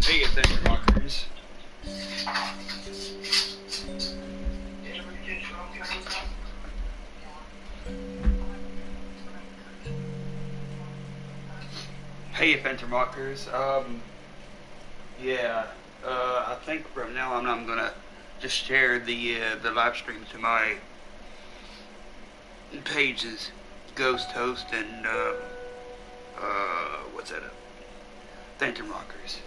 Hey, attention rockers. Hey, attention rockers. Yeah. I think from now on I'm gonna just share the live stream to my pages, Ghost Host and what's that? Phantom Rockers.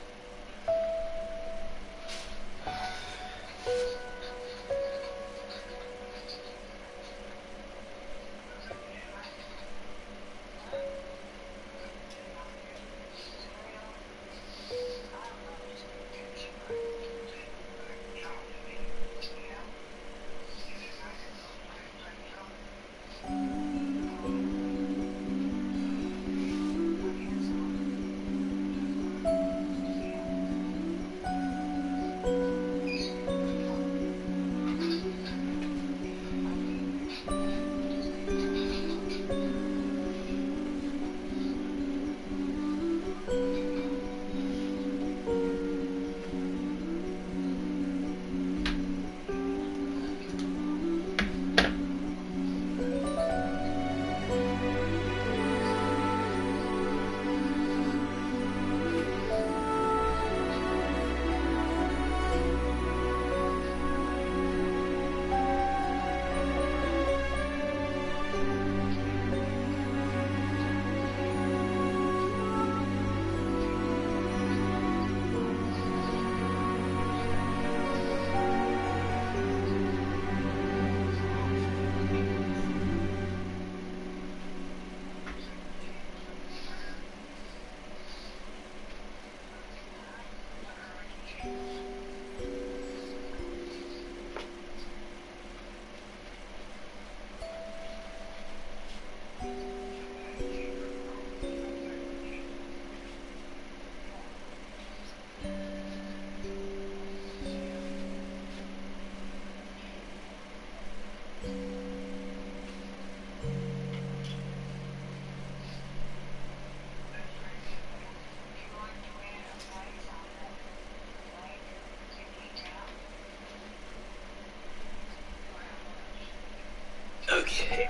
Okay.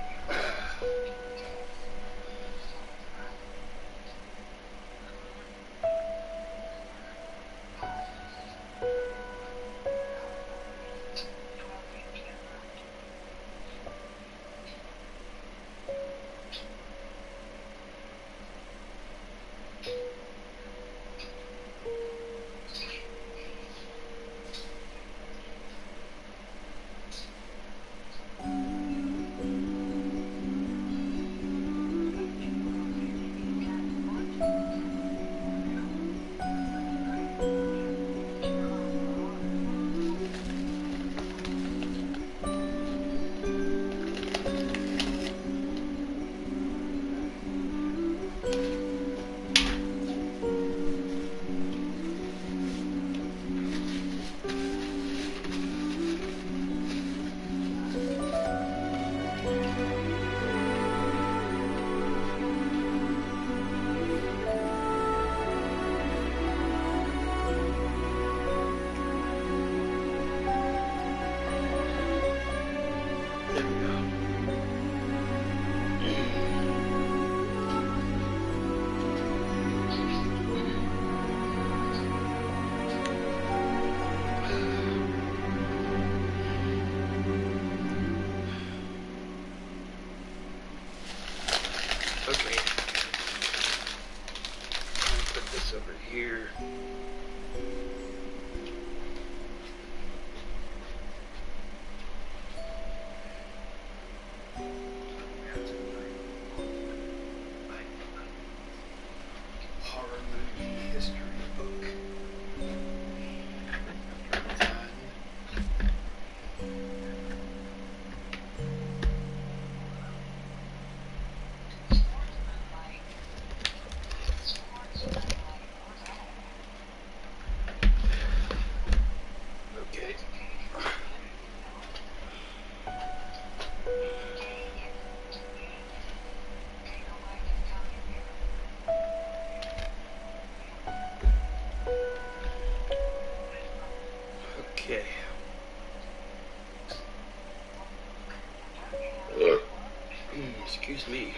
Excuse me.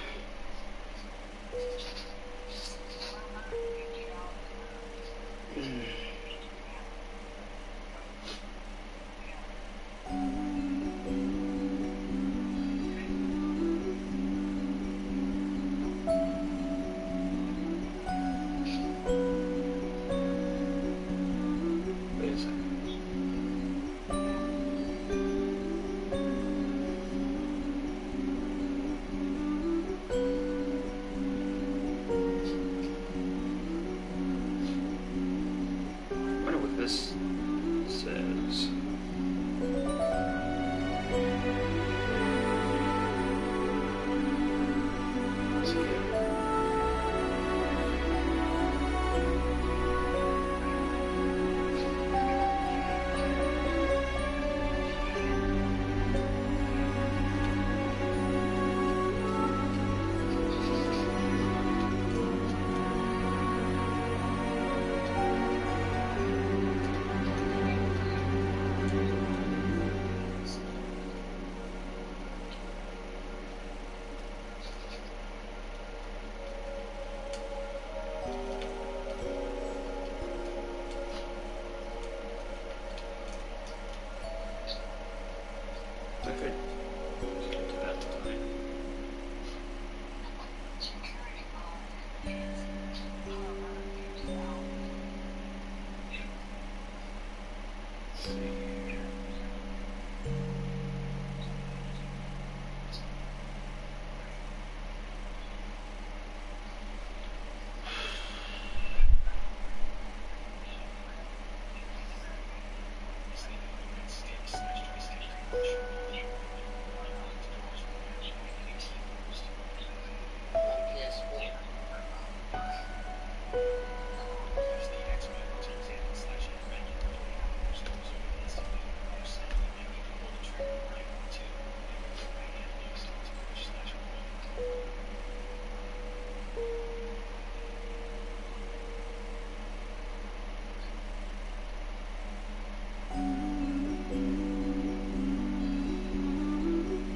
Wait a second. I wonder what this says. Okay. That's fine. Let's see here.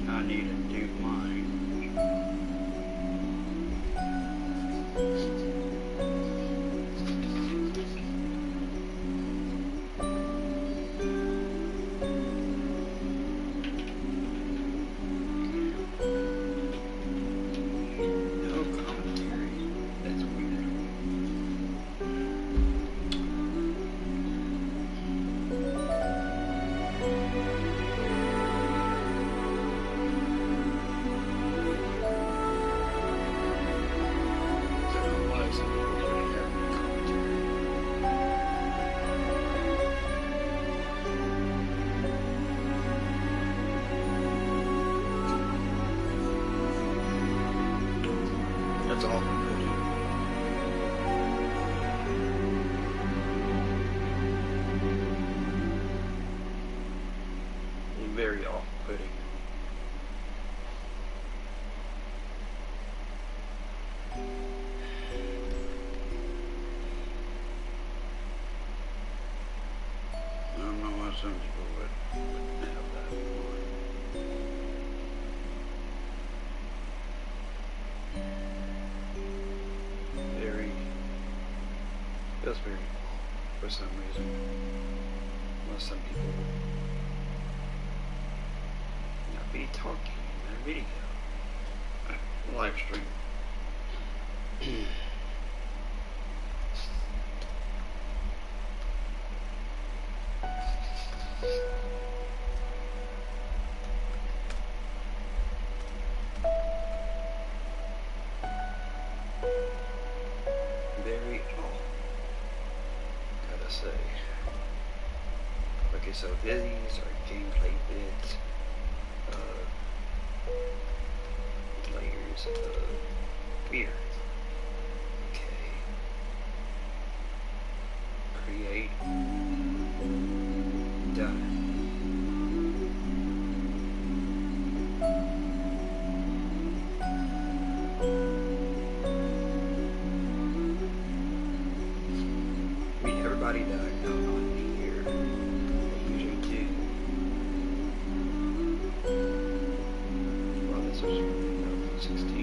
I need to do mine. No commentary. That's weird. That's all I'm putting. Very off-putting. I don't know why some people wouldn't have that one. Feels very for some reason. Well, some people not be talking in their video. Live stream. Very off, gotta say. Okay, so these are gameplay bits, layers of beer. Okay. Create. Done. Everybody that I know on here, they usually do. Well, this was 16.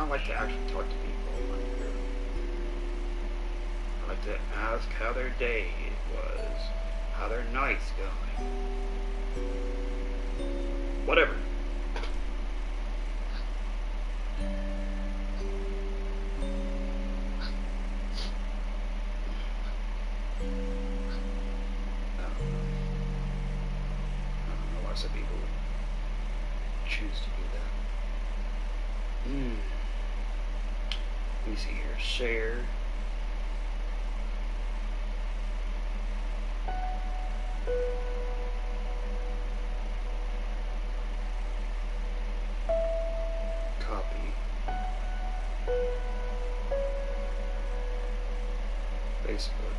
I like to actually talk to people on here. I like to ask how their day was, how their night's going. Whatever. Some people would choose to do that. Let me see here. Share. Copy. Facebook.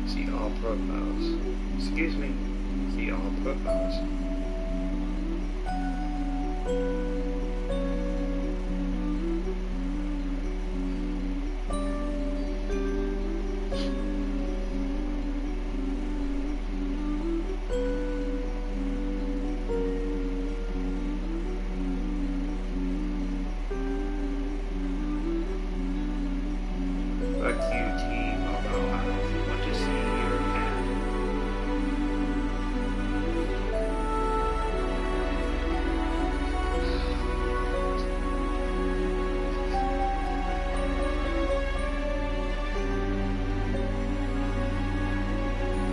See all profiles. Excuse me. See all profiles. Fuck you, team, although I want to see your ad.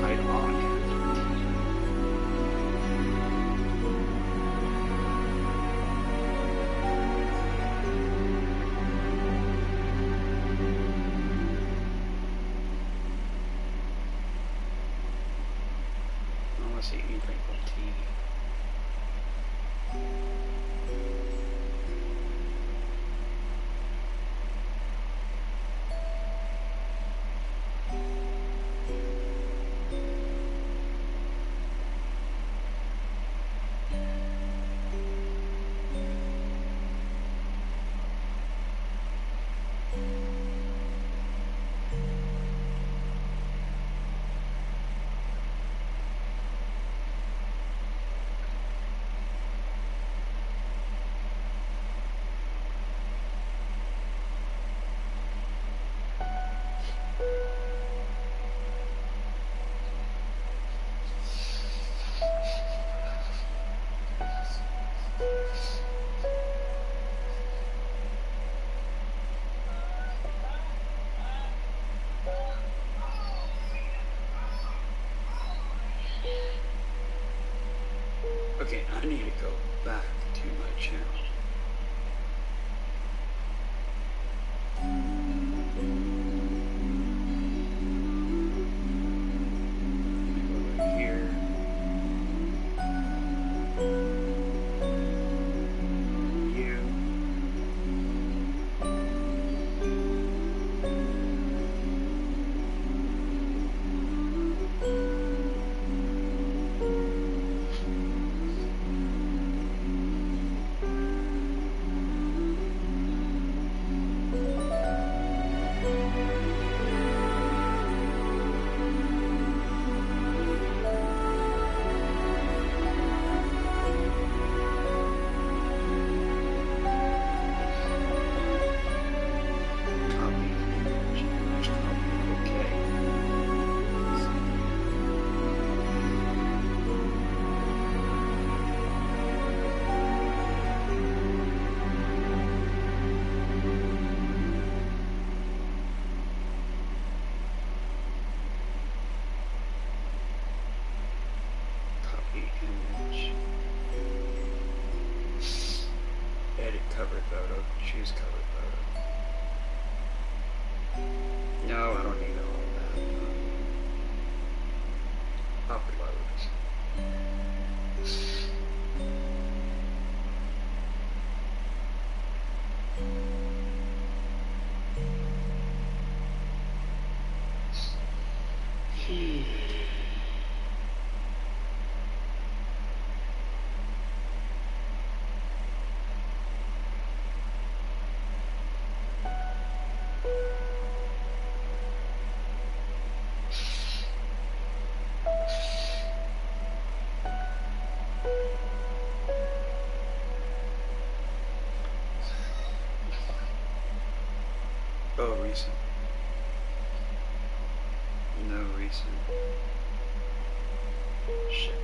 Ironic. I want to see anything from TV. Okay, I need to go back to my channel. Over here. You. Image. Edit cover photo. Choose cover photo. No, I don't need all that. Upload. Oh, recent. No recent. Shit.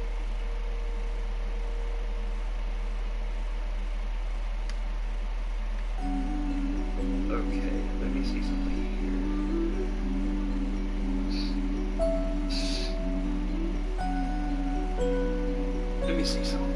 Okay, let me see something here. Let me see something.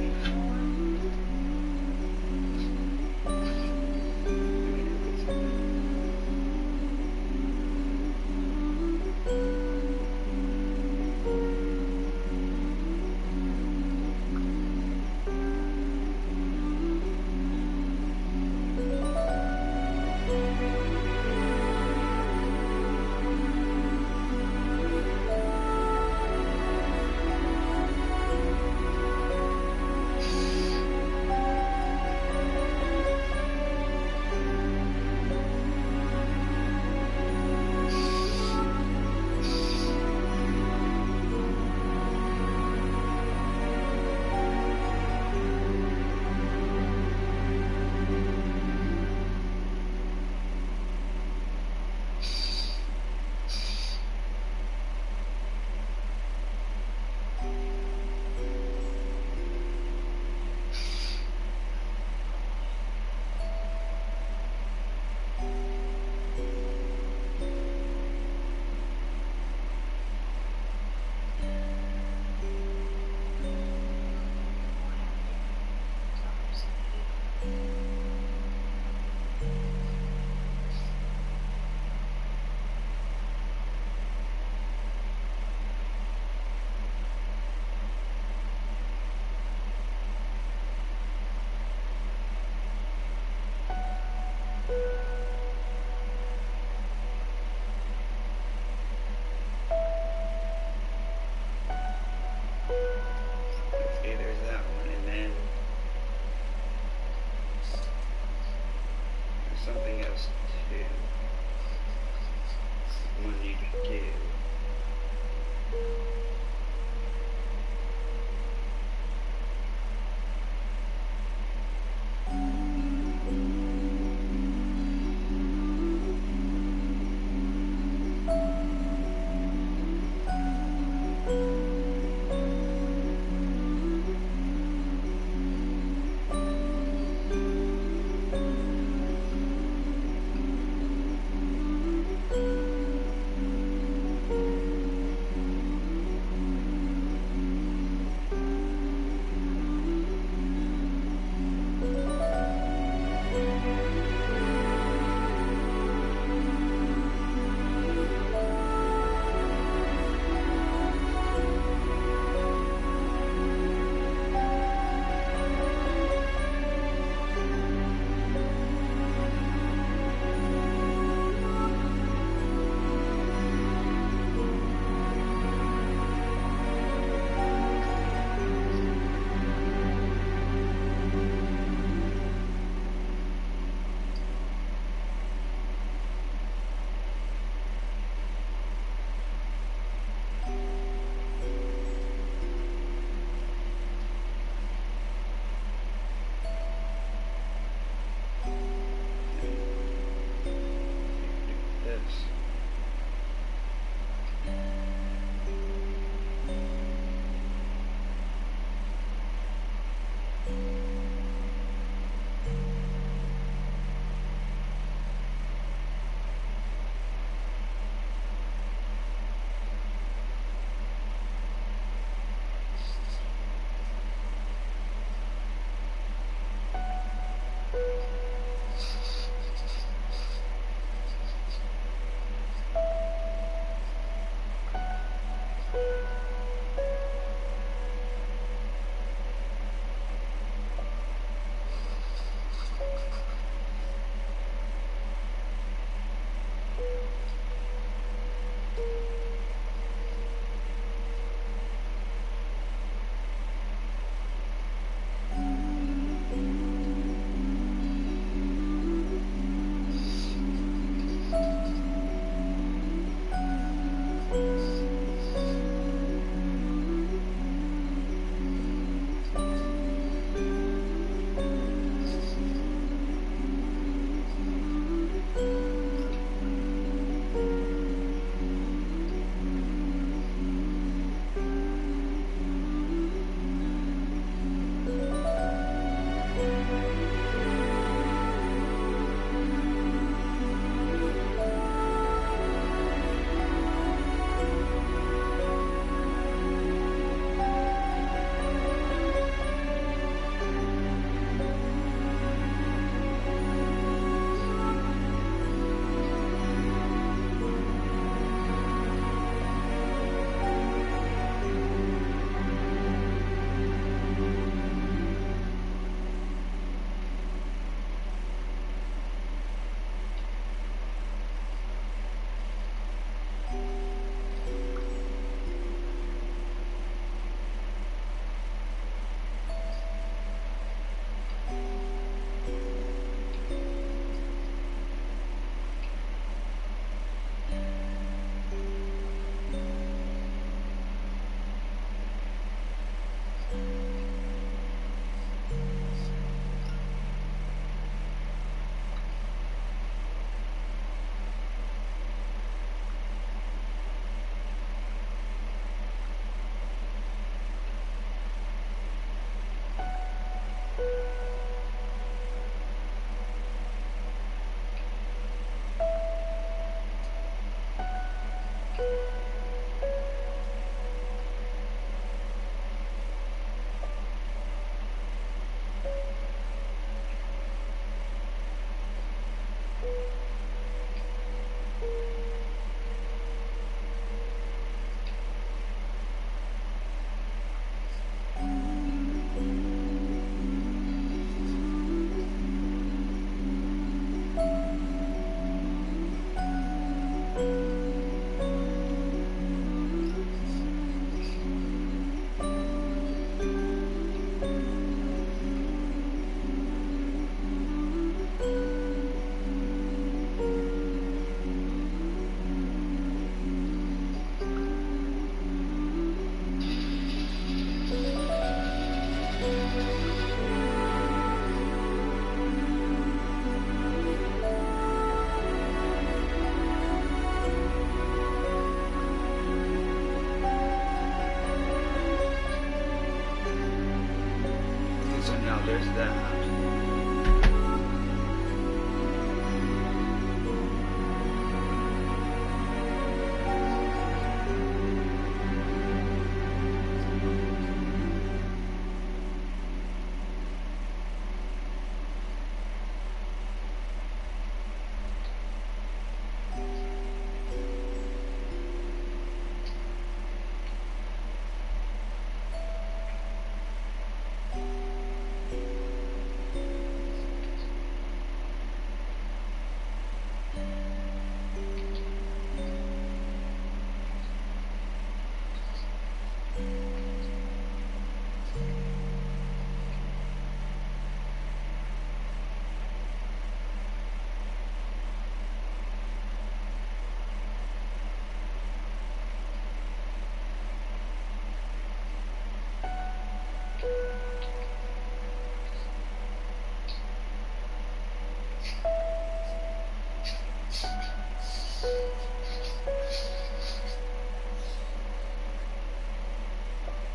now there's that.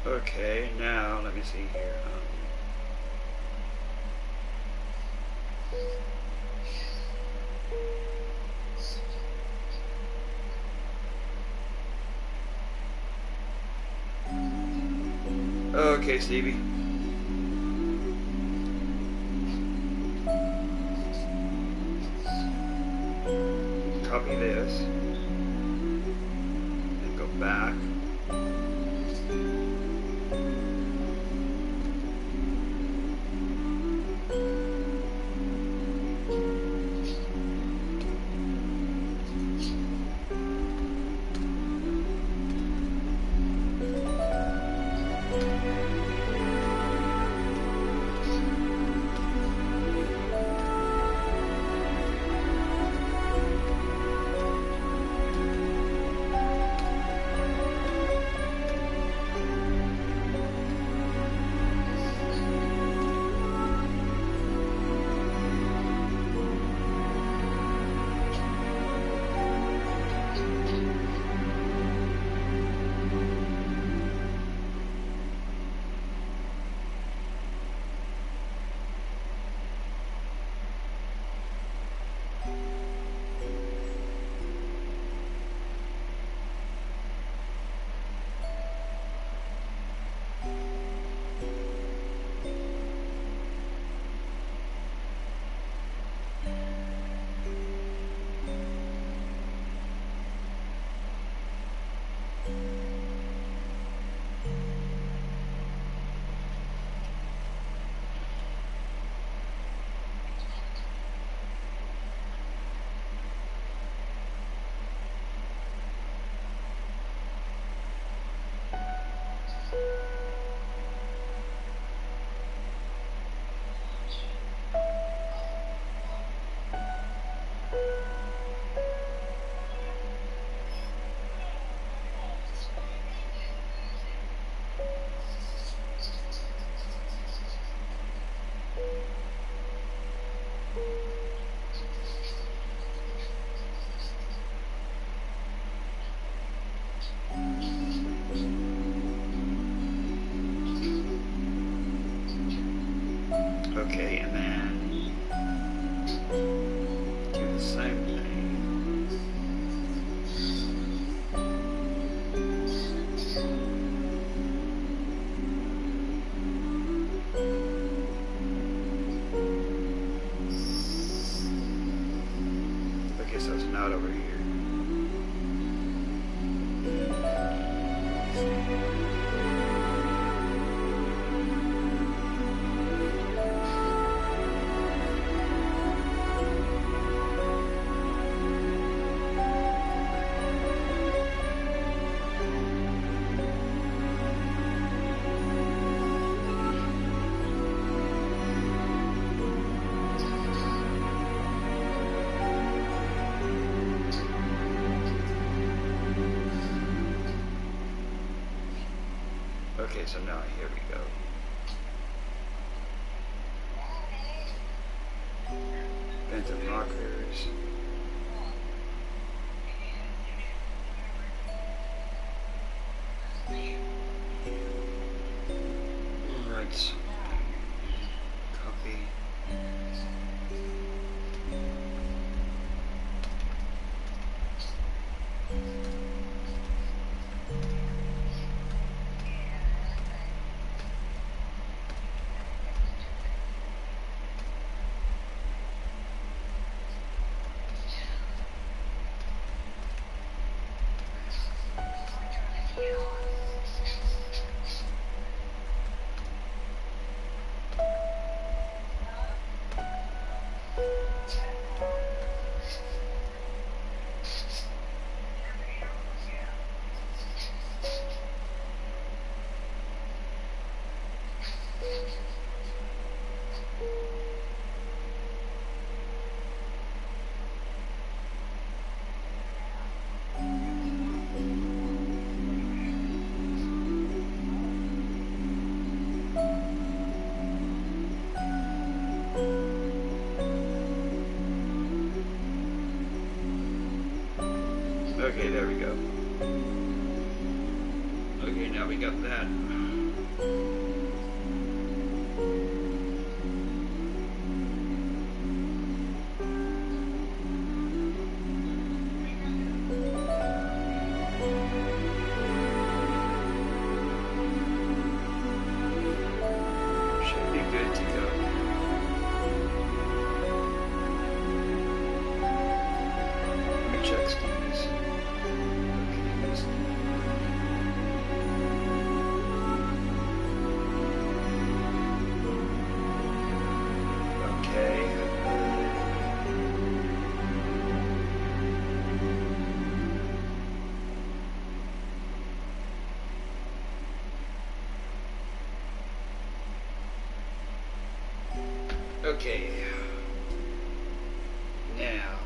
Okay, now let me see here. Okay, Stevie. Copy this. And go back. Okay, and then do the same thing. Okay, so it's not over here. Okay, so now here we go. Phantom rockers. Right. we got that. Should be good to go. Let me check Steve's. Okay. Okay. Now.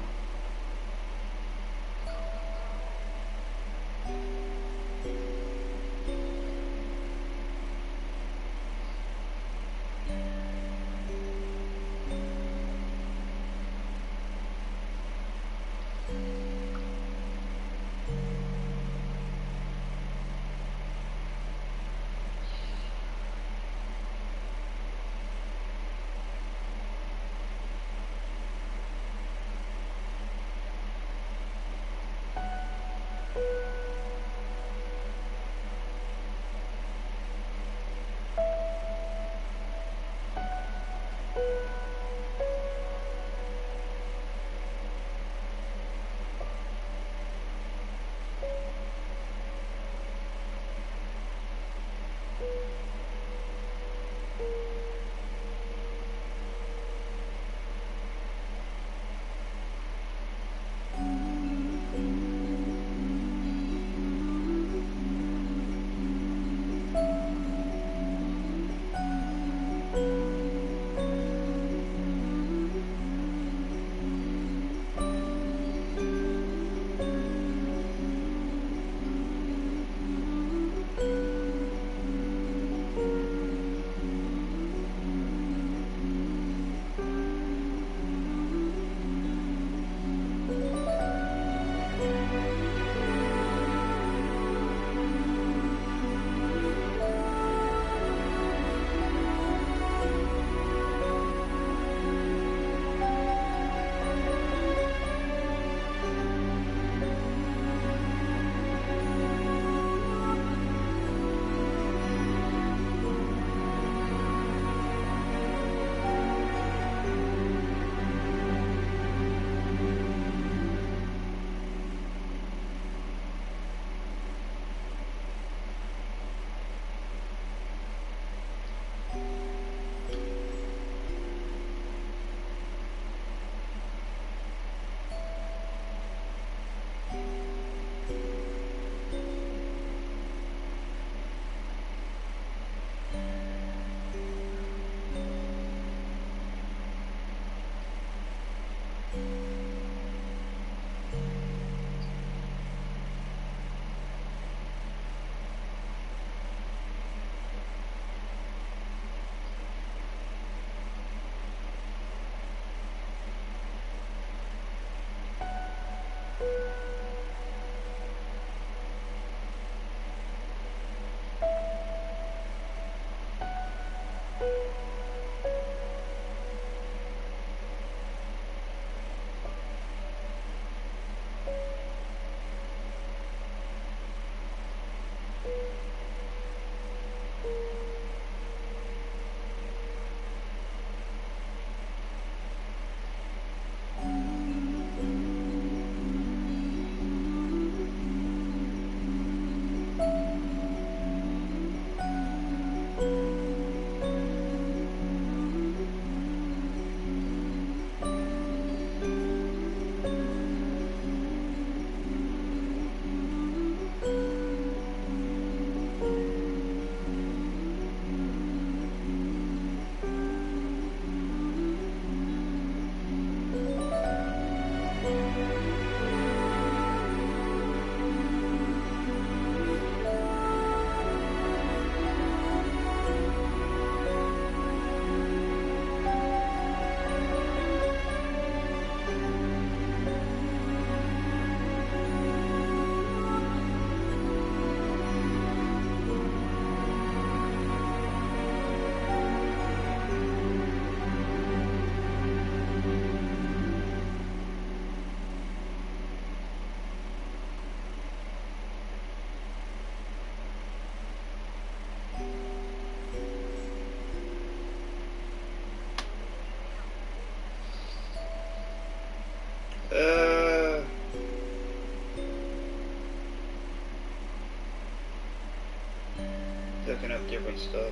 my stuff.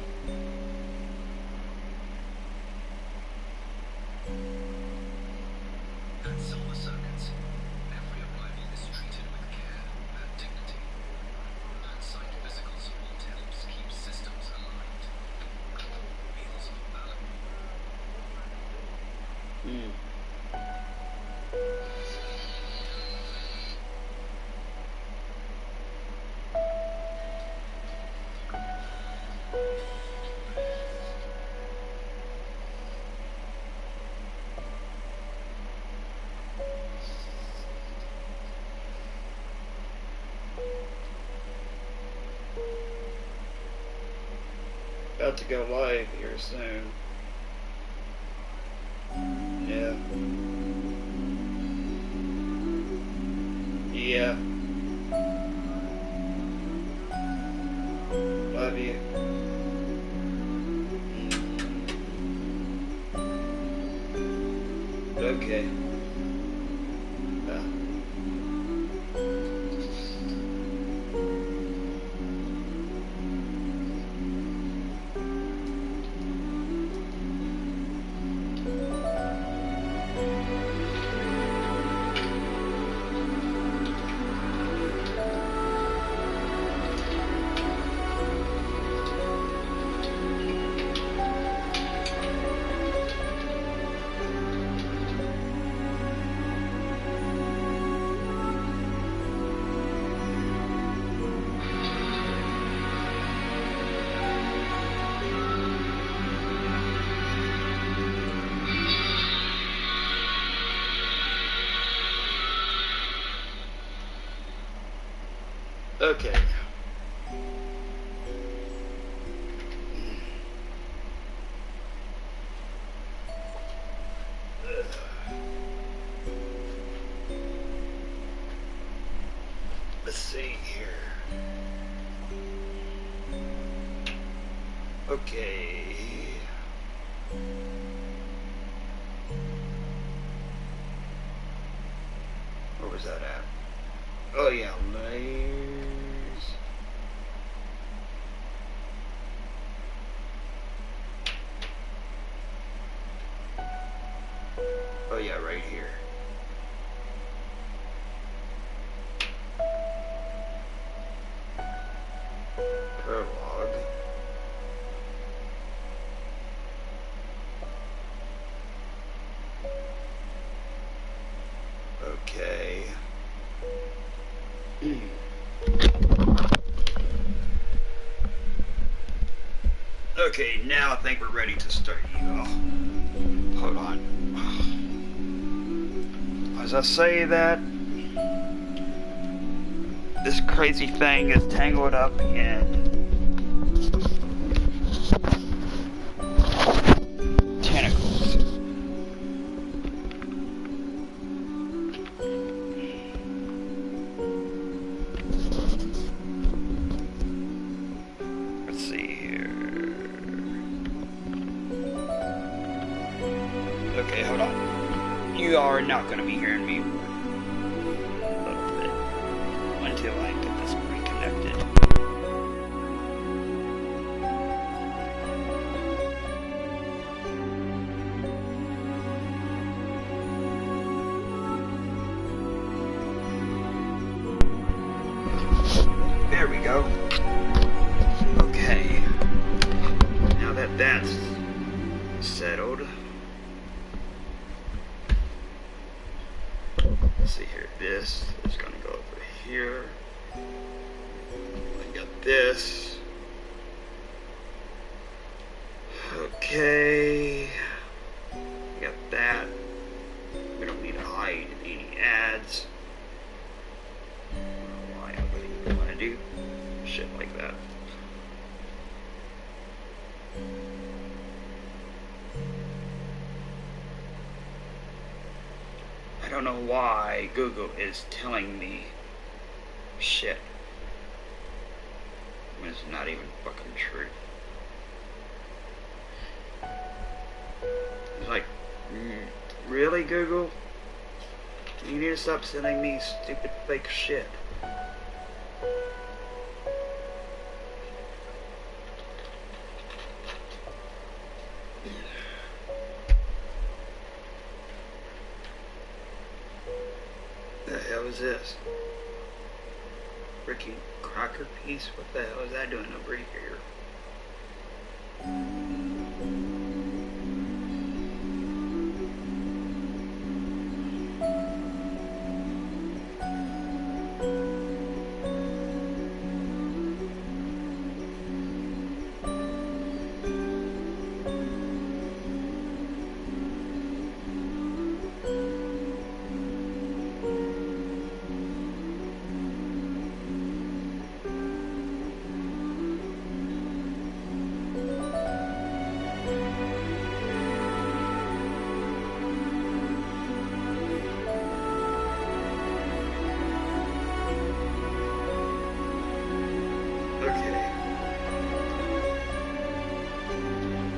At Silver Circuits, every arrival is treated with care and dignity. On-site physical support helps keep systems aligned. Meals are balanced. About to go live here soon. Yeah. Yeah. Love you. Okay. Okay. Let's see here. Okay. Where was that at? Oh yeah, layers. Oh yeah, right here. Prologue. Okay. Okay, now I think we're ready to start, you all. Hold on. As I say that, this crazy thing is tangled up in tentacles. Let's see here. Okay, hold on. You are not going to be hearing me a little bit until I get this reconnected. There we go. Okay. Now that that's settled. Let's see here. This is going to go over here. I got this. Okay. Got that. We don't need to hide any ads. I don't know why I would even want to do shit like that. I don't know why Google is telling me shit when it's not even fucking true. It's like, really, Google? You need to stop sending me stupid fake shit. is this? Freaking cracker piece? What the hell is that doing over here?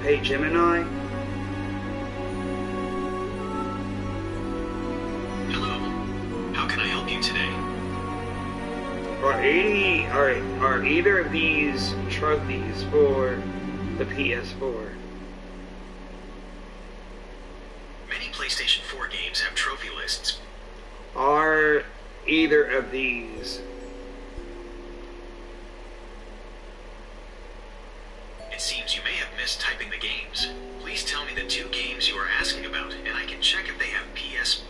Hey Gemini? Hello. How can I help you today? Are either of these trophies for the PS4? Many PlayStation 4 games have trophy lists. Are either of these? It seems you may have missed typing the games. Please tell me the two games you are asking about, and I can check if they have PS.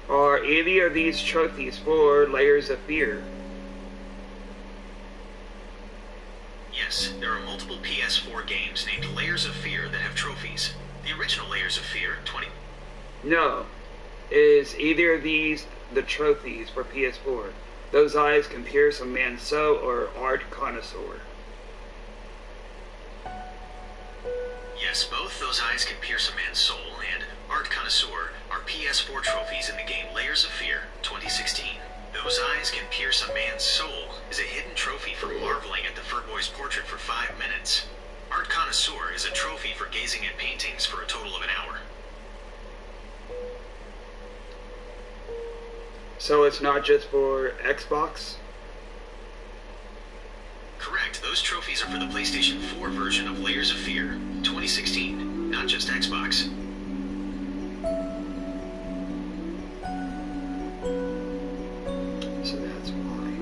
Are any of these trophies for Layers of Fear? Yes, there are multiple PS4 games named Layers of Fear that have trophies. The original Layers of Fear, 20... No. Is either of these the trophies for PS4? Those eyes can pierce a man's soul, or art connoisseur? Yes, both Those Eyes Can Pierce a Man's Soul and Art Connoisseur are PS4 trophies in the game Layers of Fear 2016. Those Eyes Can Pierce a Man's Soul is a hidden trophy for marveling at the Furboy's portrait for 5 minutes. Art Connoisseur is a trophy for gazing at paintings for a total of an hour. So it's not just for Xbox? Correct, those trophies are for the PlayStation 4 version of Layers of Fear 2016, not just Xbox. So that's why.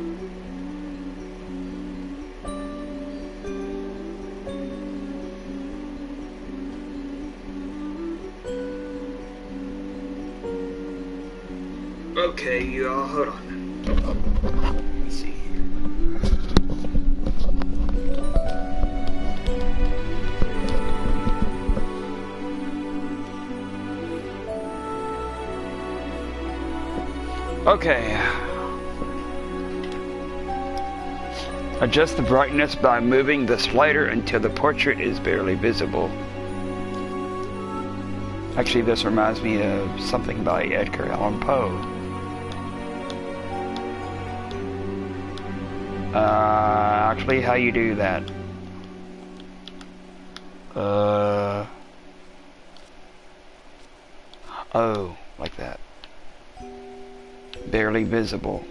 Okay, you all hold on. Let me see here. Okay. Adjust the brightness by moving the slider until the portrait is barely visible. Actually, this reminds me of something by Edgar Allan Poe. Actually, how you do that? Oh, like that. Barely visible.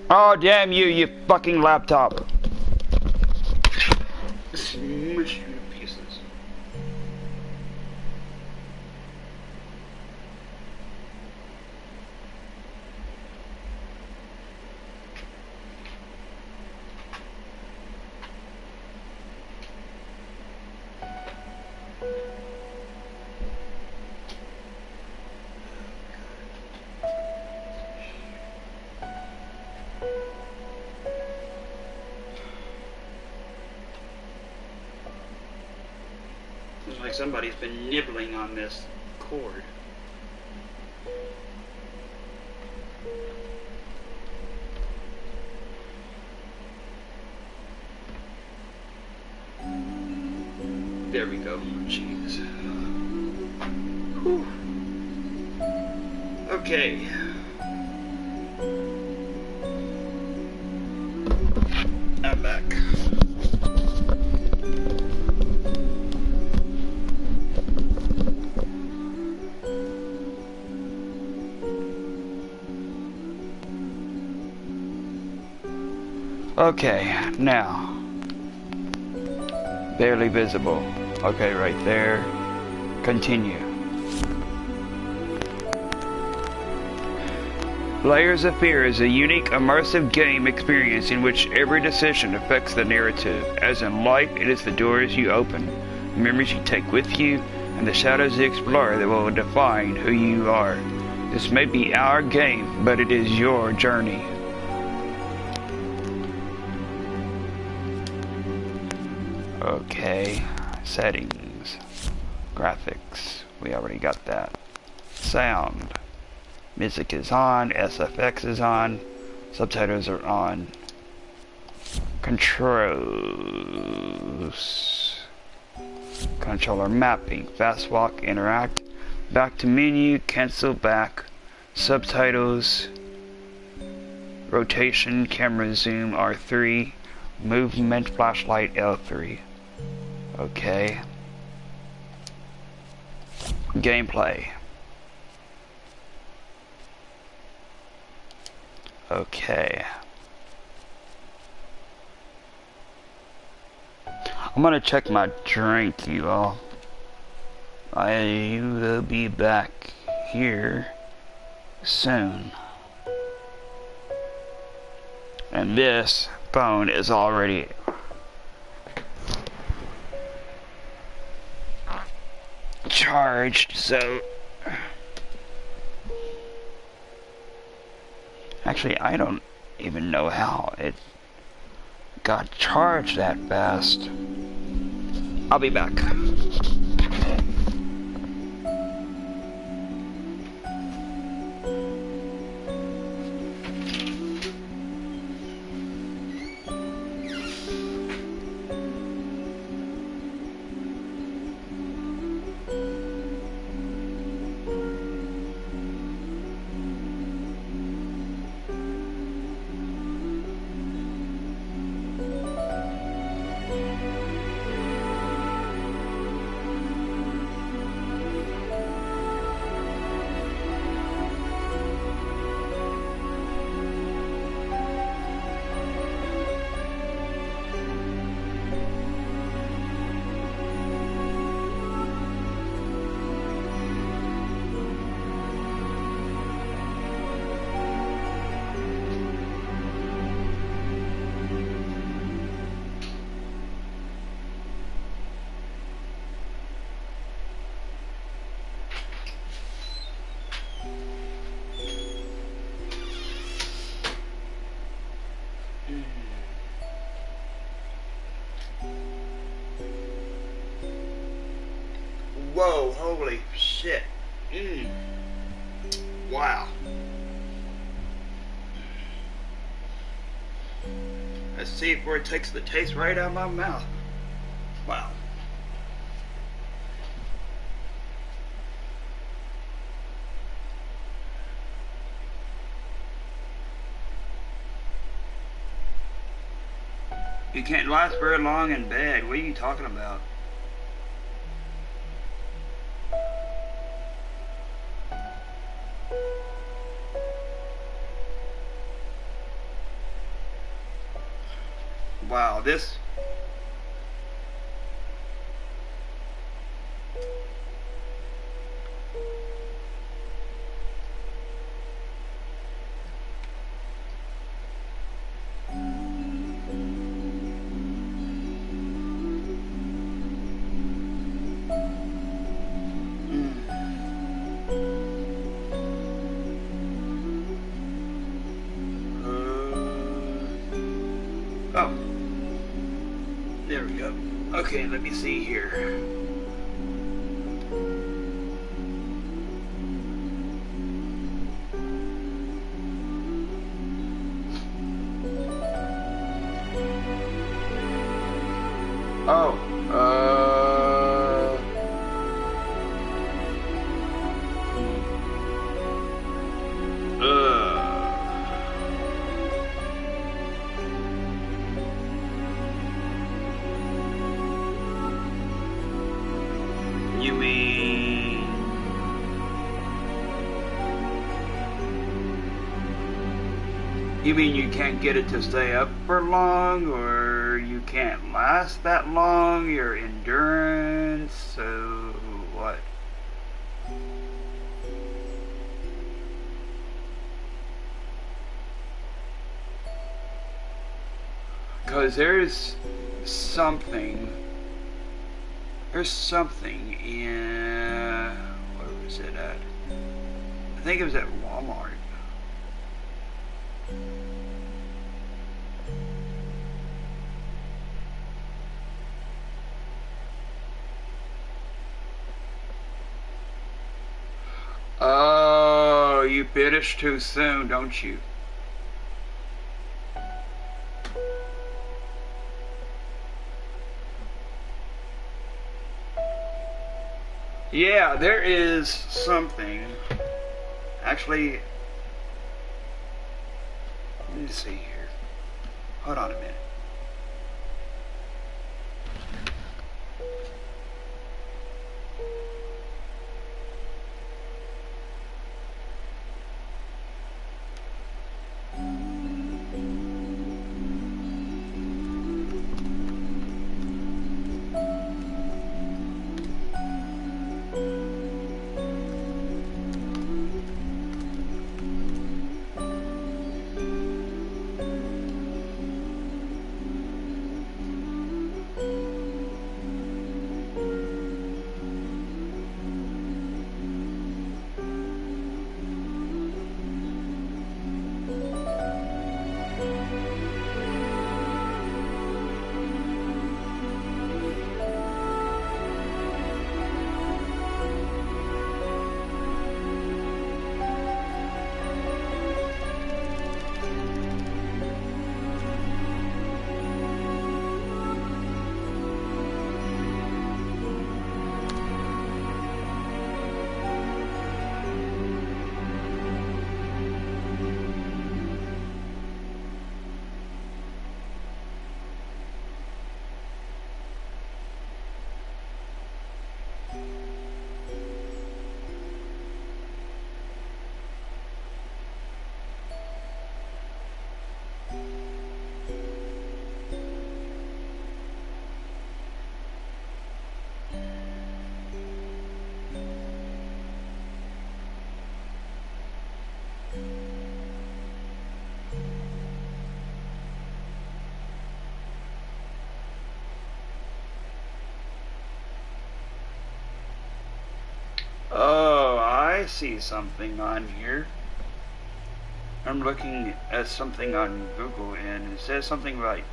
Oh, damn you, you fucking laptop. Smush you to pieces. Seems like somebody's been nibbling on this cord. There we go. Jeez. Whew. Okay. I'm back. Okay, now. Barely visible. Okay, right there. Continue. Layers of Fear is a unique, immersive game experience in which every decision affects the narrative. As in life, it is the doors you open, the memories you take with you, and the shadows you explore that will define who you are. This may be our game, but it is your journey. Okay, settings, graphics, we already got that. Sound, music is on, SFX is on, subtitles are on. Controls, controller mapping, fast walk, interact, back to menu, cancel back, subtitles, rotation, camera zoom R3, movement flashlight L3. Okay. Gameplay. Okay. I'm gonna check my drink, you all. I will be back here soon. And this phone is already charged, so actually I don't even know how it got charged that fast. I'll be back. Whoa, holy shit. Wow. Let's see if it takes the taste right out of my mouth. Wow. You can't last very long in bed. What are you talking about? Wow, this... Oh. There we go. Okay, let me see here. Oh, You mean you can't get it to stay up for long, or you can't last that long, your endurance, so what? Because there's something in, where was it at? I think it was at Walmart. Oh, you finish too soon, don't you? Yeah, there is something. Actually, let me see here. Hold on a minute. Oh, I see something on here. I'm looking at something on Google and it says something like,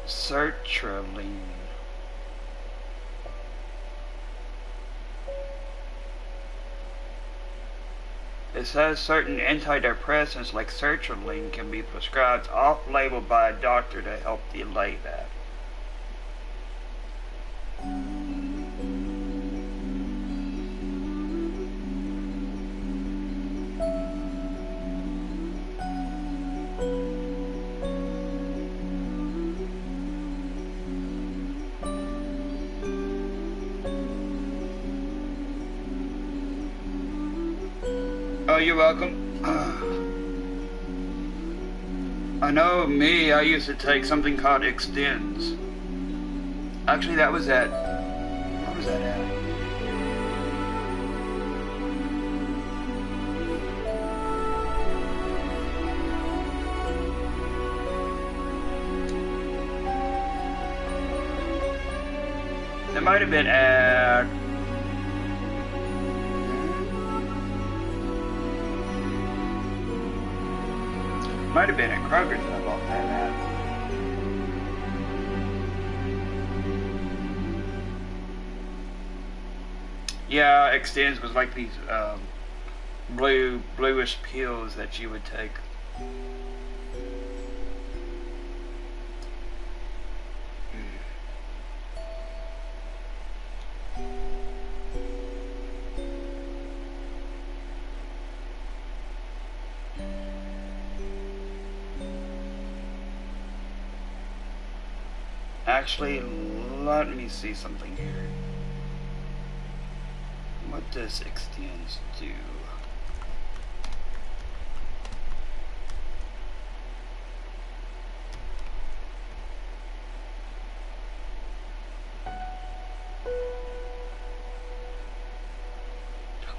sertraline. It says certain antidepressants like sertraline can be prescribed off-label by a doctor to help delay that. Oh, you're welcome. I know me, I used to take something called Extends. Actually, that was at, where was that at? It might have been at, might have been at Kroger's that I bought that at. Yeah, Extends was like these bluish pills that you would take. Actually, let me see something here. What does extends do?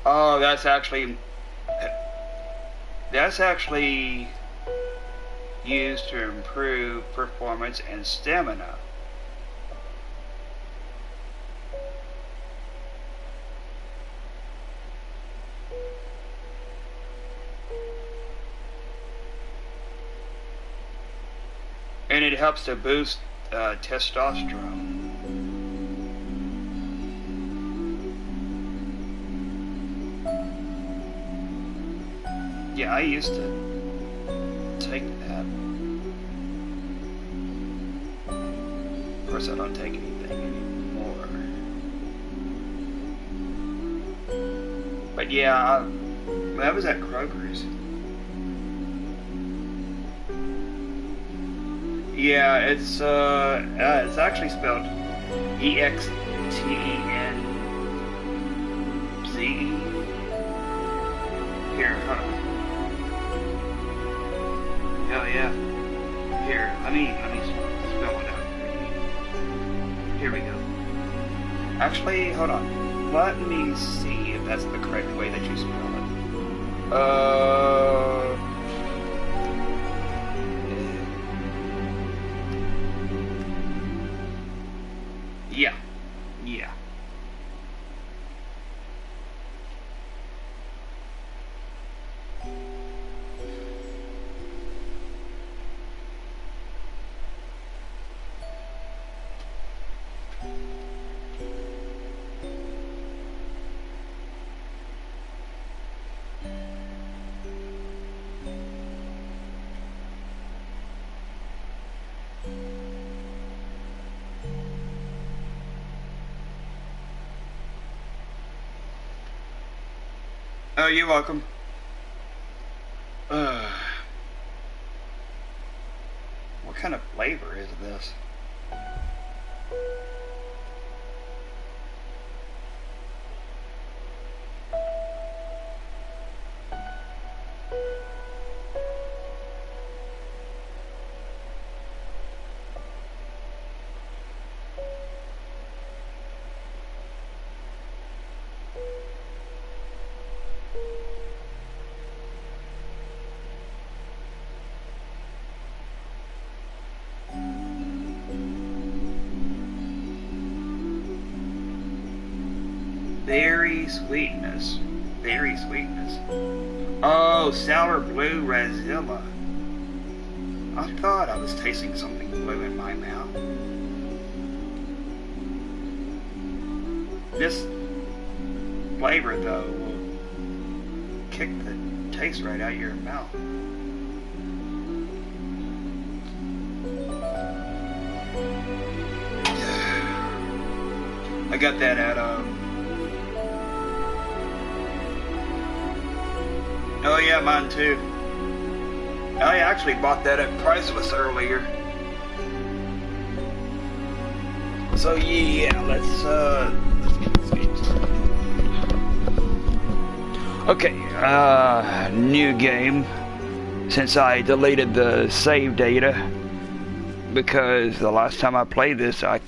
Oh, that's actually used to improve performance and stamina. And it helps to boost testosterone. Yeah, I used to take that. Of course, I don't take anything anymore. But yeah, that was at Kroger's. Yeah, it's actually spelled EXTENZE. Here, hold on. Oh yeah. Here, let me spell it out for you. Here we go. Actually, hold on. Let me see if that's the correct way that you spell it. Yeah. Yeah. Oh, you're welcome. What kind of flavor is this? Berry sweetness. Berry sweetness. Oh, sour blue Razilla. I thought I was tasting something blue in my mouth. This flavor, though, will kick the taste right out of your mouth. I got that at oh yeah, mine too. I actually bought that at Priceless earlier. So yeah, let's get this game started. Okay, new game. Since I deleted the save data because the last time I played this I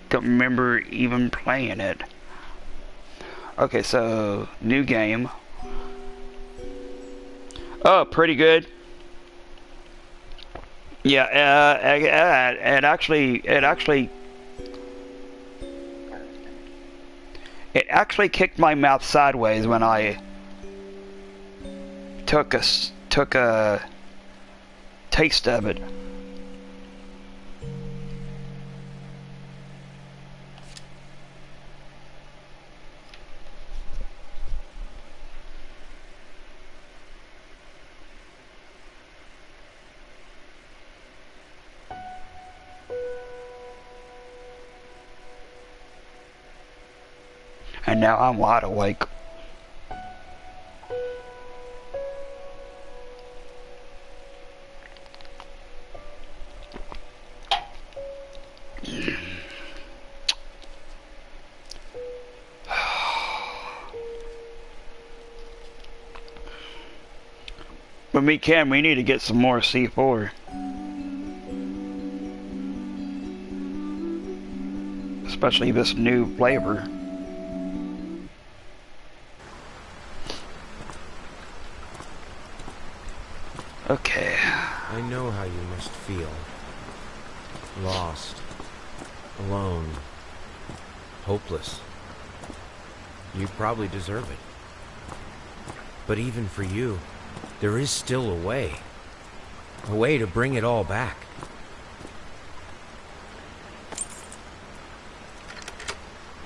don't remember even playing it. Okay, so new game. Oh, pretty good. Yeah, it actually kicked my mouth sideways when I took a taste of it. And now I'm wide awake. When we can, we need to get some more C4. Especially this new flavor. Okay. I know how you must feel. Lost. Alone. Hopeless. You probably deserve it. But even for you, there is still a way. A way to bring it all back.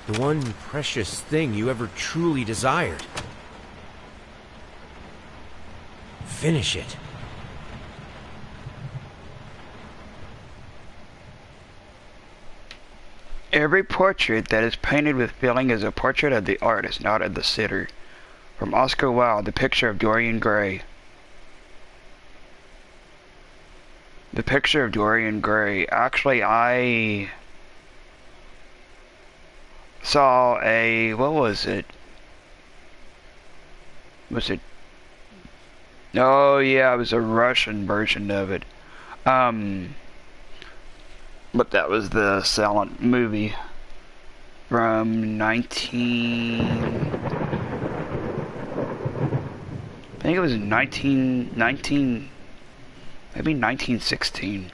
The one precious thing you ever truly desired. Finish it. Every portrait that is painted with feeling is a portrait of the artist, not of the sitter. From Oscar Wilde, The Picture of Dorian Gray. The Picture of Dorian Gray. Actually, I saw a, what was it? Oh yeah, it was a Russian version of it. But that was the silent movie from I think it was maybe 1916.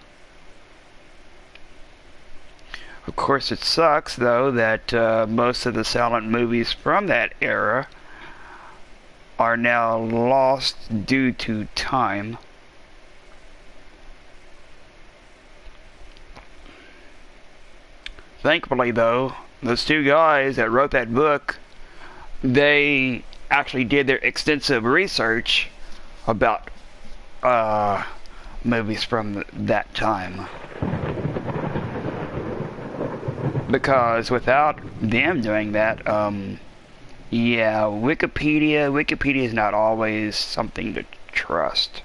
Of course, it sucks though that most of the silent movies from that era are now lost due to time. Thankfully though, those two guys that wrote that book, they actually did their extensive research about movies from that time. Because without them doing that, yeah, Wikipedia is not always something to trust.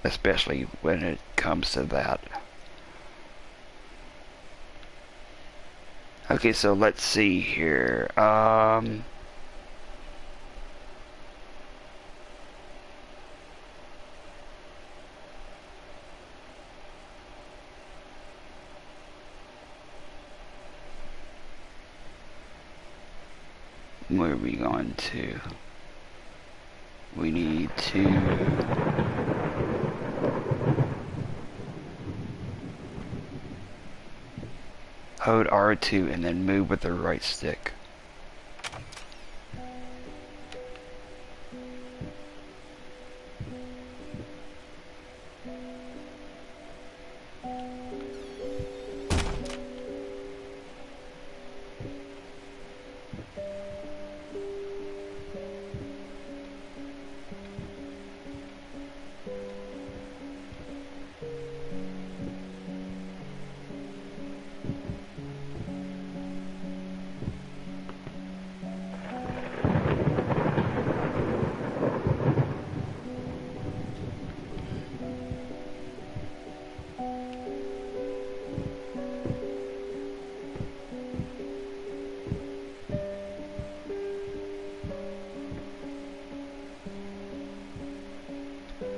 Especially when it comes to that. Okay, so let's see here. Where are we going to? We need to hold R2 and then move with the right stick.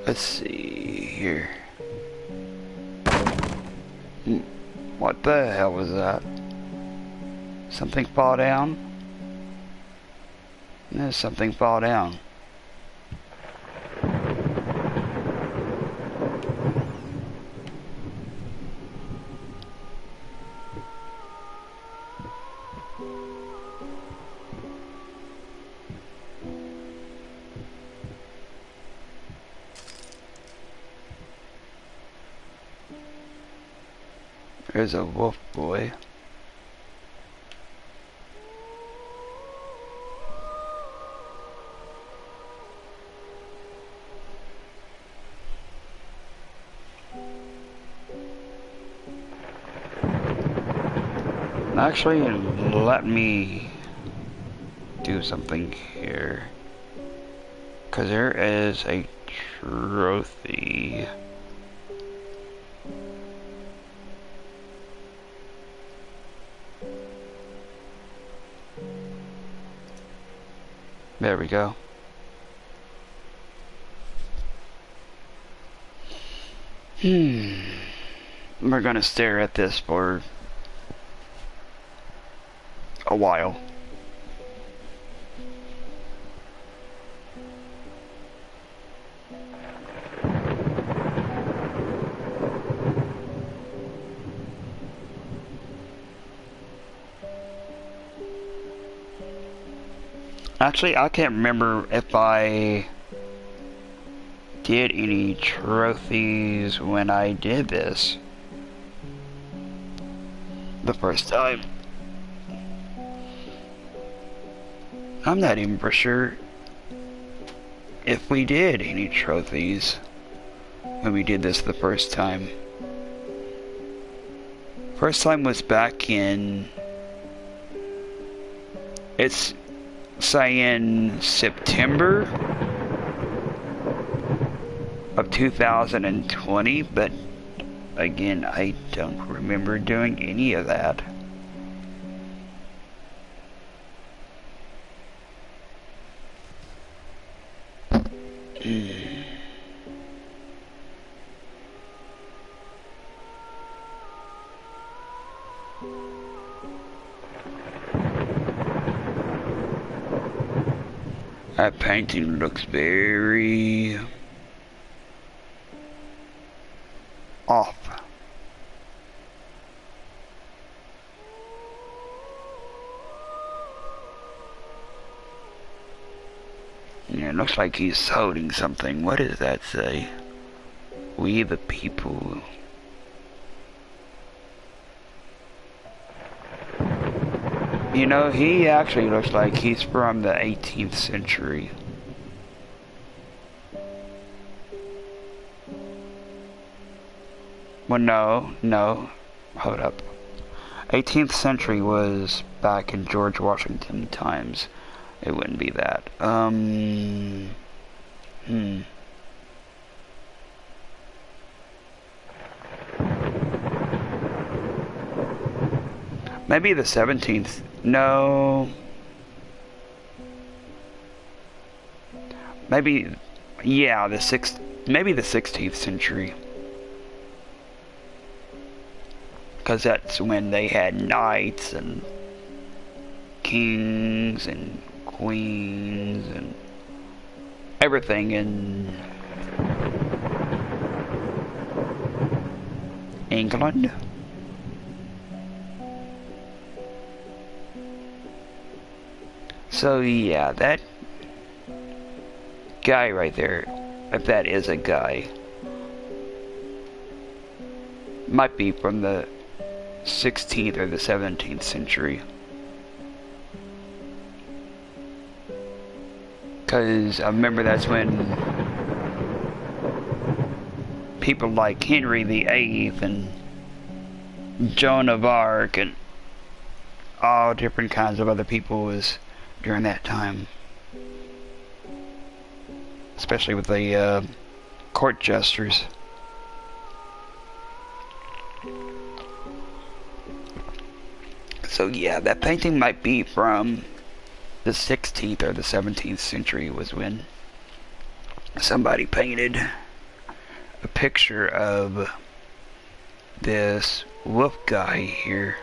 Let's see here. What the hell was that? Something fall down? There's something fall down. There's a wolf boy. Actually, let me do something here. 'Cause there is a trophy. There we go. We're gonna stare at this for a while. Actually, I can't remember if I did any trophies when I did this the first time. I'm not even for sure if we did any trophies when we did this the first time. First time was back in, it's saying September of 2020, but again, I don't remember doing any of that. That painting looks very off. Yeah, it looks like he's holding something. What does that say? We the people. You know, he actually looks like he's from the 18th century. Well, no, hold up. 18th century was back in George Washington times. It wouldn't be that. Maybe the 17th. No. Maybe, yeah, maybe the 16th century. Because that's when they had knights and kings and queens and everything in England. So yeah, that guy right there, if that is a guy, might be from the 16th or the 17th century. Because I remember that's when people like Henry VIII and Joan of Arc and all different kinds of other people was during that time. Especially with the court jesters. So yeah, that painting might be from the 16th or the 17th century was when somebody painted a picture of this wolf guy here.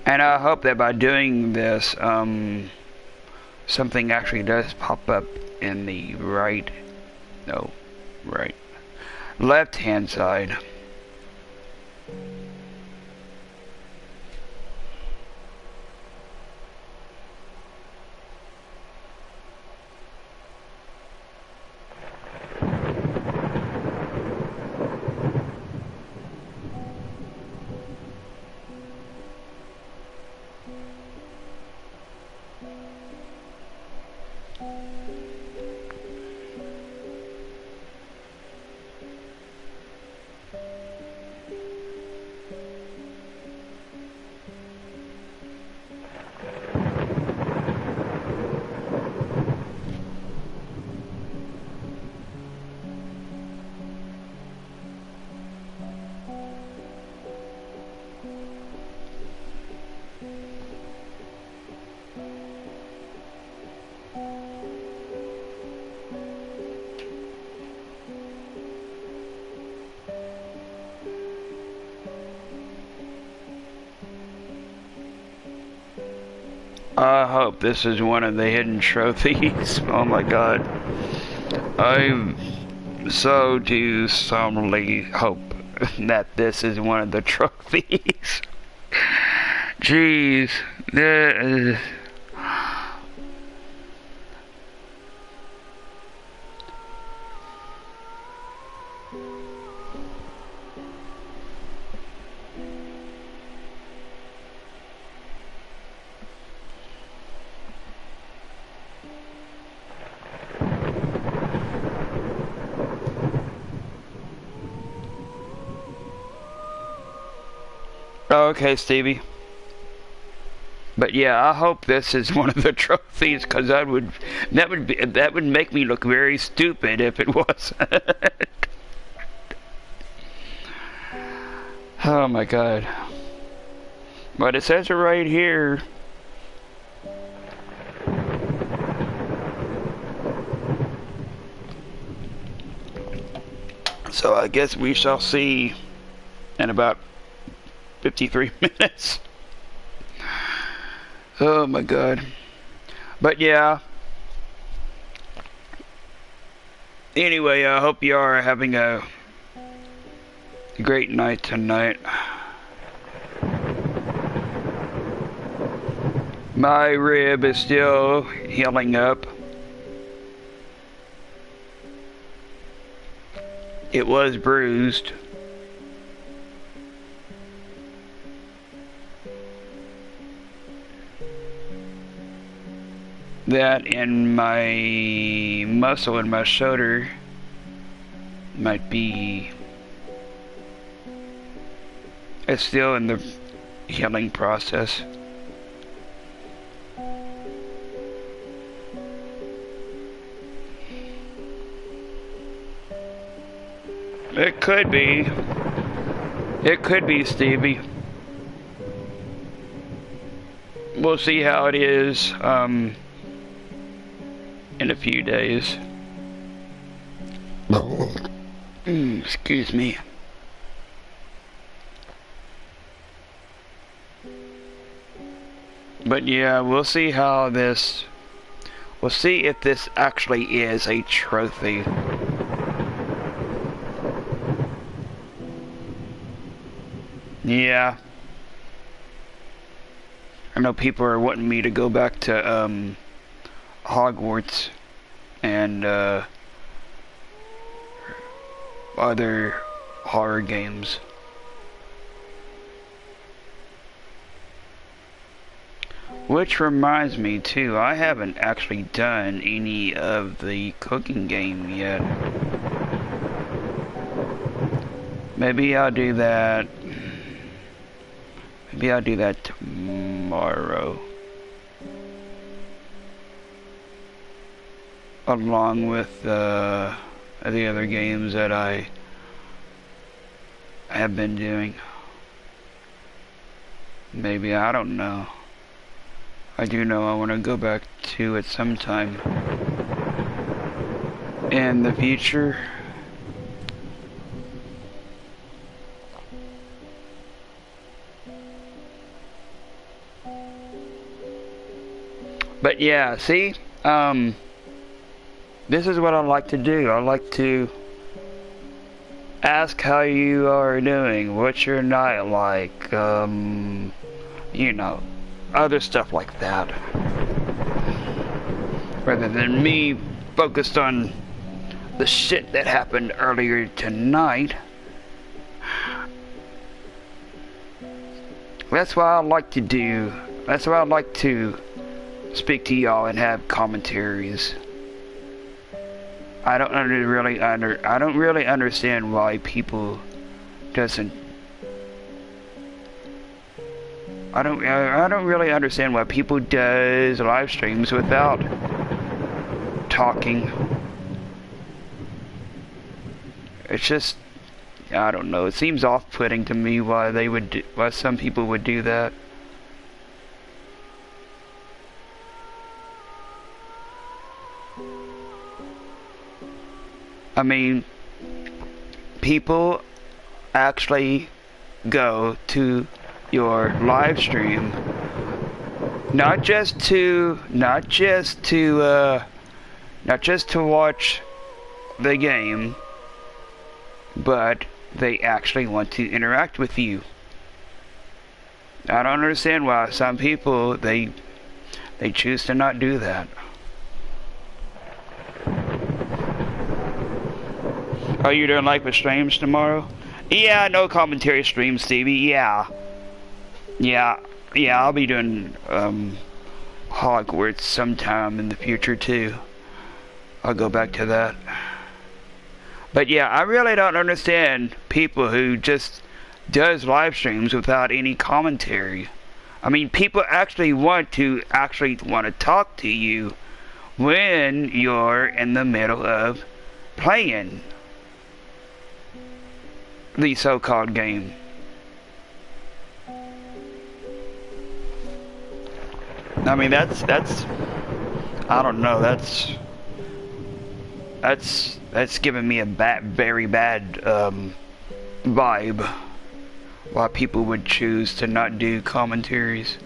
And I hope that by doing this, something actually does pop up in the left-hand side. I hope this is one of the hidden trophies. Oh my god. I so do solemnly hope that this is one of the trophies. Jeez. Okay, Stevie. But yeah, I hope this is one of the trophies, because that would make me look very stupid if it wasn't. Oh my god. But it says it right here. So I guess we shall see in about 53 minutes. Oh my god. But yeah. Anyway, I hope you are having a great night tonight. My rib is still healing up. It was bruised. That and my muscle in my shoulder might be... It's still in the healing process. It could be. It could be, Stevie. We'll see how it is, in a few days. Excuse me. But yeah, we'll see how this... We'll see if this actually is a trophy. Yeah. I know people are wanting me to go back to, Hogwarts and, other horror games. Which reminds me too, I haven't actually done any of the cooking game yet. Maybe I'll do that. Maybe I'll do that tomorrow. Along with the other games that I have been doing. Maybe, I don't know. I do know I want to go back to it sometime in the future. But yeah, see, this is what I like to do. I like to ask how you are doing, what's your night like, you know, other stuff like that. Rather than me focused on the shit that happened earlier tonight. That's what I like to do. That's why I like to speak to y'all and have commentaries. I don't really understand why people doesn't. I don't really understand why people does live streams without talking. It's just, I don't know. It seems off-putting to me why why some people would do that. I mean, people actually go to your live stream not just to watch the game, but they actually want to interact with you. I don't understand why some people they choose to not do that. Oh, you doing like with streams tomorrow? Yeah, no commentary stream, Stevie. Yeah, I'll be doing Hogwarts sometime in the future too. I'll go back to that. But yeah, I really don't understand people who just does live streams without any commentary. I mean, people actually want to talk to you when you're in the middle of playing the so-called game. I mean, that's I don't know, that's giving me a very bad vibe. Why people would choose to not do commentaries.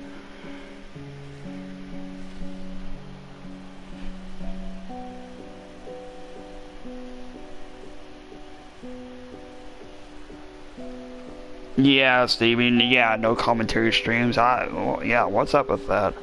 Yeah, Steven. Yeah, no commentary streams. Well, yeah, what's up with that?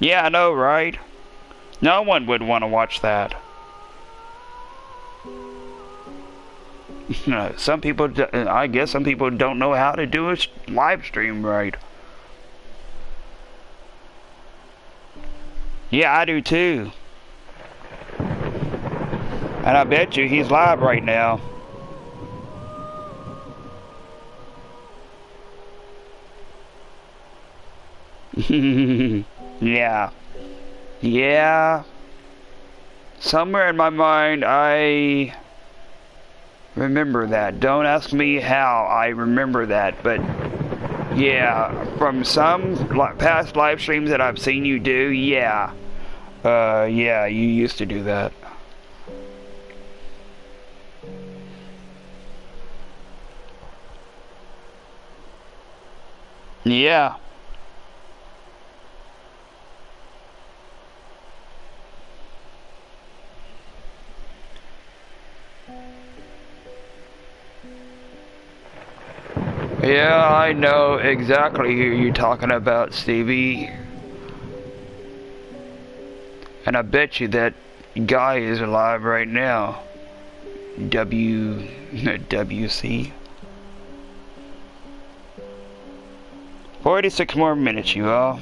Yeah, I know, right? No one would want to watch that. Some people, I guess some people don't know how to do a live stream right. Yeah, I do too. And I bet you he's live right now. Yeah. Yeah. Somewhere in my mind, I remember that. Don't ask me how I remember that, but yeah, from some past live streams that I've seen you do, yeah. Yeah, you used to do that. Yeah. Yeah, I know exactly who you're talking about, Stevie. And I bet you that guy is alive right now. WC. 46 more minutes, you all.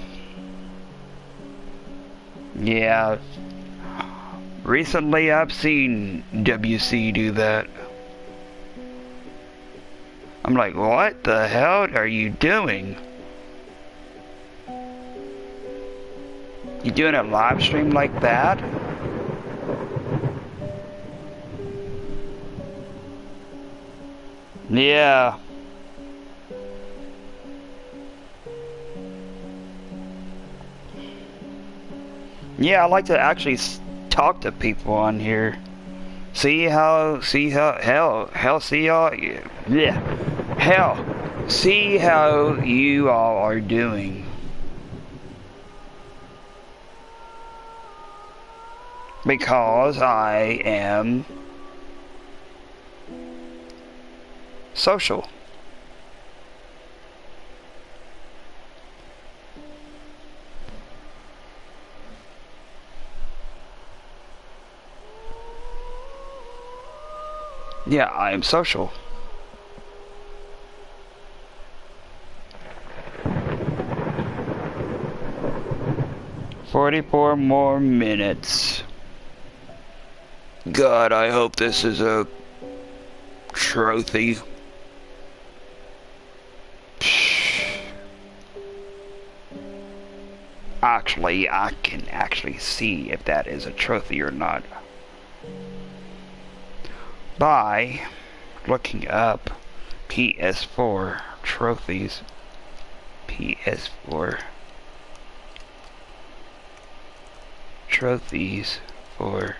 Yeah. Recently, I've seen WC do that. I'm like, what the hell are you doing? You doing a live stream like that? Yeah. Yeah, I like to actually talk to people on here. See how, hell, see y'all, yeah, hell, see how you all are doing. Because I am social. Yeah, I am social. "44 more minutes. God, I hope this is a trophy. Actually, I can actually see if that is a trophy or not. by looking up PS4 trophies. PS4 trophies for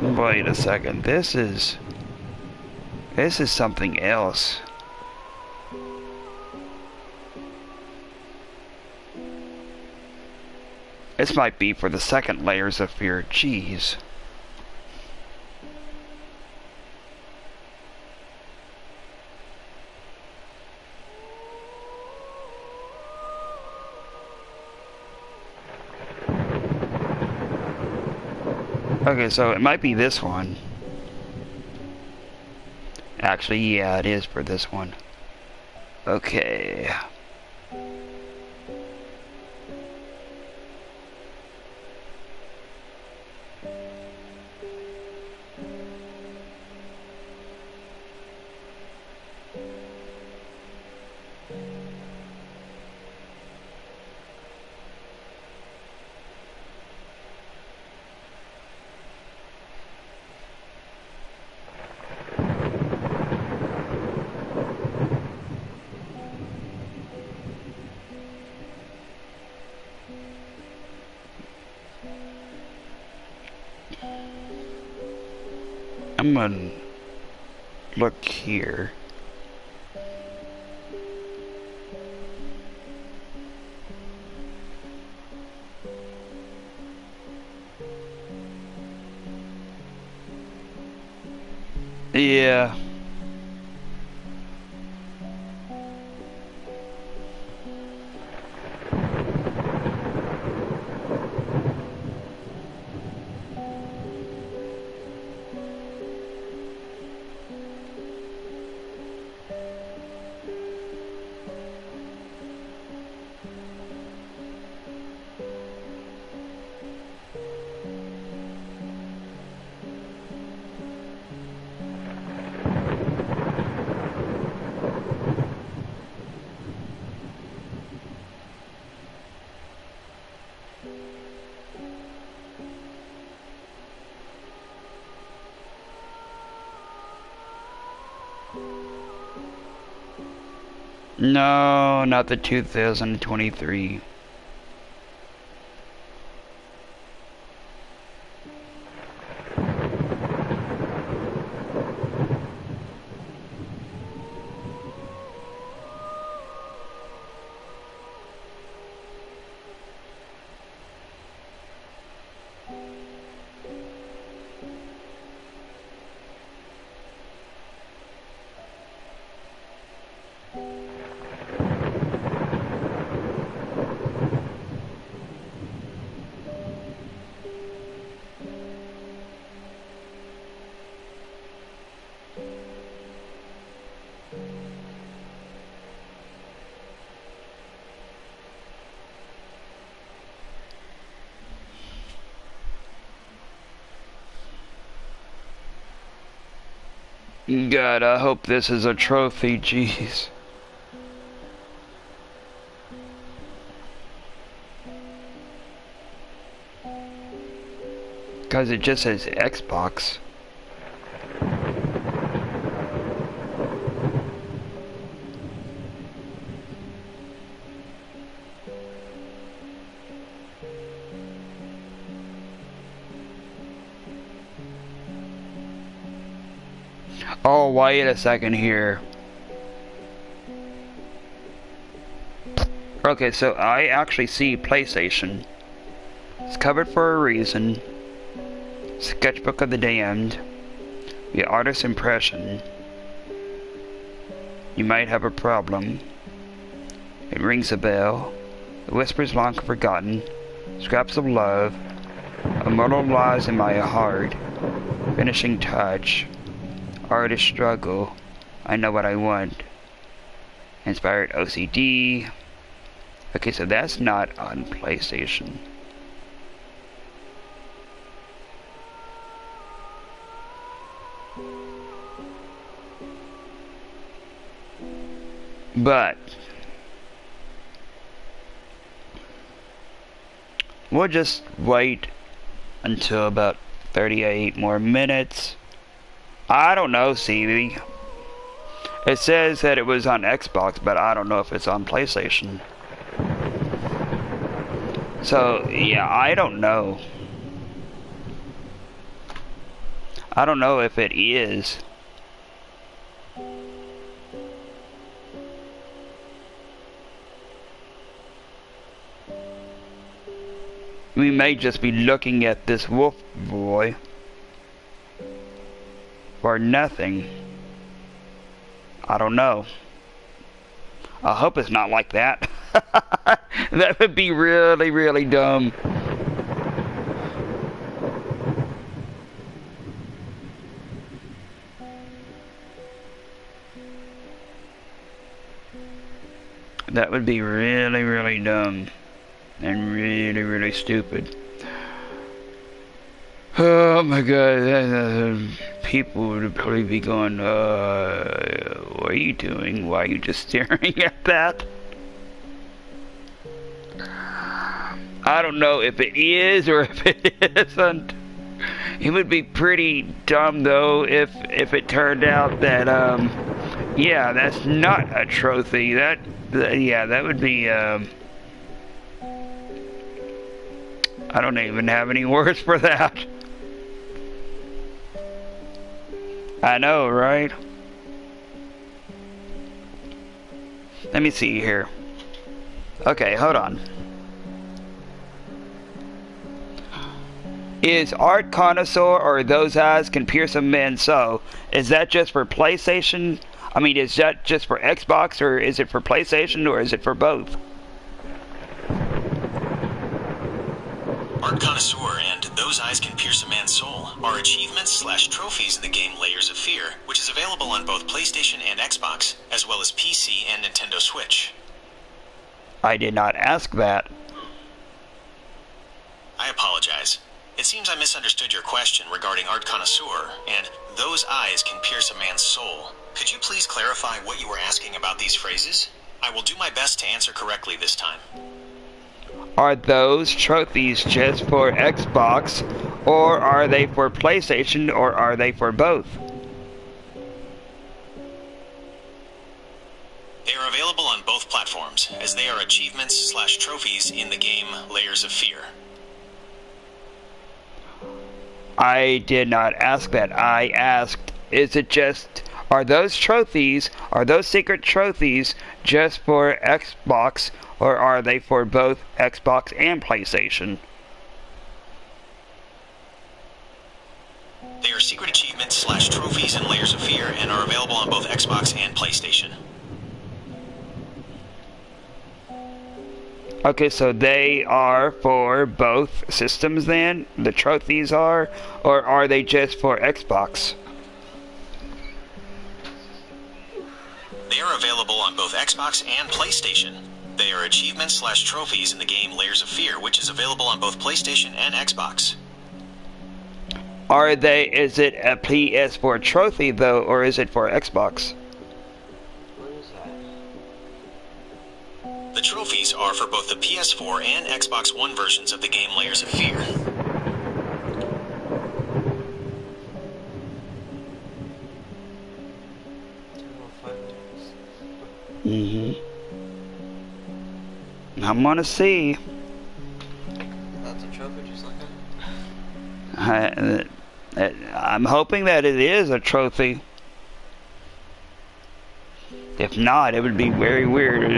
Wait a second, this is something else. This might be for the second layers of fear. Jeez. Okay, so it might be this one. Actually, yeah, it is for this one. Okay. I'm gonna look here. Yeah. No, not the 2023. God, I hope this is a trophy, jeez. Because it just says Xbox. Oh, wait a second here. Okay, so I actually see PlayStation. It's covered for a reason. Sketchbook of the Damned. The artist's impression. You might have a problem. It rings a bell. The whispers long forgotten. Scraps of love. Immortal lies in my heart. Finishing touch. Artist struggle. I know what I want. Inspired OCD. Okay, so that's not on PlayStation. But we'll just wait until about 38 more minutes. I don't know, CV. It says that it was on Xbox, but I don't know if it's on PlayStation. So, yeah, I don't know. I don't know if it is. We may just be looking at this wolf boy for nothing. I don't know. I hope it's not like that. That would be really, really dumb. That would be really, really dumb. And really, really stupid. Oh my god, people would probably be going, what are you doing? Why are you just staring at that? I don't know if it is or if it isn't. It would be pretty dumb though if it turned out that, yeah, that's not a trophy. Yeah, that would be, I don't even have any words for that. I know, right? Let me see here. Okay, hold on. Is art connoisseur or those eyes can pierce a man's soul? Is that just for PlayStation? I mean, is that just for Xbox, or is it for PlayStation, or is it for both? Art Connoisseur and Those Eyes Can Pierce a Man's Soul are achievements/trophies in the game Layers of Fear, which is available on both PlayStation and Xbox, as well as PC and Nintendo Switch. I did not ask that. I apologize. It seems I misunderstood your question regarding Art Connoisseur and Those Eyes Can Pierce a Man's Soul. Could you please clarify what you were asking about these phrases? I will do my best to answer correctly this time. Are those trophies just for Xbox, or are they for PlayStation, or are they for both? They are available on both platforms, as they are achievements/trophies in the game Layers of Fear. I did not ask that. I asked, is it just, are those trophies, are those secret trophies just for Xbox, or are they for both Xbox and PlayStation? They are secret achievements/trophies in Layers of Fear and are available on both Xbox and PlayStation. Okay, so they are for both systems then? The trophies are? Or are they just for Xbox? They are available on both Xbox and PlayStation. They are achievements/trophies in the game Layers of Fear, which is available on both PlayStation and Xbox. Are they, is it a PS4 trophy though, or is it for Xbox? The trophies are for both the PS4 and Xbox One versions of the game Layers of Fear. I'm gonna see. That's a trophy just like that? I'm hoping that it is a trophy. If not, it would be very weird.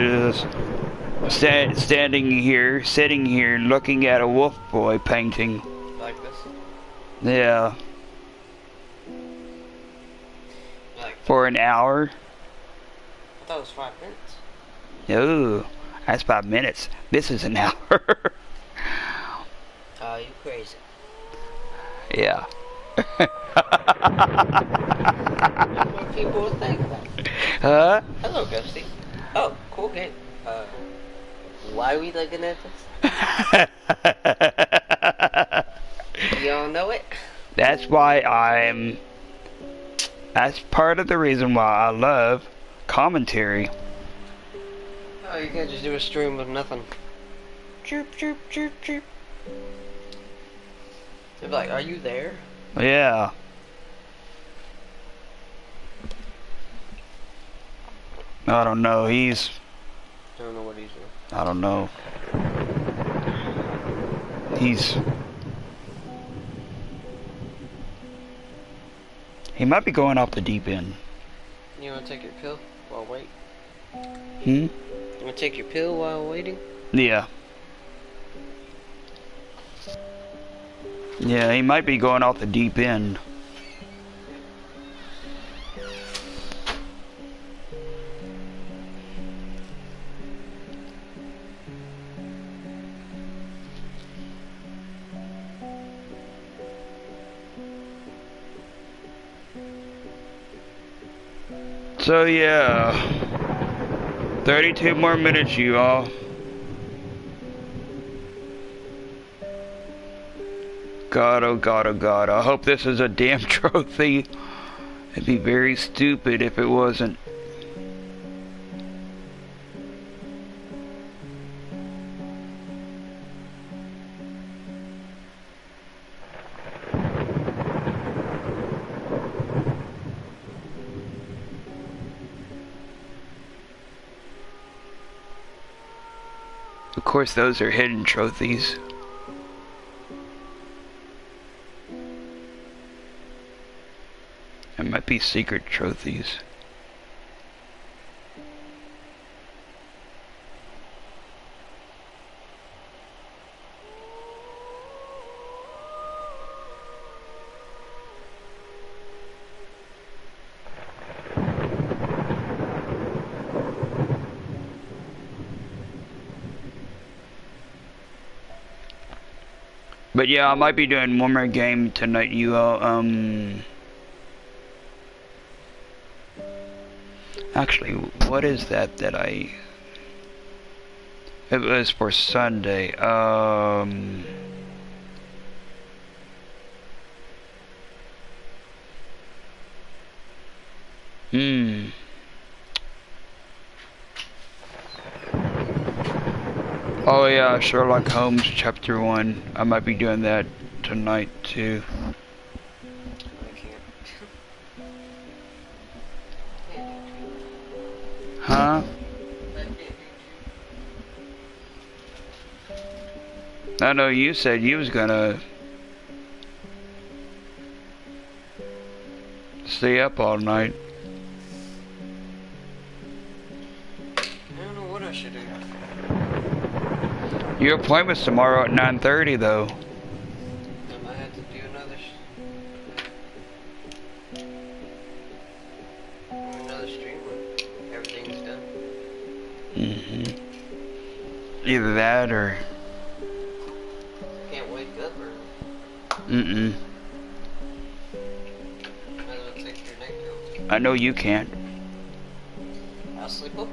Just sitting here, looking at a Wolf Boy painting. Like this? Yeah. Like, For an hour. I thought it was 5 minutes. No, that's 5 minutes. This is an hour. Oh, you crazy. Yeah. What people would think about it. Huh? Hello, Ghosty. Oh, cool game. Why are we looking at this? Y'all know it? That's part of the reason why I love commentary. Oh, you can't just do a stream of nothing. Chirp, chirp, chirp, chirp. They'd be like, are you there? Yeah. I don't know. I don't know what he's doing. I don't know. He might be going off the deep end. You wanna take your pill while waiting? Hmm? You wanna take your pill while waiting? Yeah. Yeah, he might be going off the deep end. So yeah, 32 more minutes, you all. God, oh God, oh God. I hope this is a damn trophy. It'd be very stupid if it wasn't. Of course, those are hidden trophies. It might be secret trophies. But yeah, I might be doing one more game tonight, you all. Actually, what is that I... It was for Sunday. Oh yeah, Sherlock Holmes Chapter 1. I might be doing that tonight too. I can't. Huh? I know you said you was gonna stay up all night. I don't know what I should do. Your appointment's tomorrow at 9:30 though. I might have to do another stream when everything's done. Either that or... Can't wake up early. Mm-mm. Might as well take your night pill. I know you can't. I'll sleep up.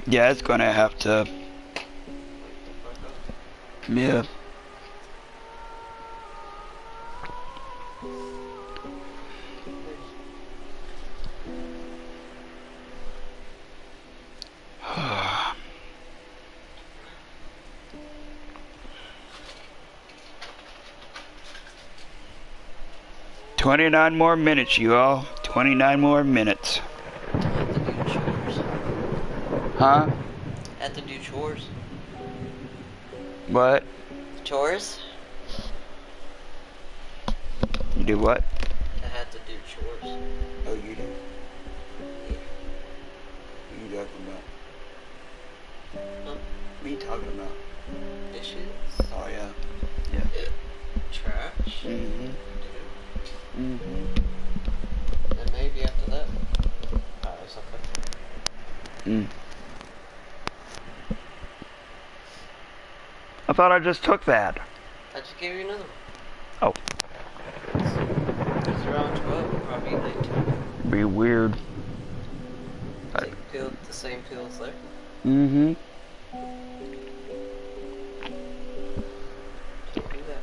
Yeah, it's gonna have to... Yeah. $29 more minutes, you all. 29 more minutes. I have to do chores. Huh? I have to do chores. What? chores. You do what? I had to do chores. Oh, you do? Yeah. What are you talking about? Huh? What are you talking about? Dishes. Oh, yeah. Yeah. Trash. Mm-hmm. Mm-hmm. And maybe after that. Something. Mm. I thought I just took that. I just gave you another one. Oh. It's around 12, we'll probably eat late too. Be weird. Take the same pills there. Mm-hmm. Do that.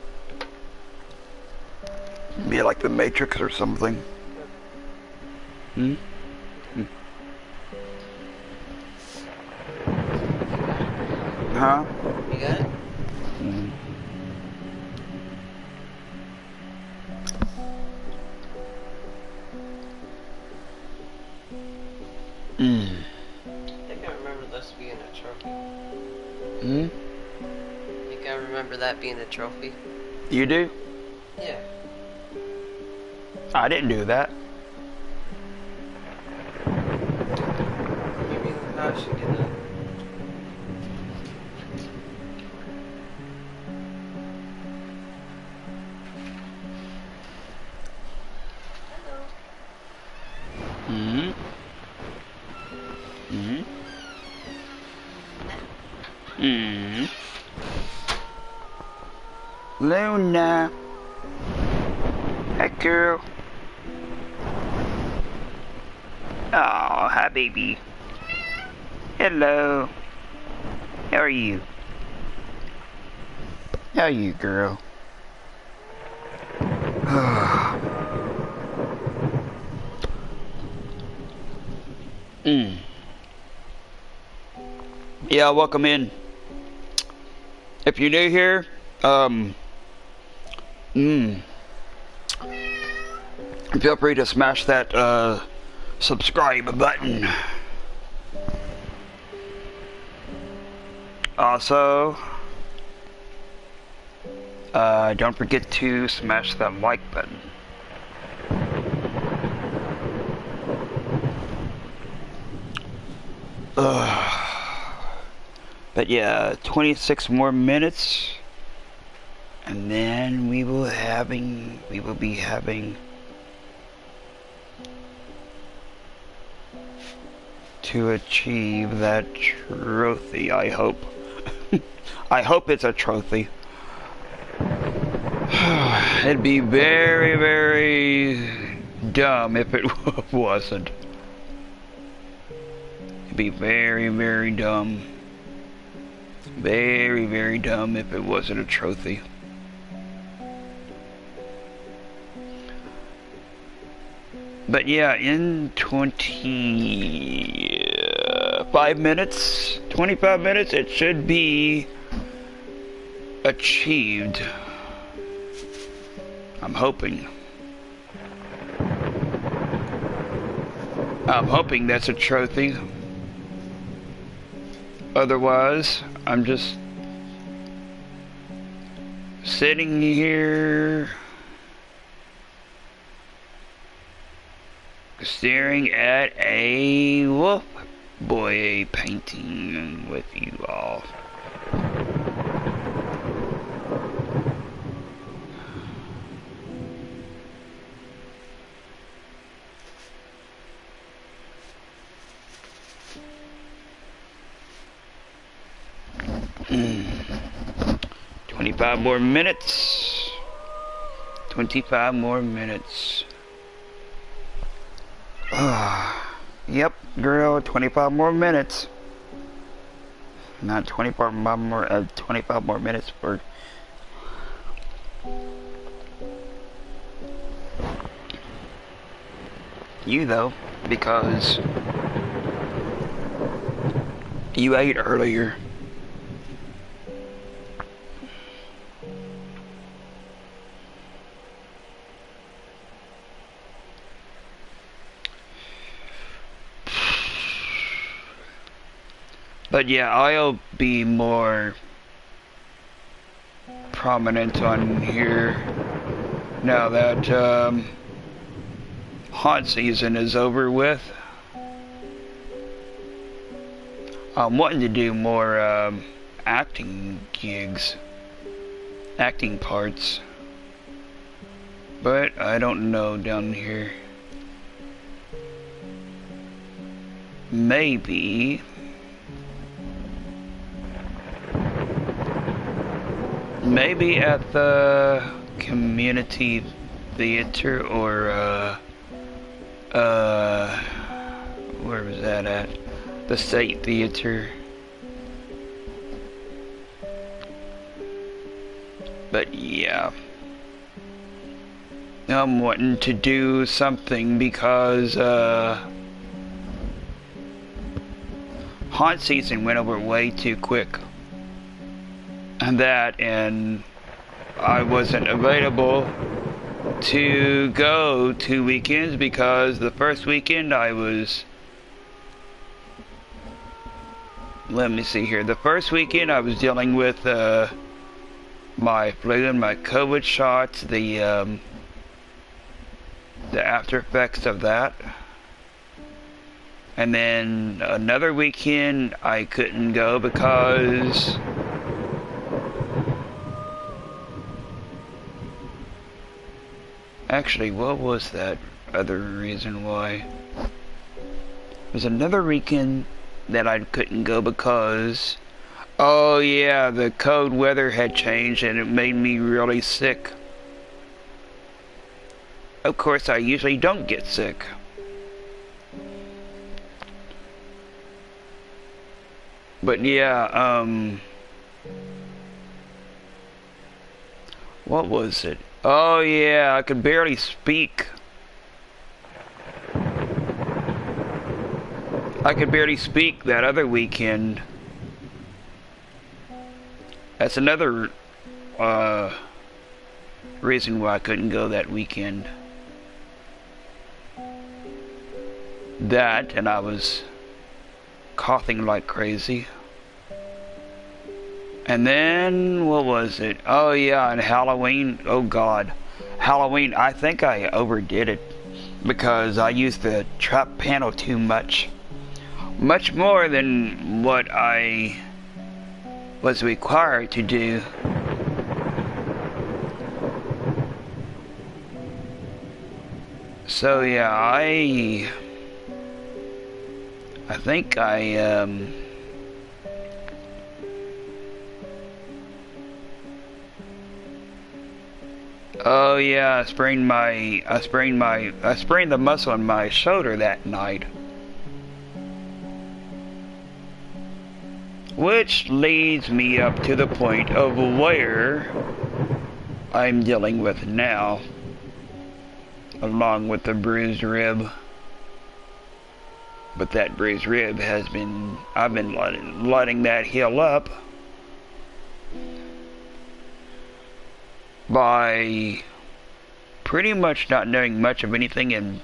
Be like the Matrix or something. Hmm? Mm. Huh? You got it? Mm. Mm. I think I remember this being a trophy. Hmm? I think I remember that being a trophy. You do? Yeah. I didn't do that. Maybe in the past you did that. Hmm? Hmm? Hmm? Luna. Hi, girl. Oh, hi, baby. Hello. How are you? How are you, girl? Mm. Yeah, welcome in. If you're new here, feel free to smash that subscribe button. Also, don't forget to smash that like button. But yeah, 26 more minutes, and then we will be having to achieve that trophy, I hope. I hope it's a trophy. It'd be very, very dumb if it wasn't. It'd be very, very dumb. Very, very dumb if it wasn't a trophy. But yeah, in 25 minutes, it should be achieved. I'm hoping. I'm hoping that's a trophy. Otherwise, I'm just sitting here staring at a wolf boy painting with you all. Mm. 25 more minutes. 25 more minutes. Yep, girl, 25 more minutes. Not 25 more, 25 more minutes for you though, because you ate earlier. But yeah, I'll be more prominent on here now that haunt season is over with. I'm wanting to do more acting gigs, acting parts, but I don't know down here. Maybe at the community theater or where was that at? The state theater. But yeah, I'm wanting to do something because haunt season went over way too quick. And I wasn't available to go 2 weekends because the first weekend I was, let me see here, the first weekend I was dealing with my flu and my COVID shots, the after effects of that. And then another weekend I couldn't go because actually, what was that other reason why? There's another weekend that I couldn't go because, oh yeah, the cold weather had changed and it made me really sick. Of course, I usually don't get sick. But yeah, what was it? Oh yeah, I could barely speak. I could barely speak that other weekend. That's another reason why I couldn't go that weekend. That, and I was coughing like crazy. And then, what was it? Oh yeah, and Halloween, oh god. Halloween, I think I overdid it because I used the trap panel too much. Much more than what I was required to do. So yeah, I think oh yeah, I sprained the muscle in my shoulder that night. Which leads me up to the point of where I'm dealing with now, along with the bruised rib. But that bruised rib has been, I've been letting that heal up by pretty much not knowing much of anything and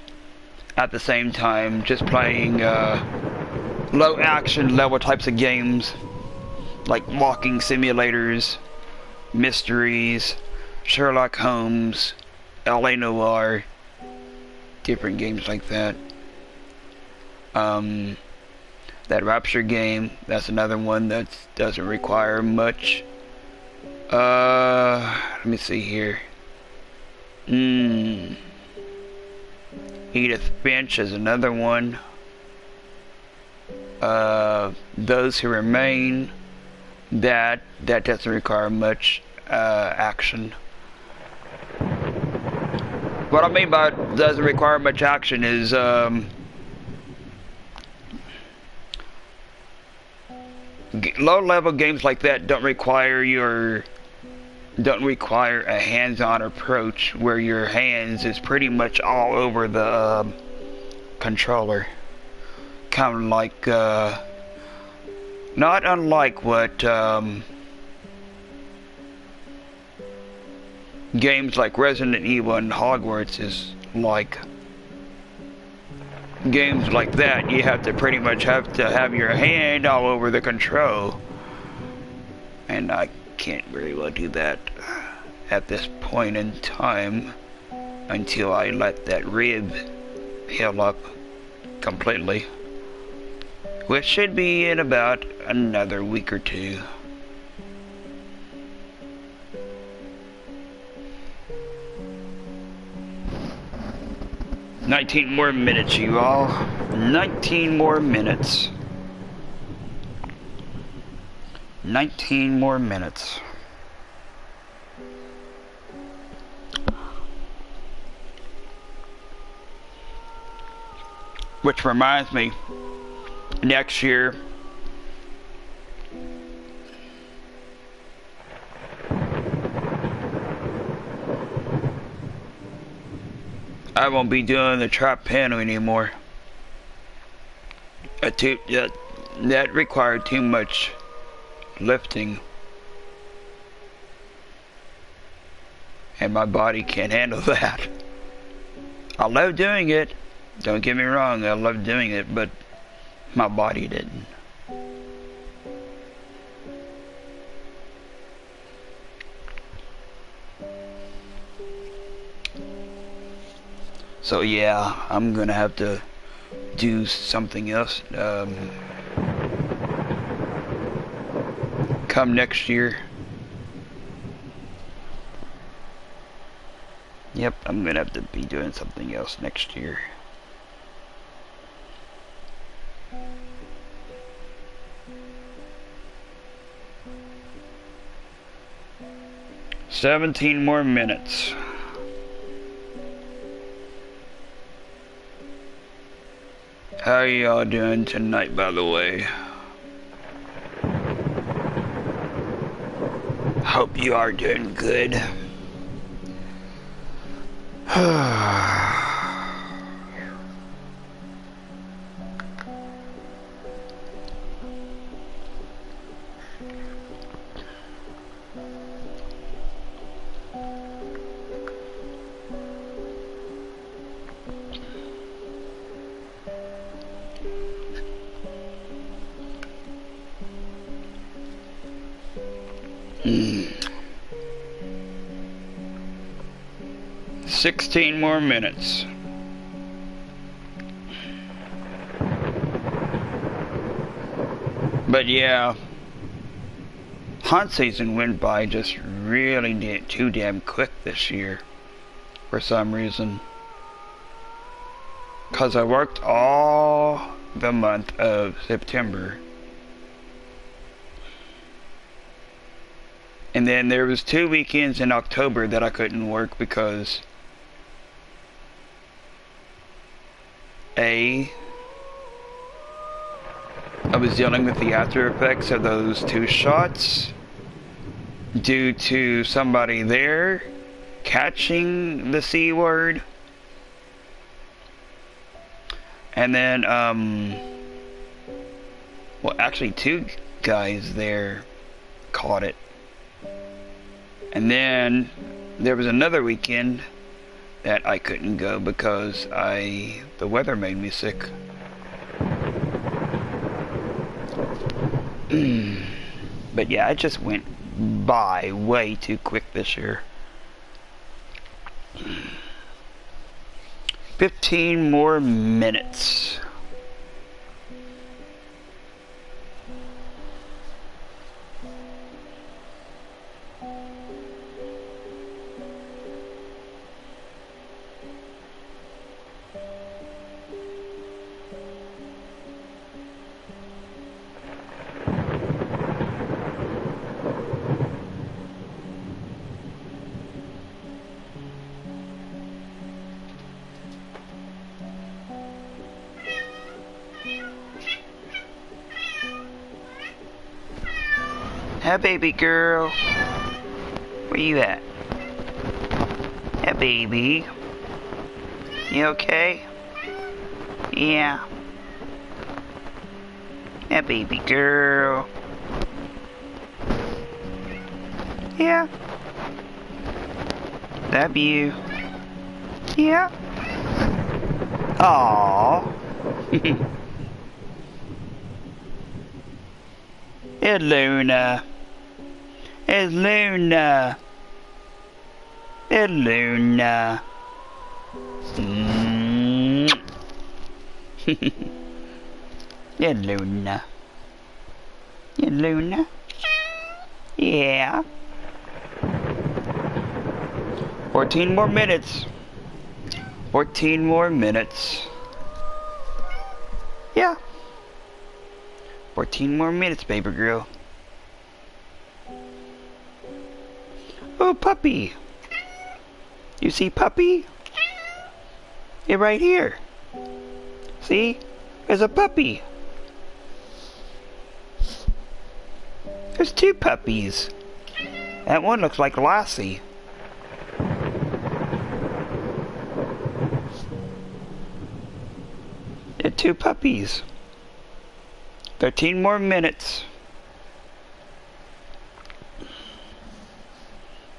at the same time just playing low action level types of games like walking simulators, mysteries, Sherlock Holmes, LA Noire, different games like that. That Rapture game, that's another one that doesn't require much. Let me see here. Edith Finch is another one. Those Who Remain, that doesn't require much action. What I mean by doesn't require much action is low-level games like that don't require a hands-on approach where your hands is pretty much all over the controller. Kind of like not unlike what games like Resident Evil and Hogwarts is like. Games like that, you have to pretty much have your hand all over the control, and I can't very well do that. at this point in time until I let that rib heal up completely, which should be in about another week or two. "19 more minutes, you all. 19 more minutes. 19 more minutes." Which reminds me, next year, I won't be doing the trap panel anymore. That required too much lifting, and my body can't handle that. I love doing it. Don't get me wrong, I love doing it, but my body didn't. So yeah, I'm gonna have to do something else come next year. Yep, I'm gonna have to be doing something else next year. "17 more minutes. How are y'all doing tonight, by the way? Hope you are doing good. Hmm. 16 more minutes. But yeah, hunt season went by just really too damn quick this year for some reason. 'Cause I worked all the month of September. And then there was 2 weekends in October that I couldn't work because I was dealing with the after effects of those 2 shots due to somebody there catching the C word. And then, well, actually 2 guys there caught it. And then there was another weekend that I couldn't go because the weather made me sick. But yeah, it just went by way too quick this year. 15 more minutes. Hi, baby girl. Where you at? Hi, baby. You okay? Yeah. Hi, baby girl. Yeah. Love you. Yeah. Aww. Hey, Luna. Hey, Luna. Luna. Yeah, Luna. Yeah, Luna. Yeah. 14 more minutes. 14 more minutes. Yeah. 14 more minutes, baby girl. Oh, puppy. You see puppy? You're right here. See? There's a puppy. There's two puppies. That one looks like Lassie. There are two puppies. 13 more minutes.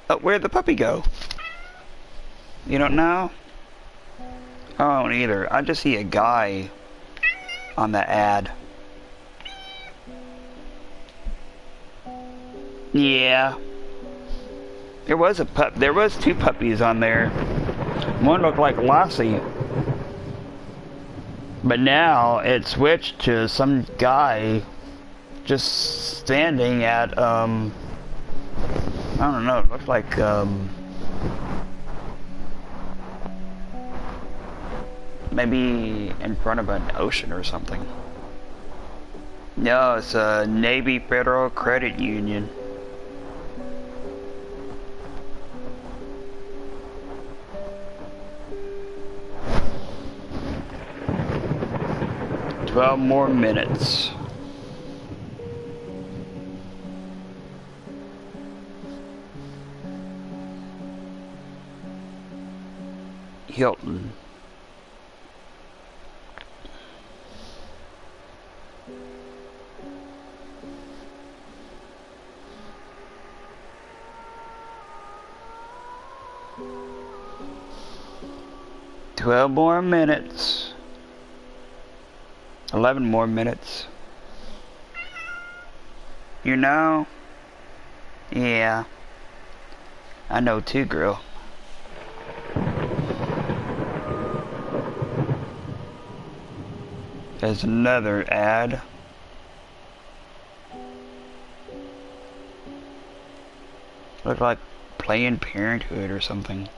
Oh, where'd the puppy go? You don't know? I don't either. I just see a guy on the ad. Yeah. There was two puppies on there. One looked like Lassie. But now it switched to some guy just standing at I don't know, it looked like maybe in front of an ocean or something. No, it's a Navy Federal Credit Union. Twelve more minutes. Hilton. Twelve more minutes. 11 more minutes. You know? Yeah. I know too, girl. There's another ad. Look like Planned Parenthood or something.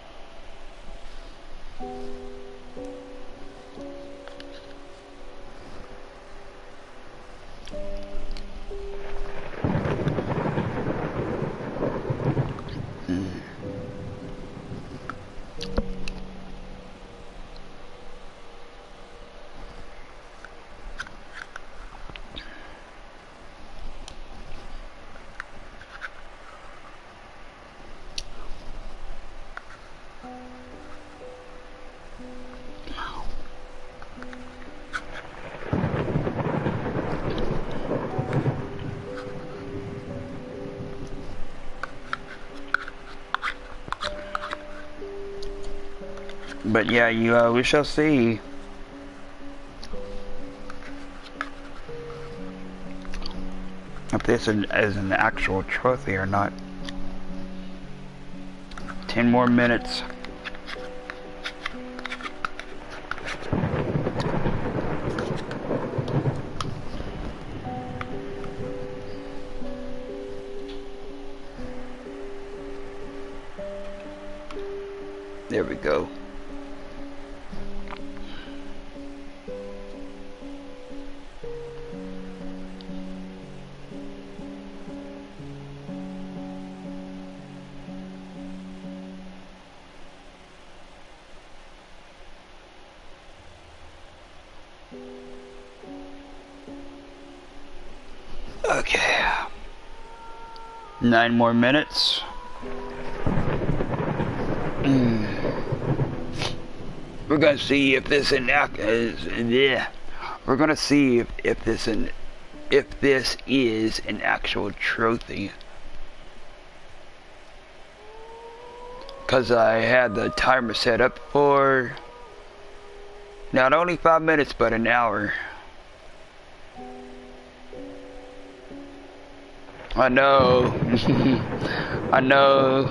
But yeah, we shall see. If this is an actual trophy or not. 10 more minutes. There we go. Okay. 9 more minutes. We're gonna see if this We're gonna see if this is an actual trophy. Cause I had the timer set up for not only 5 minutes but an hour. I know. I know.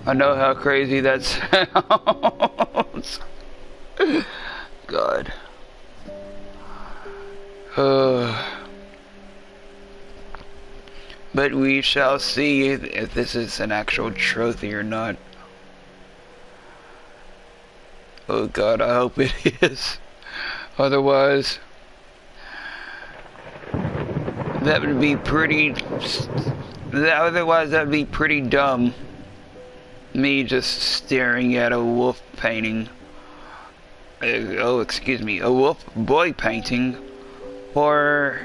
I know how crazy that sounds. God. But we shall see if this is an actual trophy or not. Oh God, I hope it is. Otherwise, that would be pretty... Otherwise, that would be pretty dumb. Me just staring at a wolf painting. Oh, excuse me, a wolf boy painting for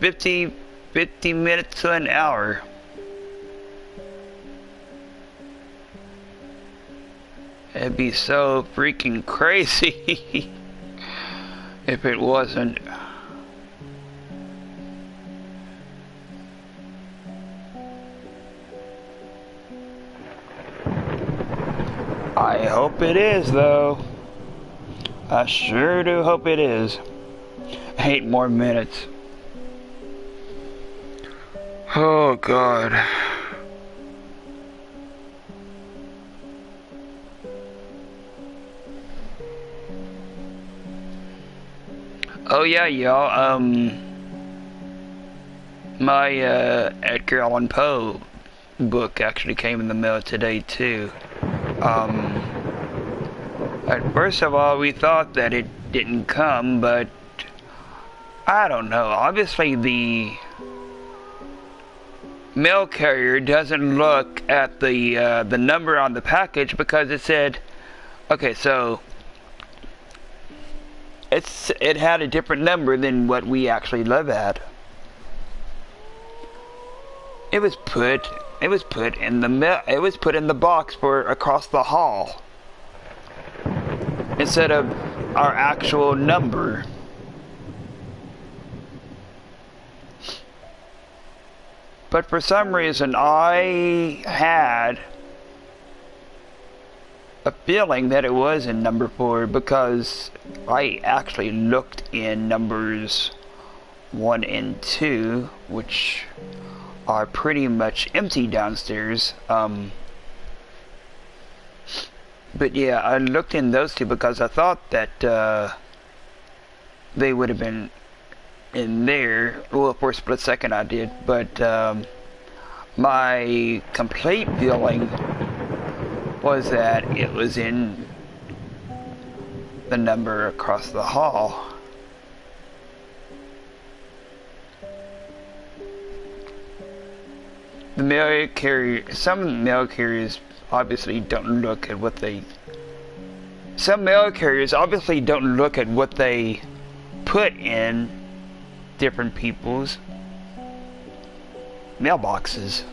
50 minutes to an hour. It'd be so freaking crazy if it wasn't. I hope it is, though. I sure do hope it is. 8 more minutes. Oh, God. Oh, yeah, y'all. My Edgar Allan Poe book actually came in the mail today, too. First of all, we thought that it didn't come, but I don't know. Obviously, the mail carrier doesn't look at the number on the package because it said, okay, so it had a different number than what we actually live at. It was put in the box for across the hall instead of our actual number. But for some reason I had a feeling that it was in number 4 because I actually looked in numbers 1 and 2, which are pretty much empty downstairs. But yeah, I looked in those 2 because I thought that they would have been in there. Well, for a split second I did, but my complete feeling was that it was in the number across the hall. The mail carrier, some mail carriers obviously don't look at what they... Some mail carriers obviously don't look at what they put in different people's mailboxes.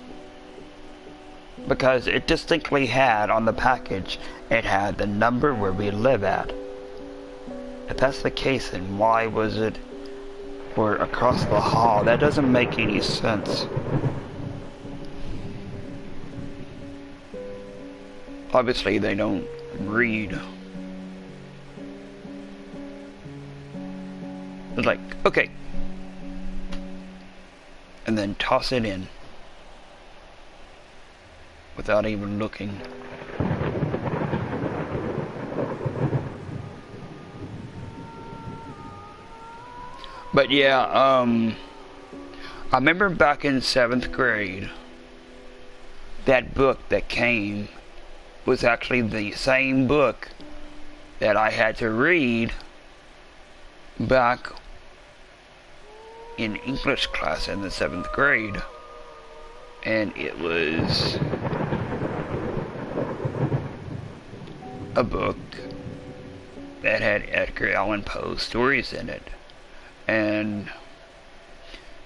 Because it distinctly had on the package, it had the number where we live at. If that's the case, then why was it for across the hall? That doesn't make any sense. Obviously, they don't read. It's like, okay. And then toss it in. Without even looking. But yeah, I remember back in 7th grade, that book that came was actually the same book that I had to read back in English class in the 7th grade. And it was a book that had Edgar Allan Poe stories in it. And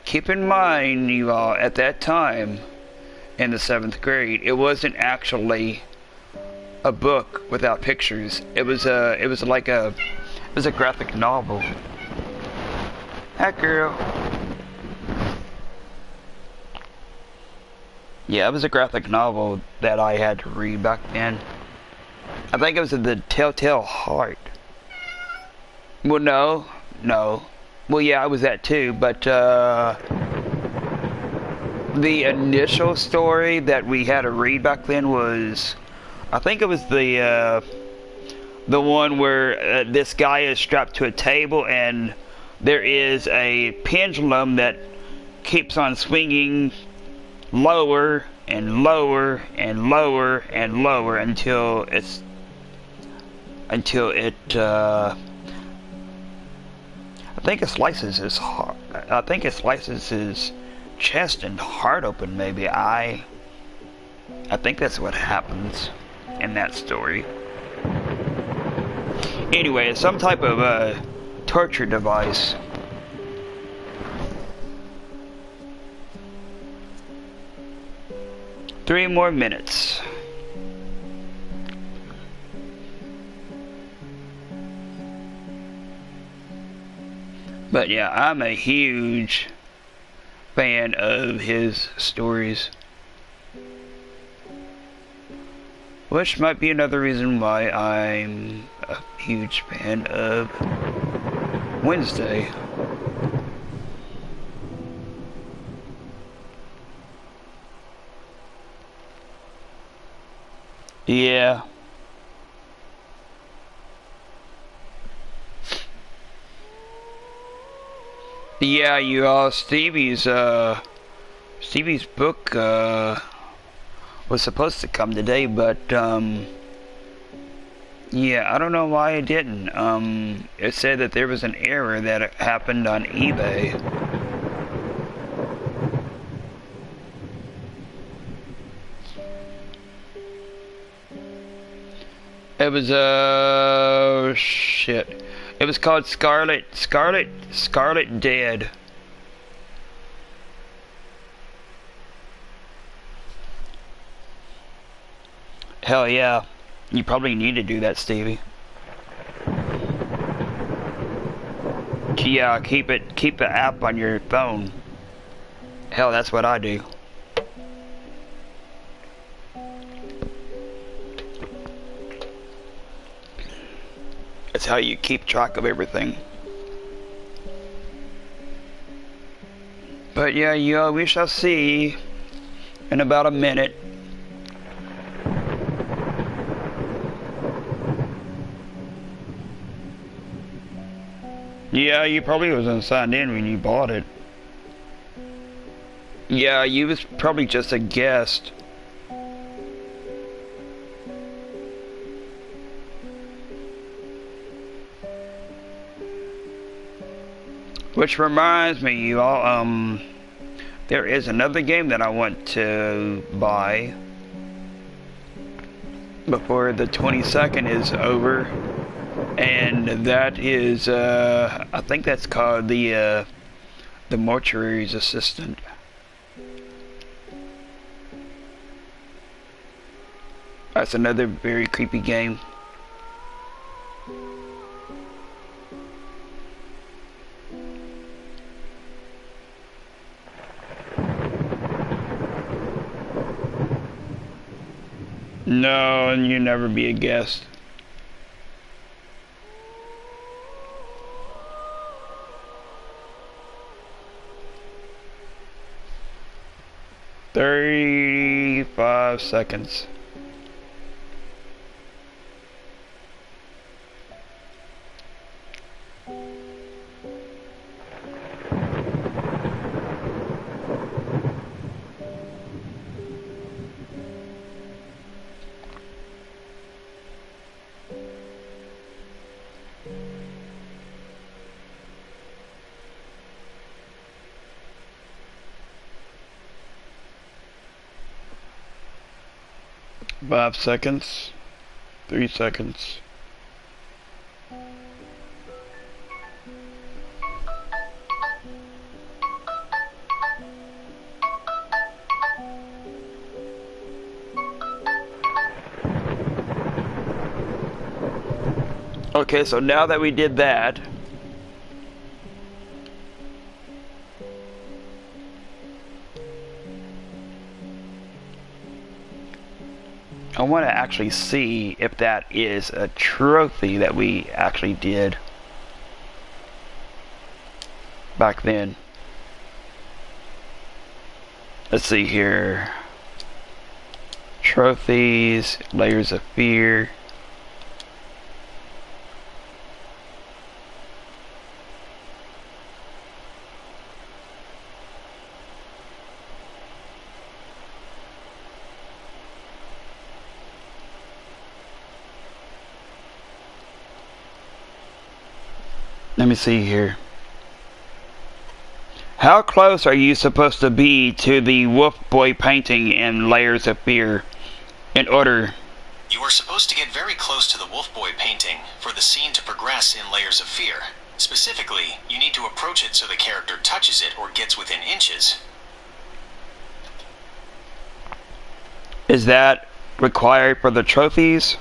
keep in mind, you all, at that time in the 7th grade, it wasn't actually a book without pictures. It was like a graphic novel. Hi, girl. Yeah, it was a graphic novel that I had to read back then. I think it was The Telltale Heart. Well, no. Well, yeah, I was that too, but the initial story that we had to read back then was, I think it was the one where this guy is strapped to a table and there is a pendulum that keeps on swinging lower and lower and lower and lower until it I think it slices his heart. I think it slices his chest and heart open. Maybe I think that's what happens in that story. Anyway, it's some type of torture device. Three more minutes. But yeah, I'm a huge fan of his stories. Which might be another reason why I'm a huge fan of Wednesday. Yeah. Yeah, you all, Stevie's book was supposed to come today, but yeah, I don't know why it didn't. It said that there was an error that happened on eBay. It was shit. It was called Scarlet Dead. Hell yeah. You probably need to do that, Stevie. Yeah, keep the app on your phone. Hell, that's what I do. That's how you keep track of everything. But yeah, we shall see in about a minute. Yeah, you probably wasn't signed in when you bought it. Yeah, you was probably just a guest. Which reminds me, you all, there is another game that I want to buy before the 22nd is over, and that is, I think that's called the Mortuary's Assistant. That's another very creepy game. No, and you never be a guest. "35 seconds. "5 seconds. 3 seconds. Okay, so now that we did that, I want to actually see if that is a trophy that we actually did back then. Let's see here. Trophies, layers of fear. Let me see here. How close are you supposed to be to the Wolf Boy painting in Layers of Fear in order? You are supposed to get very close to the Wolf Boy painting for the scene to progress in Layers of Fear. Specifically, you need to approach it so the character touches it or gets within inches. Is that required for the trophies?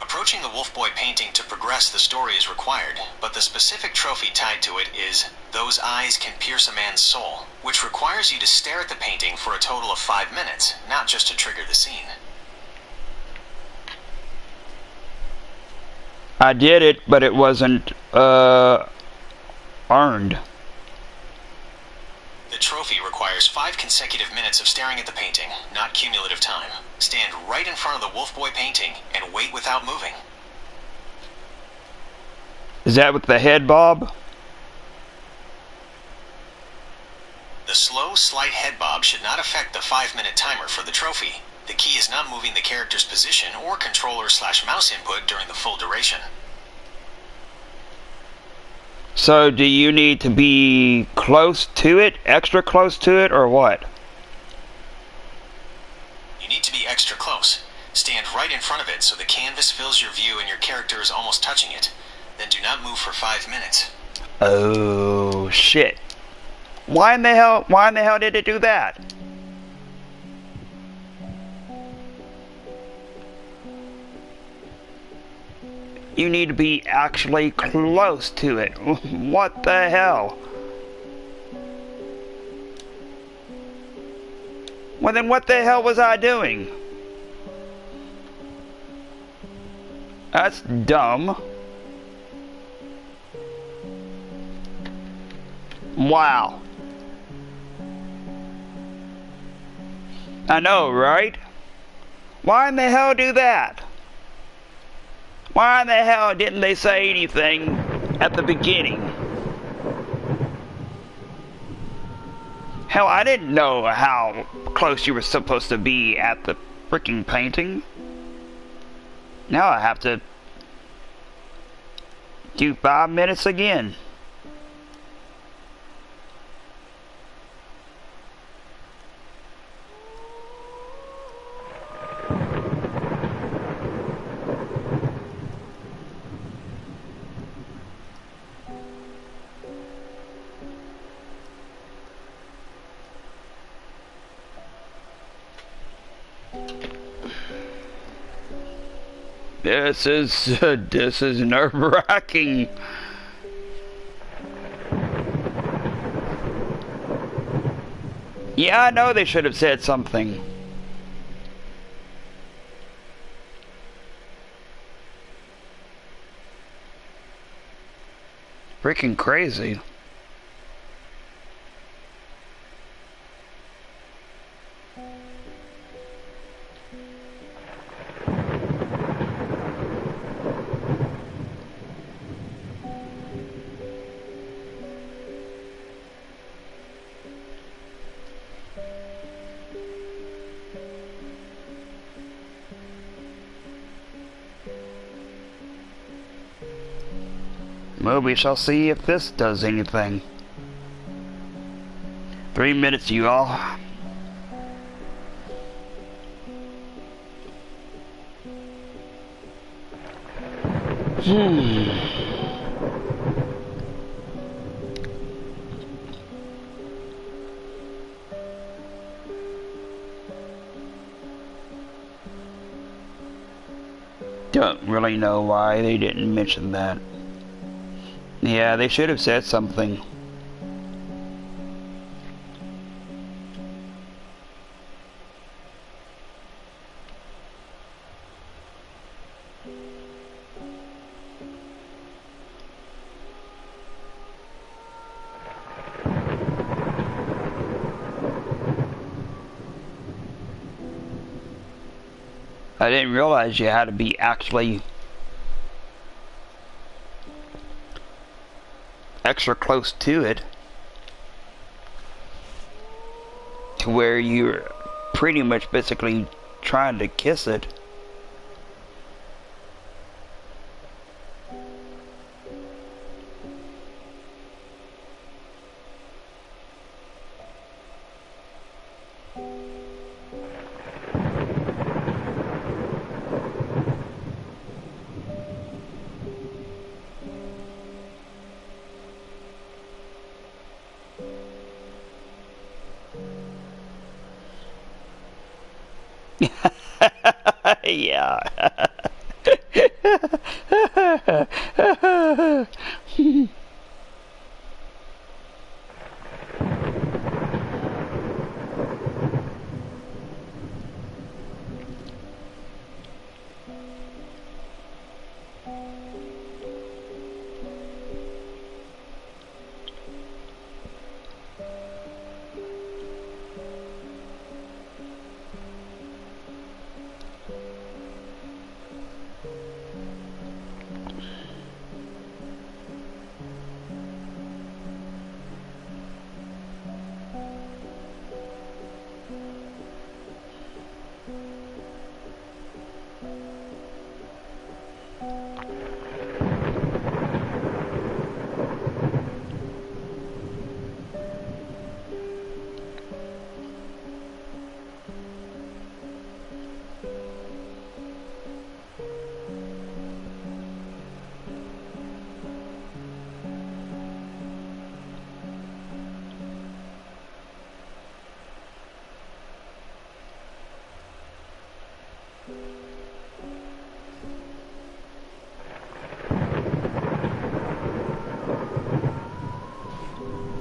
Approaching the Wolf Boy painting to progress the story is required, but the specific trophy tied to it is Those Eyes Can Pierce a Man's Soul, which requires you to stare at the painting for a total of 5 minutes, not just to trigger the scene. I did it, but it wasn't earned. The trophy requires 5 consecutive minutes of staring at the painting, not cumulative time. Stand right in front of the Wolf Boy painting and wait without moving. Is that with the head bob? The slow, slight head bob should not affect the 5-minute timer for the trophy. The key is not moving the character's position or controller/mouse input during the full duration. So do you need to be close to it, extra close to it, or what? You need to be extra close. Stand right in front of it so the canvas fills your view and your character is almost touching it. Then do not move for 5 minutes. Oh shit. Why in the hell did it do that? You need to be actually close to it. What the hell? Well then what the hell was I doing? That's dumb. Wow. I know, right? Why in the hell do that? Why in the hell didn't they say anything at the beginning? Hell, I didn't know how close you were supposed to be at the freaking painting. Now I have to do 5 minutes again. This is nerve-wracking. Yeah, I know they should have said something. Freaking crazy. Well, we shall see if this does anything. 3 minutes, you all. Don't really know why they didn't mention that. Yeah, they should have said something. I didn't realize you had to be actually extra close to it, to where you're pretty much basically trying to kiss it. Yeah.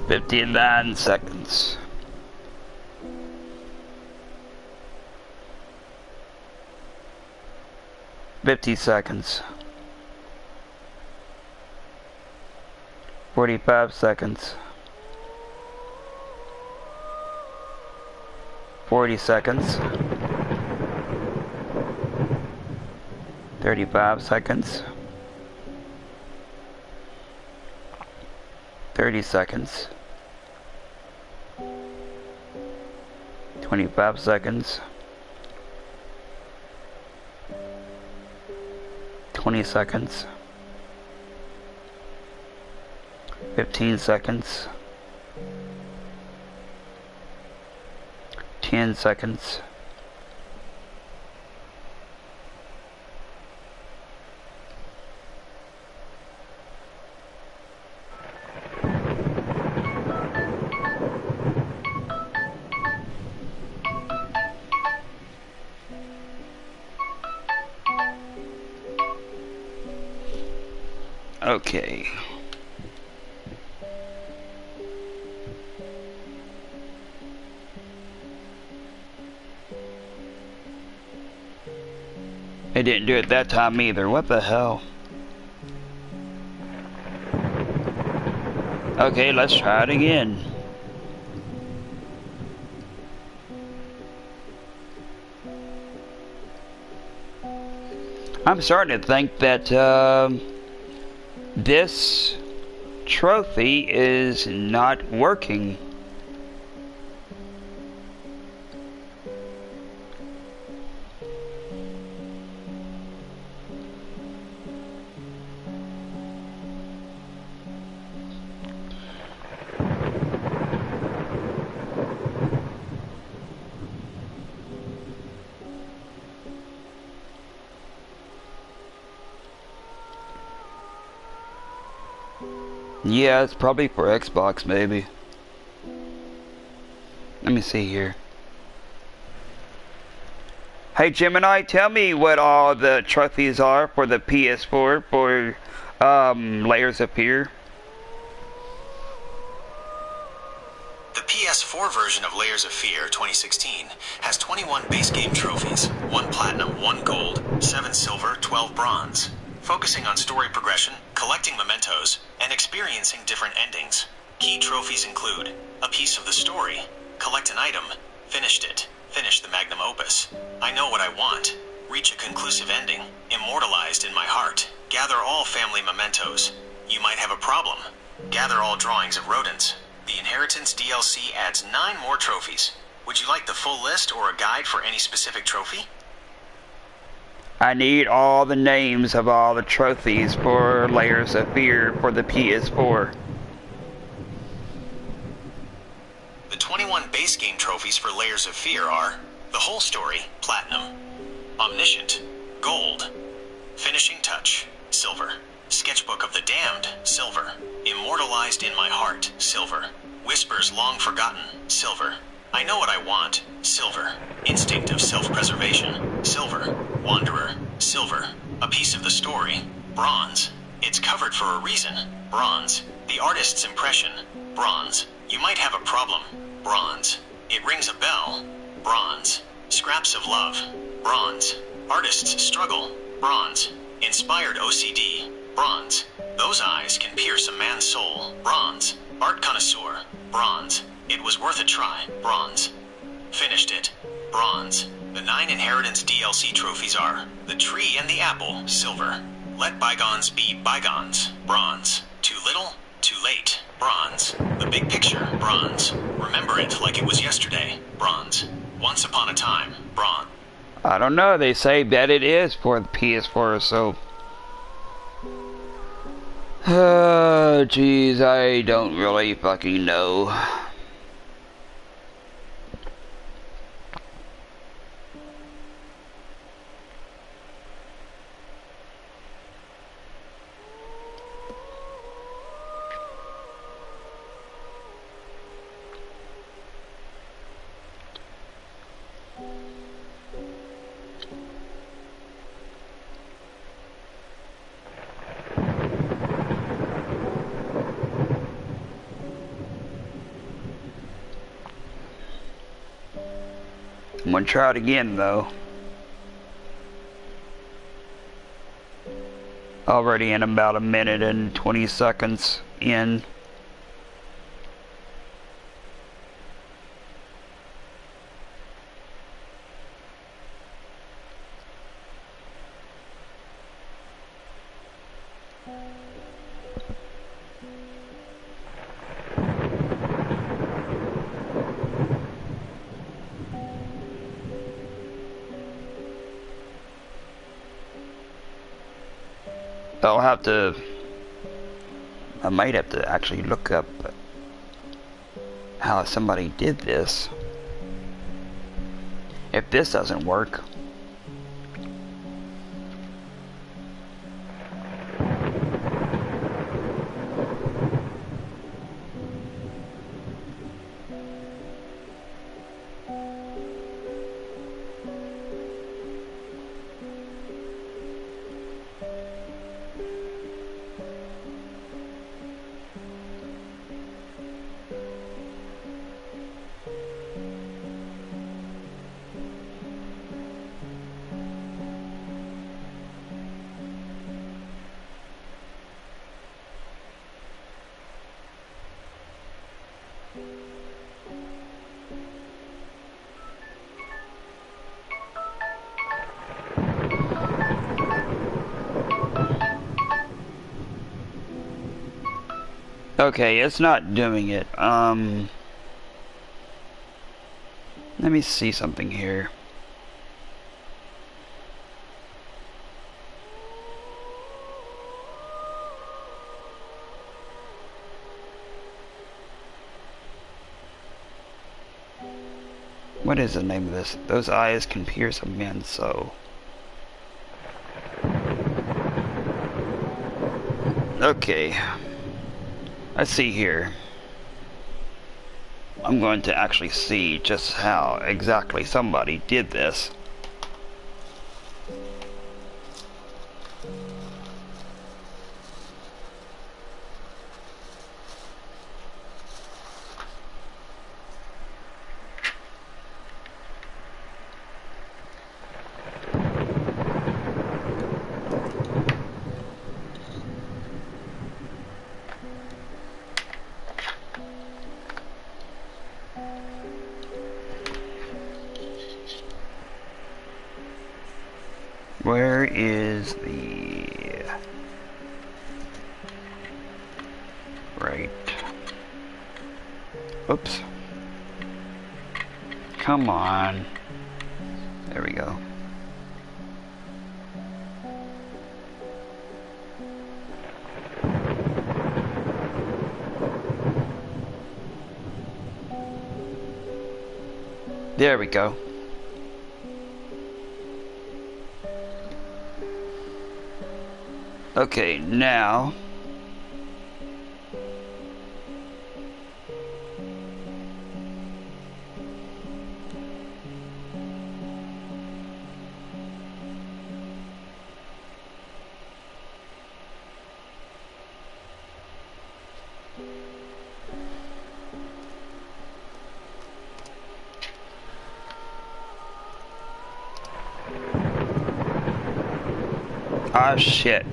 "59 seconds. "50 seconds. 45 seconds. 40 seconds. 35 seconds. 30 seconds. 25 seconds. 20 seconds. 15 seconds. 10 seconds. Okay. It didn't do it that time either. What the hell? Okay, let's try it again. I'm starting to think that this trophy is not working. Yeah, it's probably for Xbox, maybe. Let me see here. Hey Gemini, tell me what all the trophies are for the PS4 for Layers of Fear. The PS4 version of Layers of Fear 2016 has 21 base game trophies, 1 platinum, 1 gold, 7 silver, 12 bronze, focusing on story progression, collecting mementos, and experiencing different endings. Key trophies include a piece of the story, collect an item, finished it, finish the magnum opus, I know what I want, Reach a conclusive ending, immortalized in my heart. Gather all family mementos. You might have a problem. Gather all drawings of rodents. The Inheritance DLC adds 9 more trophies. Would you like the full list or a guide for any specific trophy? I need all the names of all the trophies for Layers of Fear for the PS4. The 21 base game trophies for Layers of Fear are The Whole Story, Platinum. Omniscient, Gold. Finishing Touch, Silver. Sketchbook of the Damned, Silver. Immortalized in My Heart, Silver. Whispers Long Forgotten, Silver. I Know What I Want, Silver. Instinct of Self-Preservation, Silver. Wanderer, Silver. A Piece of the Story, Bronze. It's Covered for a Reason, Bronze. The Artist's Impression, Bronze. You Might Have a Problem, Bronze. It Rings a Bell, Bronze. Scraps of Love, Bronze. Artist's Struggle, Bronze. Inspired OCD, Bronze. Those Eyes Can Pierce a Man's Soul, Bronze. Art Connoisseur, Bronze. It Was Worth a Try, Bronze. Finished It, Bronze. The 9 Inheritance DLC trophies are The Tree and the Apple, Silver. Let Bygones Be Bygones, Bronze. Too Little, Too Late, Bronze. The Big Picture, Bronze. Remember It Like It Was Yesterday, Bronze. Once Upon a Time, Bronze. I don't know, they say that it is for the PS4, so... Oh, jeez, I don't really fucking know. I'm gonna try it again though. Already in about a minute and 20 seconds in. I might have to actually look up how somebody did this. If this doesn't work. Okay, it's not doing it. Let me see something here. What is the name of this? Those eyes can pierce a man's soul. Okay. Let's see here. I'm going to actually see just how exactly somebody did this. Where is the... Right. Oops. Come on. There we go. There we go. Okay, now... Ah, shit.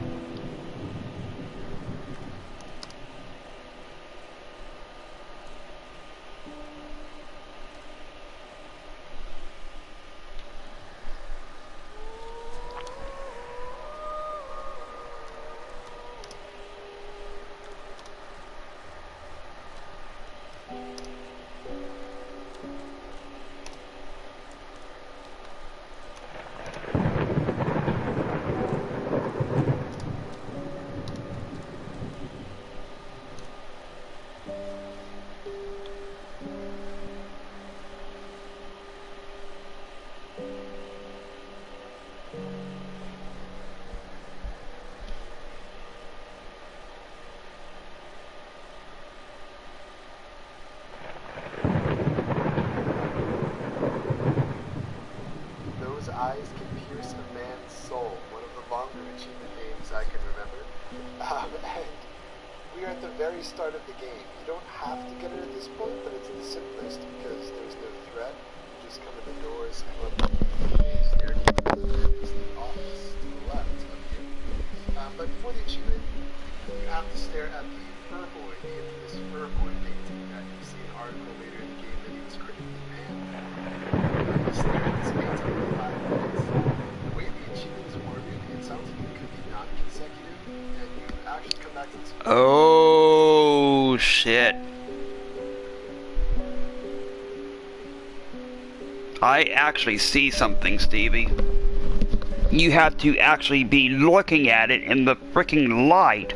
Those eyes can pierce a man's soul. One of the longer achievement names I can remember. And we are at the very start of the game. You don't have to get it at this point, but it's the simplest because there's no threat. You just come in the doors, come up the staircase. There's the office to the left of you. But for the achievement, you have to stare at the fur boy, the infamous fur boy painting that you see an article later in the game that he was critically banned. You stare at this painting for 5 minutes. The way the achievement is worded, it sounds like it could be non-consecutive, and you actually come back to this. Oh, shit. I actually see something, Stevie. You have to actually be looking at it in the freaking light.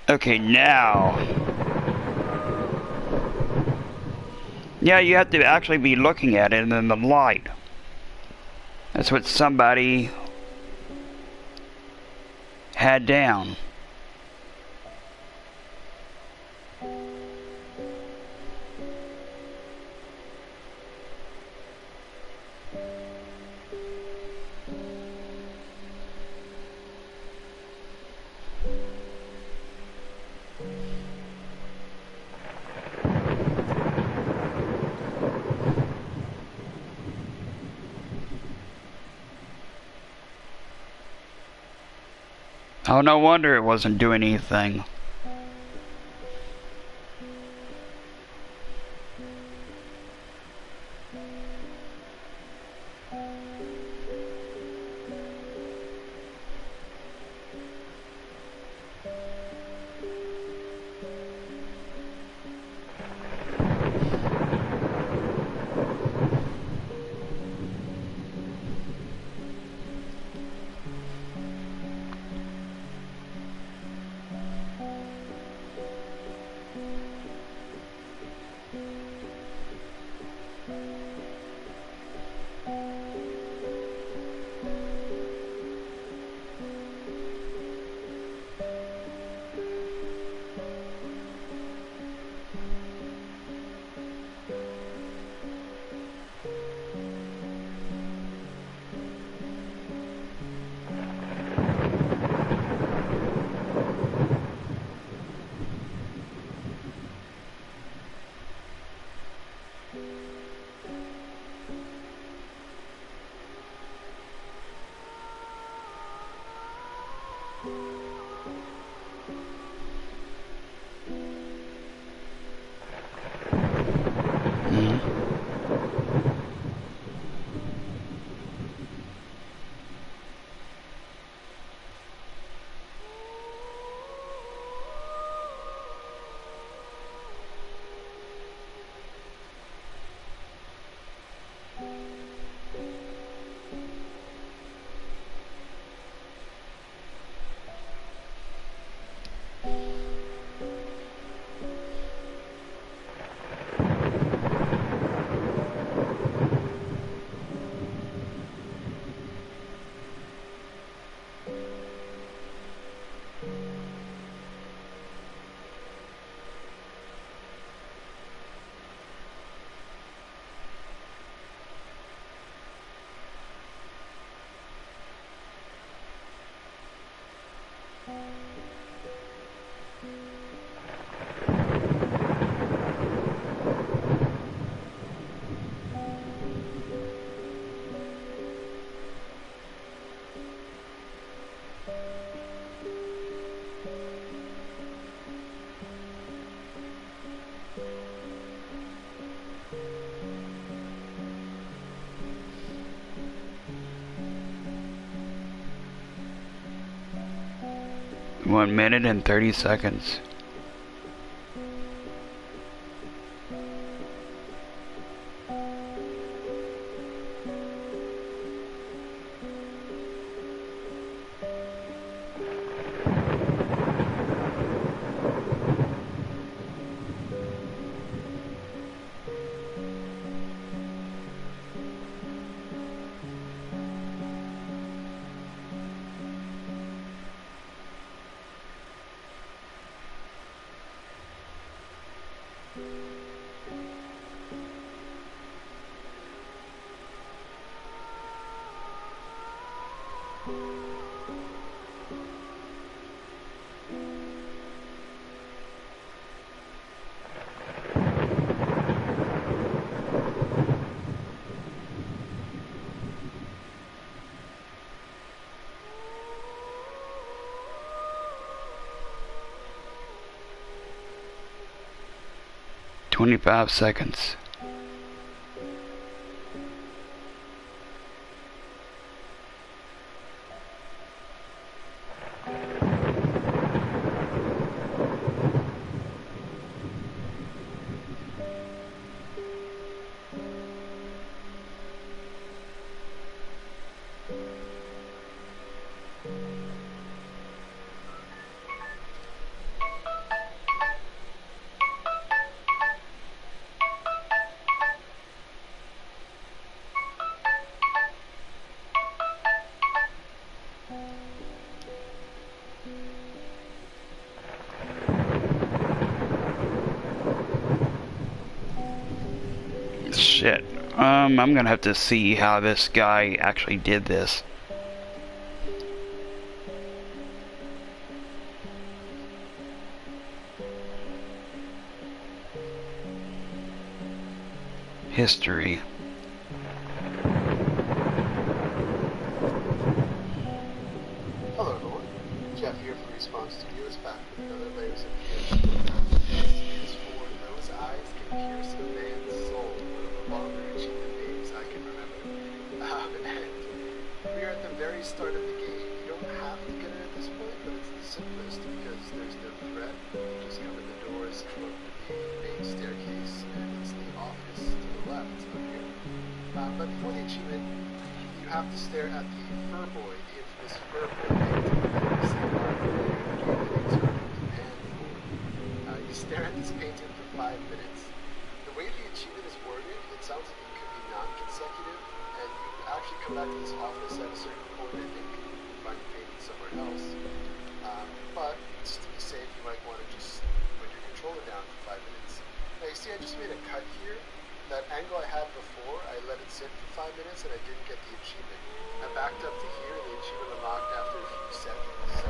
Okay, now. Yeah, you have to actually be looking at it in the light. That's what somebody had down. Oh, no wonder it wasn't doing anything. 1 minute and 30 seconds. "25 seconds. Shit. I'm gonna have to see how this guy actually did this. History. Hello everyone, Jeff here from Respawn Studios, back with another Layers of Fear. This is for Those Eyes Can Pierce a Man's Soul, one of the longer achievement names I can remember. And we are at the very start of the game. You don't have to get it at this point, but it's the simplest because there's no threat. You just come in the doors, come up to the main staircase, and it's the office to the left up here. But for the achievement, you have to stare at the fur boy, the infamous fur boy painting that you see on the game that you stare at this painting for 5 minutes. The way the achievement is worded, it sounds like it could be non-consecutive, and you actually come back to this office at a certain point, I think, and find your painting somewhere else. But just to be safe, you might want to just put your controller down for 5 minutes. Now you see I just made a cut here. That angle I had before, I let it sit for 5 minutes and I didn't get the achievement. I backed up to here and the achievement unlocked after a few seconds. So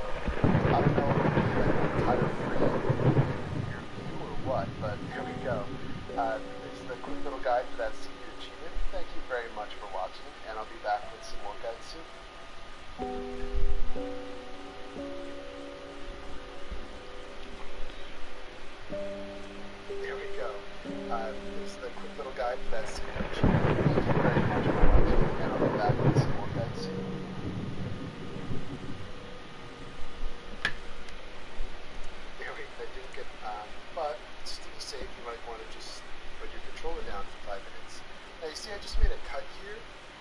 I don't know if you need like an entire frame in your view or what, but here we go. This is the quick little guide for that secret achievement. Thank you very much for watching, and I'll be back with some more guides soon. There we go. This is the quick little guide for that secret achievement. Thank you very much for watching, and I'll be back with some more guides soon. There we go. I didn't get, but just to be safe, you might want to just put your controller down for 5 minutes. Now you see I just made a cut here.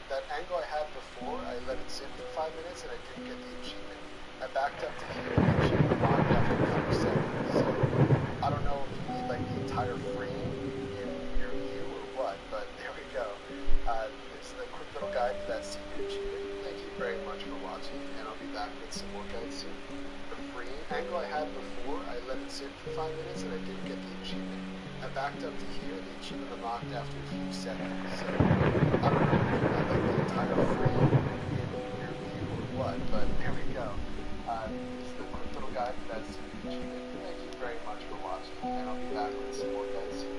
That angle I had before, I let it sit for 5 minutes and I didn't get the achievement. I backed up to here and the achievement unlocked after a few seconds. So I don't know if you need like the entire frame in your view or what, but there we go. It's the quick little guide for that secret achievement. Thank you very much for watching, and I'll be back with some more guides soon. The frame angle I had before, I let it sit for 5 minutes and I didn't get the achievement. I backed up to here and the achievement unlocked after a few seconds. So I don't know if you need like the entire frame in your view or what, but there we go. It's the quick little guide for that secret achievement. Thank you very much for watching, and I'll be back with some more guides soon.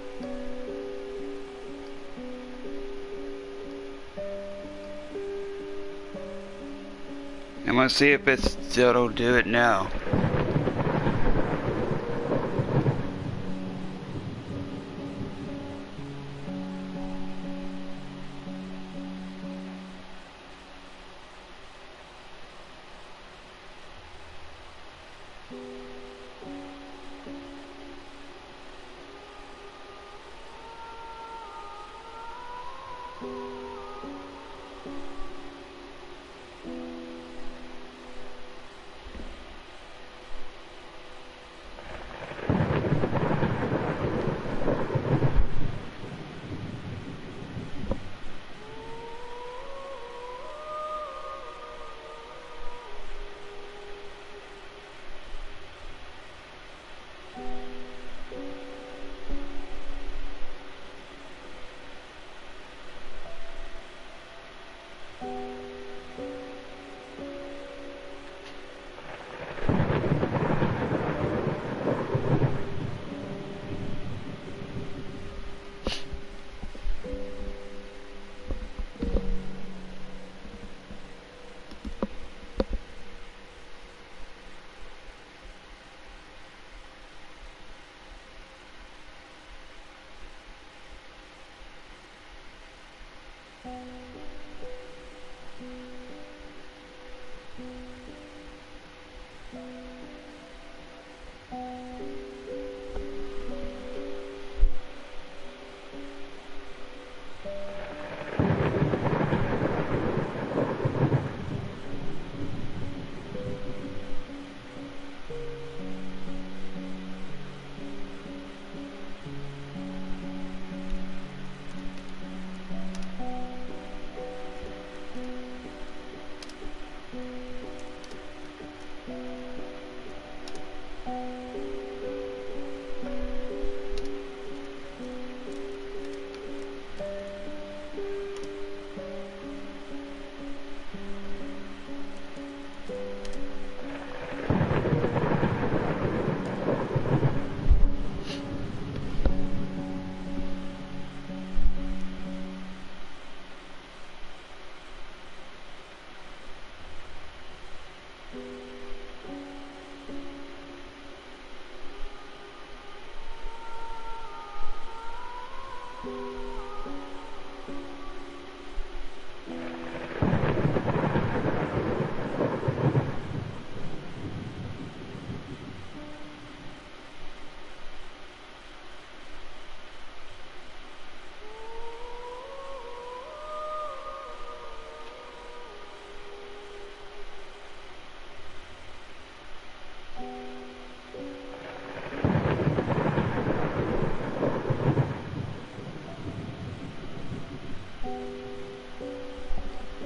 I'm gonna see if it'll do it now.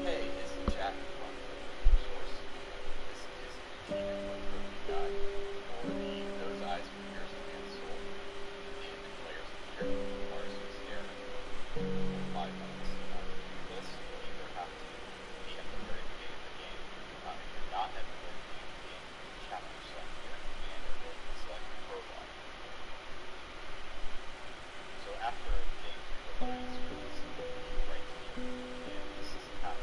Hey, it's Jack from Source. This is an achievement for the guide for the Those Eyes Can Pierce a Man's Soul in Layers of Fear. Requires you to stare at the for 5 minutes. To do this, you'll either have to be at the very beginning of the game. If you're not at the very beginning of the game, you can challenge yourself here and it will select a crowbar. So after game 3 of the series, right here, and this is the path.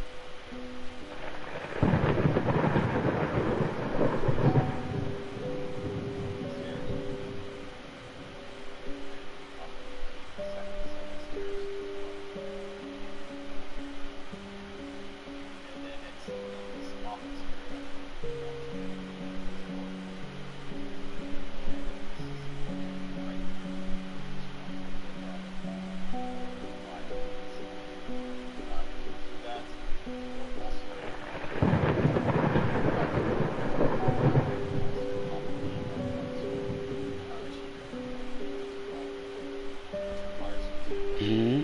Hmm.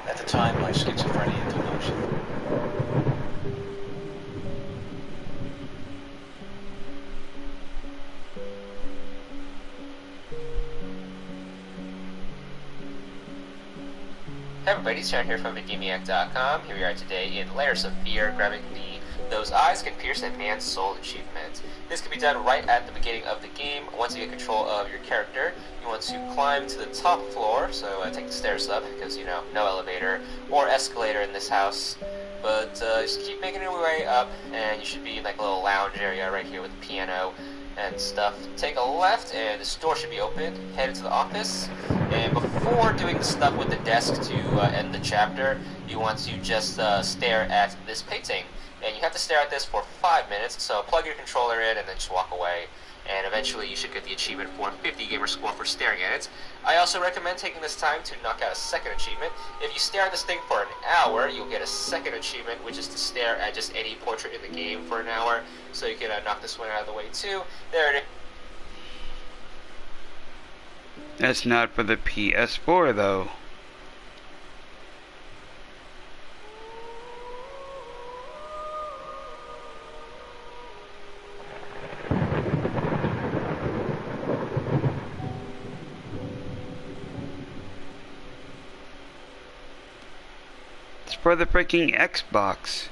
At the time, my schizophrenia took motion. Hey everybody, it's Sharon here from VidGamiac.com. Here we are today in Layers of Fear, grabbing the Those Eyes Can Pierce a Man's Soul achievement. This can be done right at the beginning of the game. Once you get control of your character, you want to climb to the top floor, so take the stairs up, because, you know, no elevator or escalator in this house. But just keep making your way up, and you should be in like a little lounge area right here with the piano and stuff. Take a left, and this door should be open. Head into the office, and before doing the stuff with the desk to end the chapter, you want to just stare at this painting. And you have to stare at this for 5 minutes, so plug your controller in and then just walk away. And eventually you should get the achievement for 50 gamer score for staring at it. I also recommend taking this time to knock out a second achievement. If you stare at this thing for an hour, you'll get a second achievement, which is to stare at just any portrait in the game for an hour. So you can knock this one out of the way too. There it is. That's not for the PS4 though. It's for the freaking Xbox.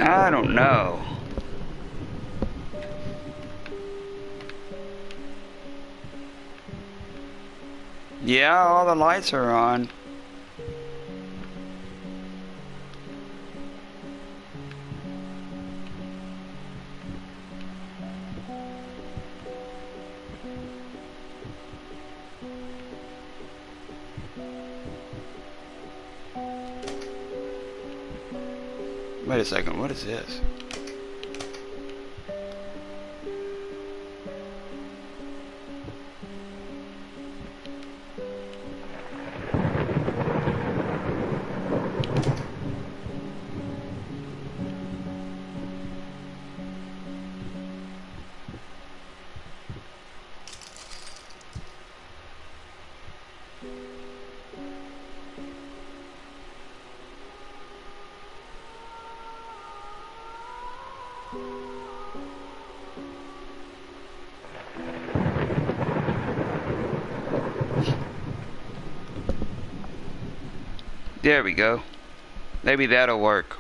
I don't know. Yeah, all the lights are on. Wait a second, what is this? There we go. Maybe that'll work.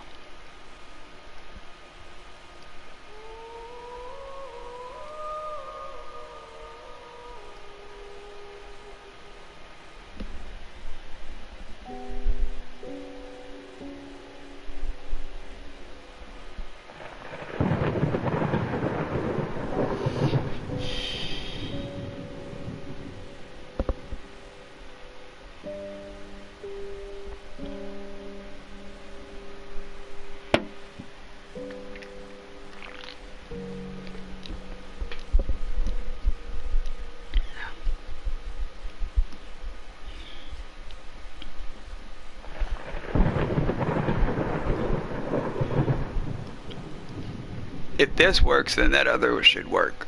If this works, then that other should work.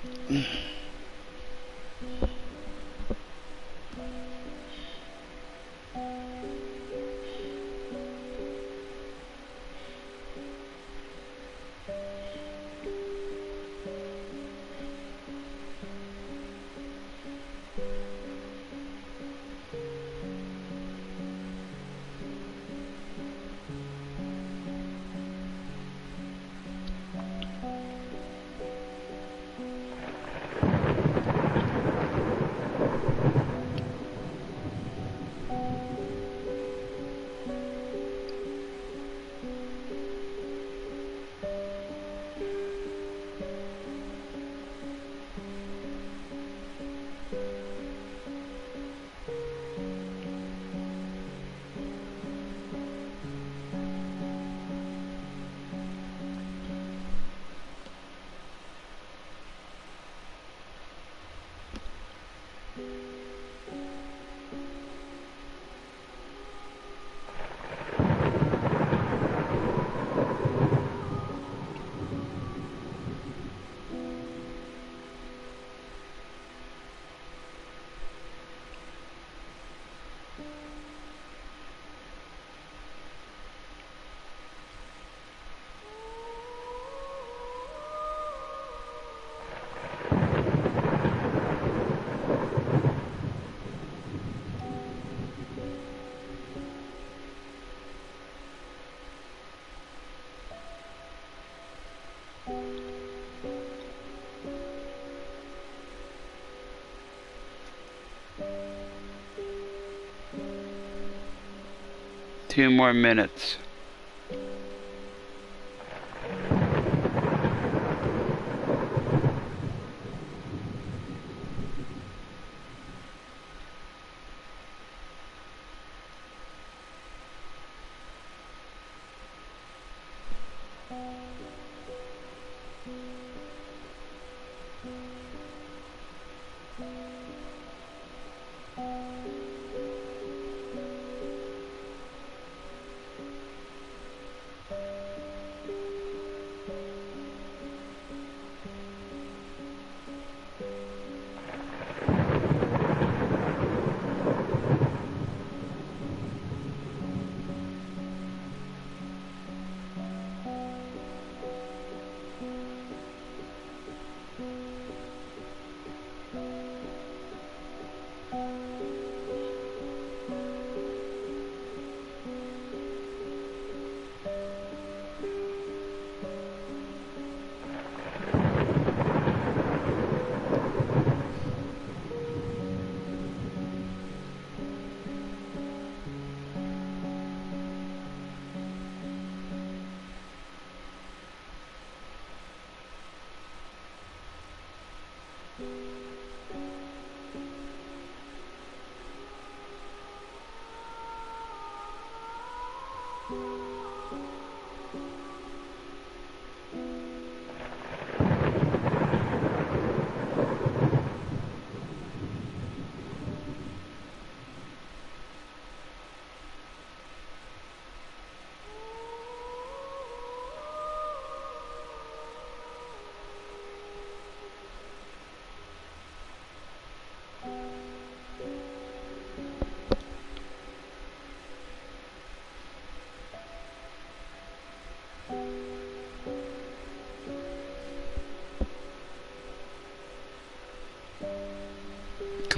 Two more minutes.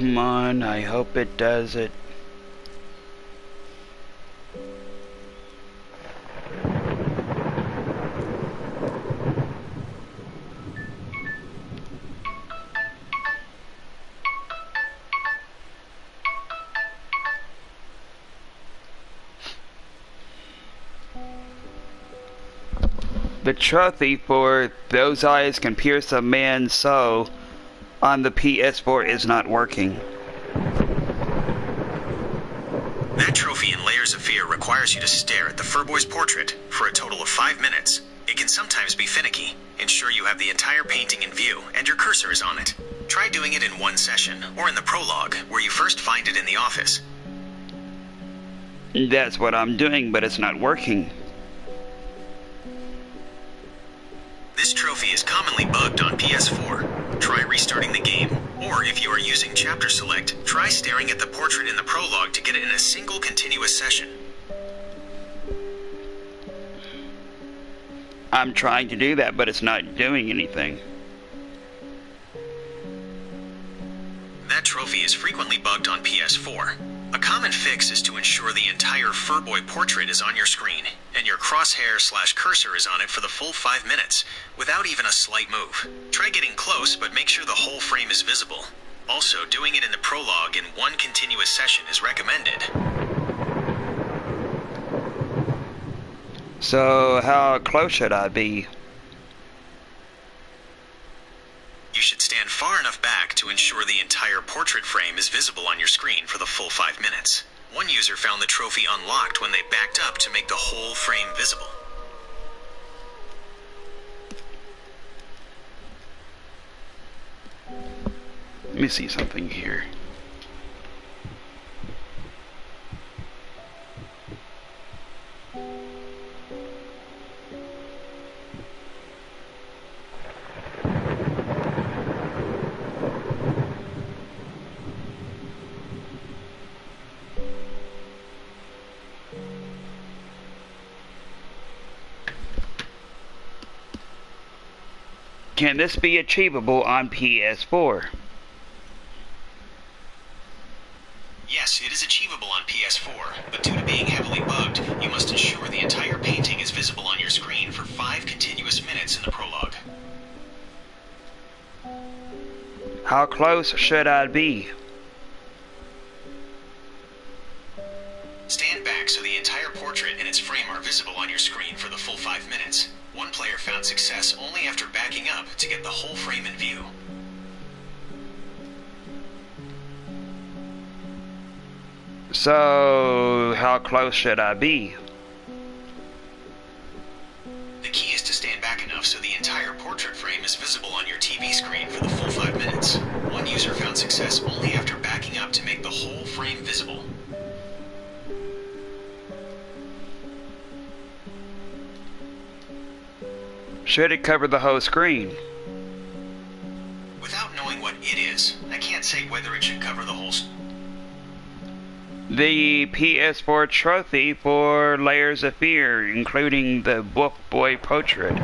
come on, I hope it does it. The trophy for Those Eyes Can Pierce a Man's Soul on the PS4 is not working. That trophy in Layers of Fear requires you to stare at the Furboy's portrait for a total of 5 minutes. It can sometimes be finicky. Ensure you have the entire painting in view and your cursor is on it. Try doing it in one session, or in the prologue, where you first find it in the office. That's what I'm doing, but it's not working. This trophy is commonly bugged on PS4. Try restarting the game, or if you are using Chapter Select, try staring at the portrait in the prologue to get it in a single continuous session. I'm trying to do that, but it's not doing anything. That trophy is frequently bugged on PS4. A common fix is to ensure the entire Furboy portrait is on your screen, and your crosshair/cursor is on it for the full 5 minutes, without even a slight move. Try getting close, but make sure the whole frame is visible. Also, doing it in the prologue in one continuous session is recommended. So, how close should I be? You should stand far enough back to ensure the entire portrait frame is visible on your screen for the full 5 minutes. One user found the trophy unlocked when they backed up to make the whole frame visible. Let me see something here. Can this be achievable on PS4? Yes, it is achievable on PS4, but due to being heavily bugged, you must ensure the entire painting is visible on your screen for 5 continuous minutes in the prologue. How close should I be? Stand back so the entire portrait and its frame are visible on your screen for the full 5 minutes. One player found success only after backing up to get the whole frame in view. So, how close should I be? The key is to stand back enough so the entire portrait frame is visible on your TV screen for the full 5 minutes. One user found success only after backing up to make the whole frame visible. Should it cover the whole screen? Without knowing what it is, I can't say whether it should cover the whole The PS4 trophy for Layers of Fear, including the Wolf Boy portrait.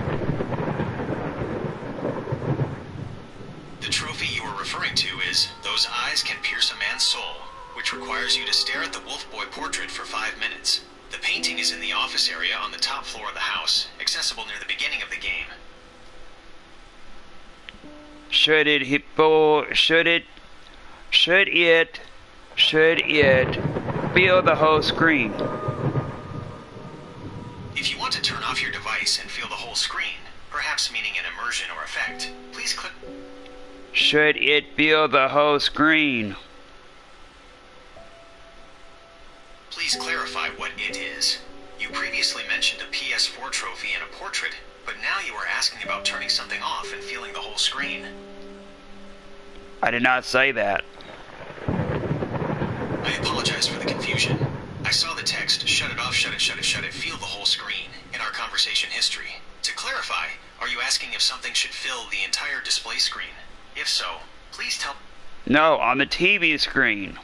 The trophy you are referring to is Those Eyes Can Pierce a Man's Soul, which requires you to stare at the Wolf Boy portrait for 5 minutes. The painting is in the office area on the top floor of the house, accessible near the beginning of the game. Should it fill the whole screen? If you want to turn off your device and feel the whole screen, perhaps meaning an immersion or effect, please click. Should it fill the whole screen? Please clarify what it is. You previously mentioned a PS4 trophy and a portrait, but now you are asking about turning something off and feeling the whole screen. I did not say that. I apologize for the confusion. I saw the text, shut it off, shut it, feel the whole screen, in our conversation history. To clarify, are you asking if something should fill the entire display screen? If so, please tell... No, on the TV screen.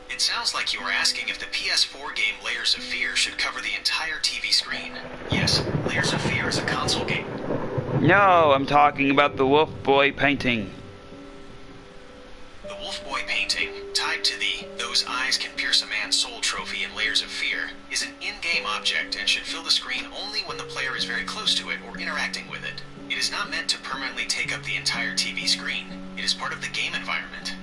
It sounds like you are asking if the PS4 game Layers of Fear should cover the entire TV screen. Yes, Layers of Fear is a console game. No, I'm talking about the Wolf Boy painting. The Wolf Boy painting, tied to the Those Eyes Can Pierce a Man's Soul trophy in Layers of Fear, is an in-game object and should fill the screen only when the player is very close to it or interacting with it. It is not meant to permanently take up the entire TV screen. It is part of the game environment.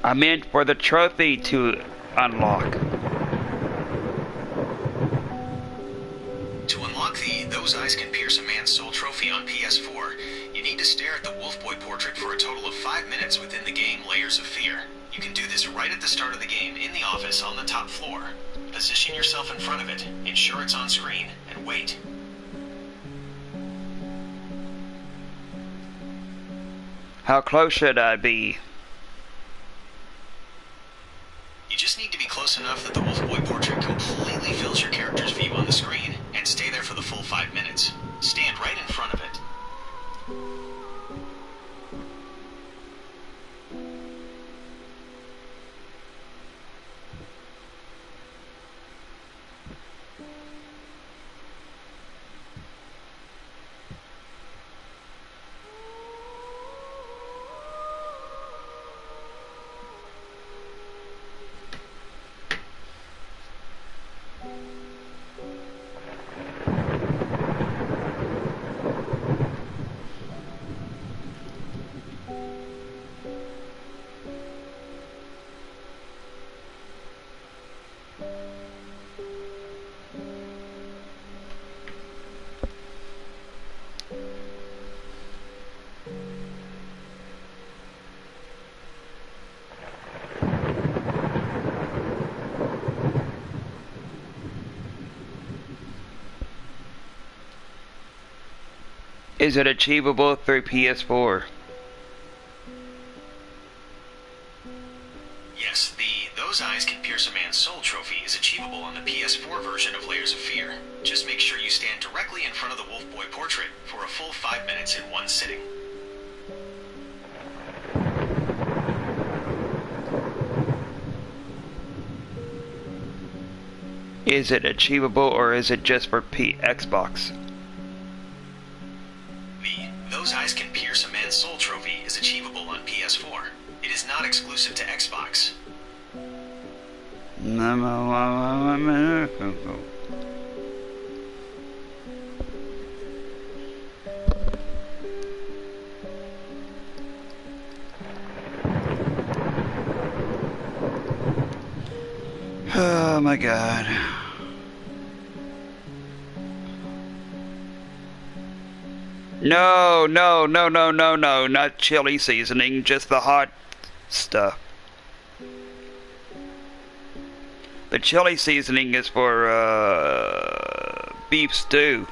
I meant for the trophy to unlock. To unlock the Those Eyes Can Pierce a Man's Soul trophy on PS4, you need to stare at the Wolfboy portrait for a total of 5 minutes within the game Layers of Fear. You can do this right at the start of the game in the office on the top floor. Position yourself in front of it, ensure it's on screen, and wait. How close should I be? You just need to be close enough that the Wolfboy portrait completely fills your character's view on the screen, and stay there for the full 5 minutes. Stand right in front of it. Is it achievable through PS4? Yes, the Those Eyes Can Pierce a Man's Soul trophy is achievable on the PS4 version of Layers of Fear. Just make sure you stand directly in front of the Wolfboy portrait for a full 5 minutes in one sitting. Is it achievable or is it just for Xbox? The Those Eyes Can Pierce a Man's Soul trophy is achievable on PS4. It is not exclusive to Xbox. Oh my god. No, no, no, no, no, no, not chili seasoning, just the hot stuff. The chili seasoning is for beef stew.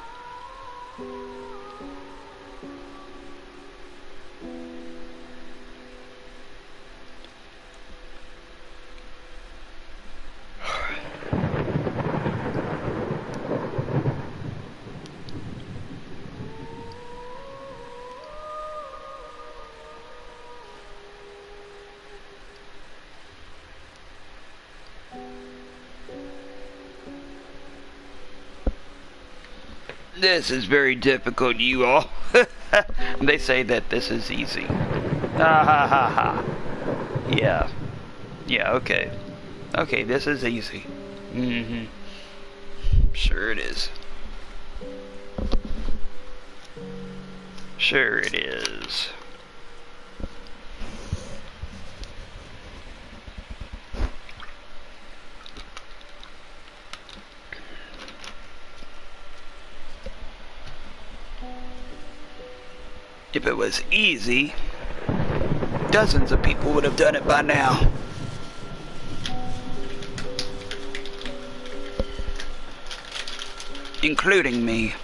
This is very difficult, you all. They say that this is easy. Ha ha ha ha. Yeah. Yeah, okay. Okay, this is easy. Mm-hmm. Sure it is. Sure it is. If it was easy, dozens of people would have done it by now. Including me.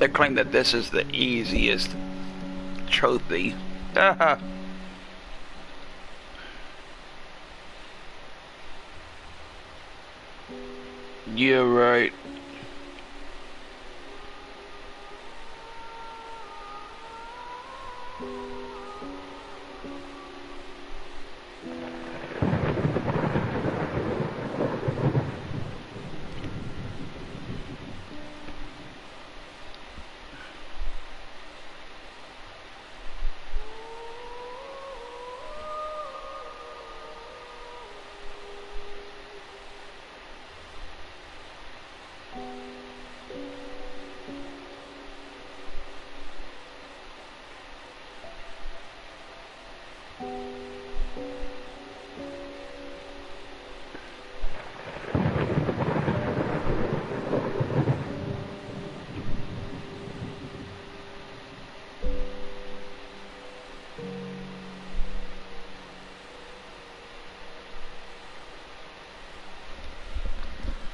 They claim that this is the easiest trophy. Haha. Yeah, right.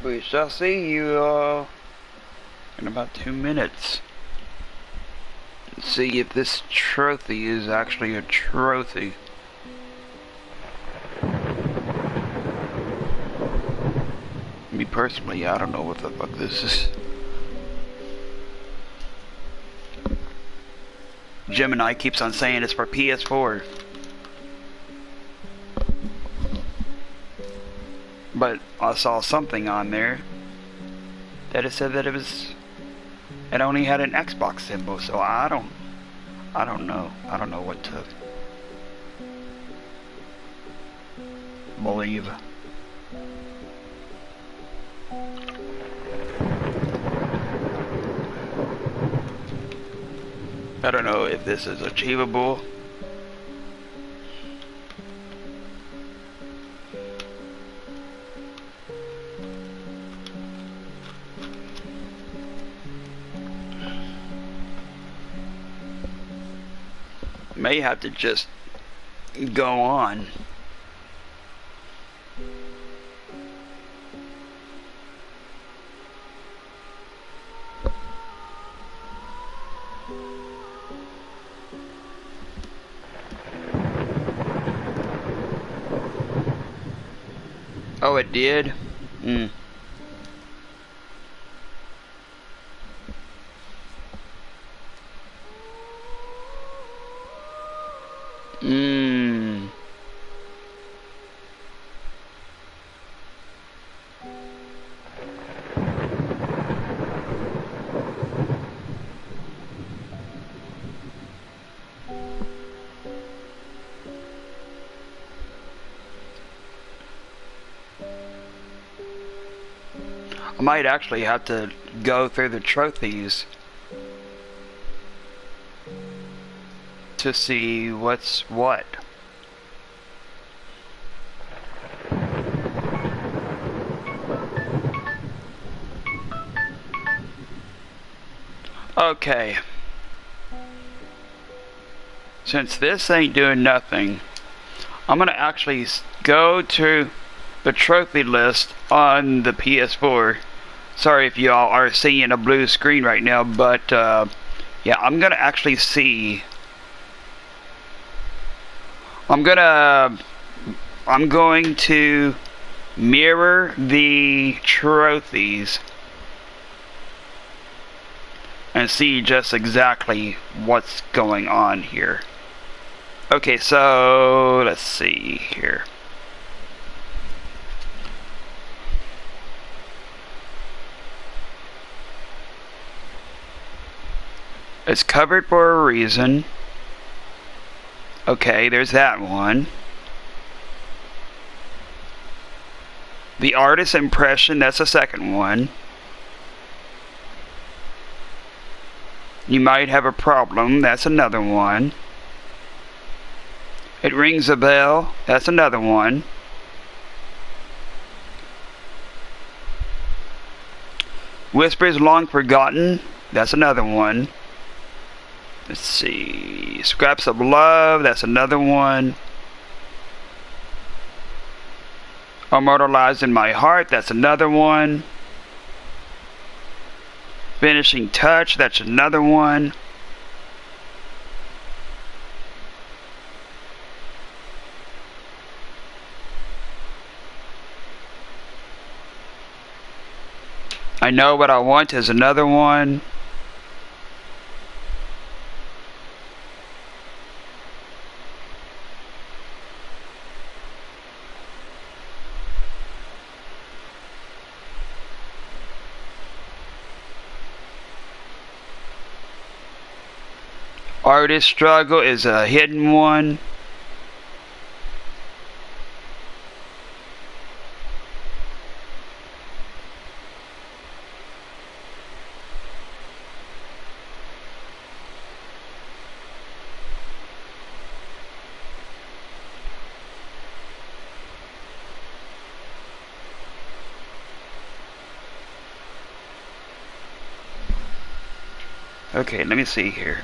We shall see you in about 2 minutes. See if this trophy is actually a trophy. Me personally, I don't know what the fuck this is. Gemini keeps on saying it's for PS4. But I saw something on there that it said that it only had an Xbox symbol, so I don't know. I don't know what to believe. I don't know if this is achievable. May have to just go on. Oh, it did? Hmm. Mmm. I might actually have to go through the trophies to see what's what. Okay. Since this ain't doing nothing, I'm gonna actually go to the trophy list on the PS4. Sorry if y'all are seeing a blue screen right now, but yeah, I'm gonna actually see. I'm going to mirror the trophies and see just exactly what's going on here. Okay, so let's see here. It's covered for a reason. Okay, there's that one. The artist impression, that's the second one. You might have a problem, that's another one. It rings a bell, that's another one. Whispers long forgotten, that's another one. Let's see, Scraps of Love, that's another one. Immortalized in My Heart, that's another one. Finishing touch, that's another one. I know what I want is another one. Artist struggle is a hidden one. Okay, let me see here.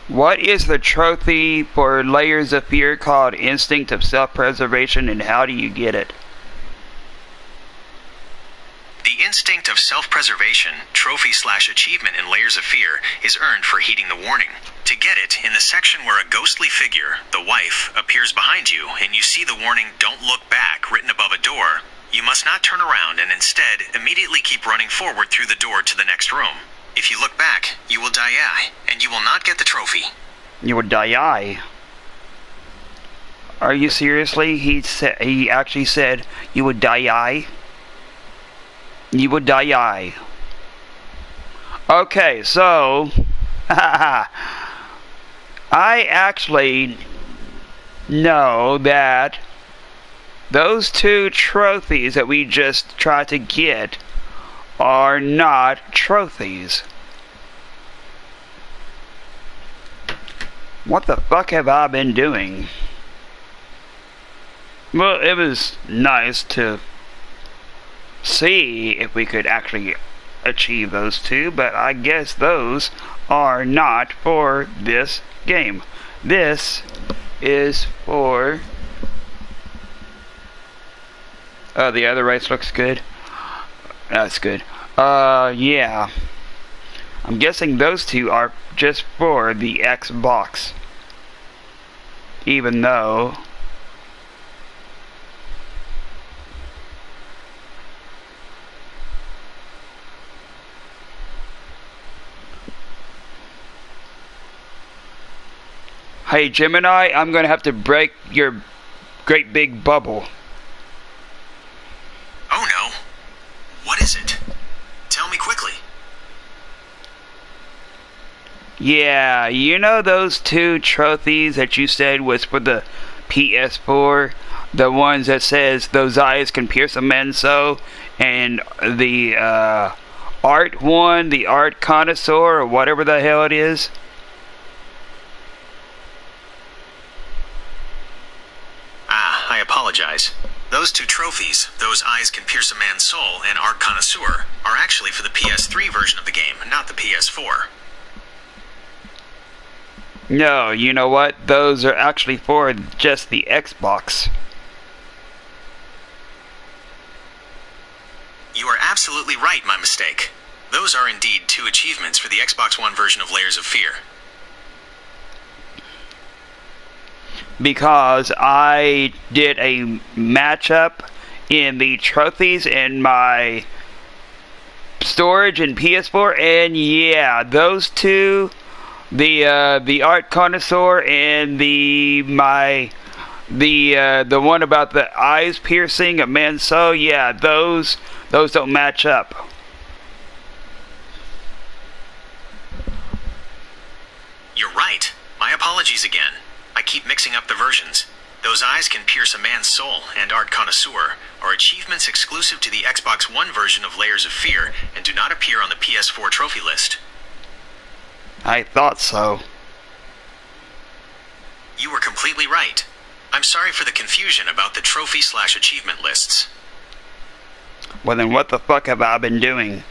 What is the trophy for Layers of Fear called Instinct of Self-Preservation, and how do you get it? The Instinct of Self-Preservation trophy/achievement in Layers of Fear is earned for heeding the warning. To get it, in the section where a ghostly figure, the wife, appears behind you and you see the warning "Don't look back" written above a door, you must not turn around and instead immediately keep running forward through the door to the next room. If you look back, you will die, and you will not get the trophy. You will die. Are you seriously? He actually said you would die. You would die. Okay, so I actually know that those two trophies that we just tried to get are not trophies. What the fuck have I been doing? Well, it was nice to see if we could actually achieve those two, but I guess those are not for this game. This is for... Oh, the other race looks good. That's good. Yeah. I'm guessing those two are just for the Xbox. Even though... Hey Gemini, I'm gonna have to break your great big bubble. Oh no. What is it? Tell me quickly. Yeah, you know those two trophies that you said was for the PS4? The ones that says those eyes can pierce a man so, and the art one, the art connoisseur, or whatever the hell it is? I apologize. Those two trophies, Those Eyes Can Pierce a Man's Soul and Art Connoisseur, are actually for the PS3 version of the game, not the PS4. No, you know what? Those are actually for just the Xbox. You are absolutely right, my mistake. Those are indeed two achievements for the Xbox One version of Layers of Fear. Because I did a matchup in the trophies in my storage in PS4, and yeah, those two, the art connoisseur and the one about the eyes piercing a man's soul, yeah, those don't match up. You're right. My apologies again. I keep mixing up the versions. Those Eyes Can Pierce a Man's Soul and Art Connoisseur are achievements exclusive to the Xbox One version of Layers of Fear and do not appear on the PS4 trophy list. I thought so. You were completely right. I'm sorry for the confusion about the trophy/achievement lists. Well then what the fuck have I been doing?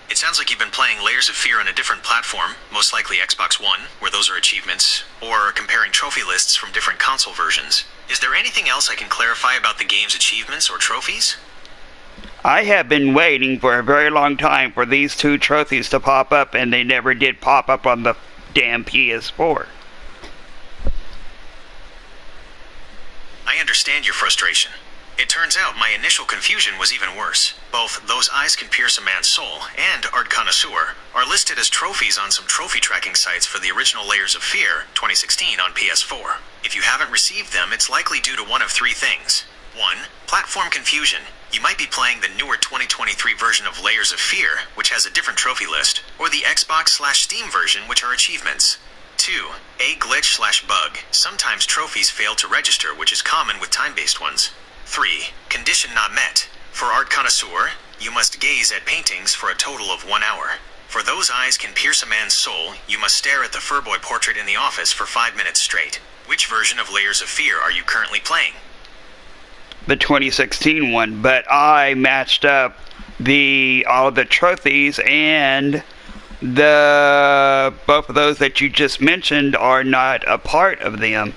It sounds like you've been playing Layers of Fear on a different platform, most likely Xbox One, where those are achievements, or comparing trophy lists from different console versions. Is there anything else I can clarify about the game's achievements or trophies? I have been waiting for a very long time for these two trophies to pop up, and they never did pop up on the damn PS4. I understand your frustration. It turns out my initial confusion was even worse. Both Those Eyes Can Pierce a Man's Soul and Art Connoisseur are listed as trophies on some trophy tracking sites for the original Layers of Fear 2016 on PS4. If you haven't received them, it's likely due to one of three things. 1. Platform confusion. You might be playing the newer 2023 version of Layers of Fear, which has a different trophy list, or the Xbox/Steam version, which are achievements. 2. A glitch/bug. Sometimes trophies fail to register, which is common with time-based ones. 3. Condition not met. For Art Connoisseur, you must gaze at paintings for a total of 1 hour. For Those Eyes Can Pierce a Man's Soul, you must stare at the furboy portrait in the office for 5 minutes straight. Which version of Layers of Fear are you currently playing? The 2016 one, but I matched up all of the trophies, and both of those that you just mentioned are not a part of them.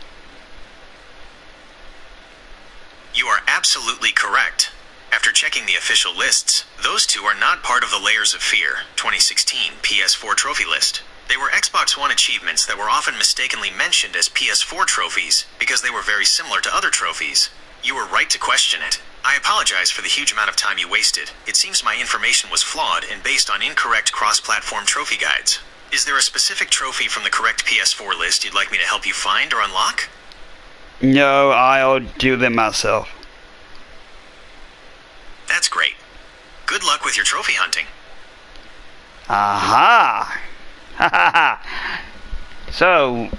You are absolutely correct. After checking the official lists, those two are not part of the Layers of Fear 2016 PS4 trophy list. They were Xbox One achievements that were often mistakenly mentioned as PS4 trophies because they were very similar to other trophies. You were right to question it. I apologize for the huge amount of time you wasted. It seems my information was flawed and based on incorrect cross-platform trophy guides. Is there a specific trophy from the correct PS4 list you'd like me to help you find or unlock? No, I'll do them myself. That's great. Good luck with your trophy hunting. Aha! Ha ha ha! So,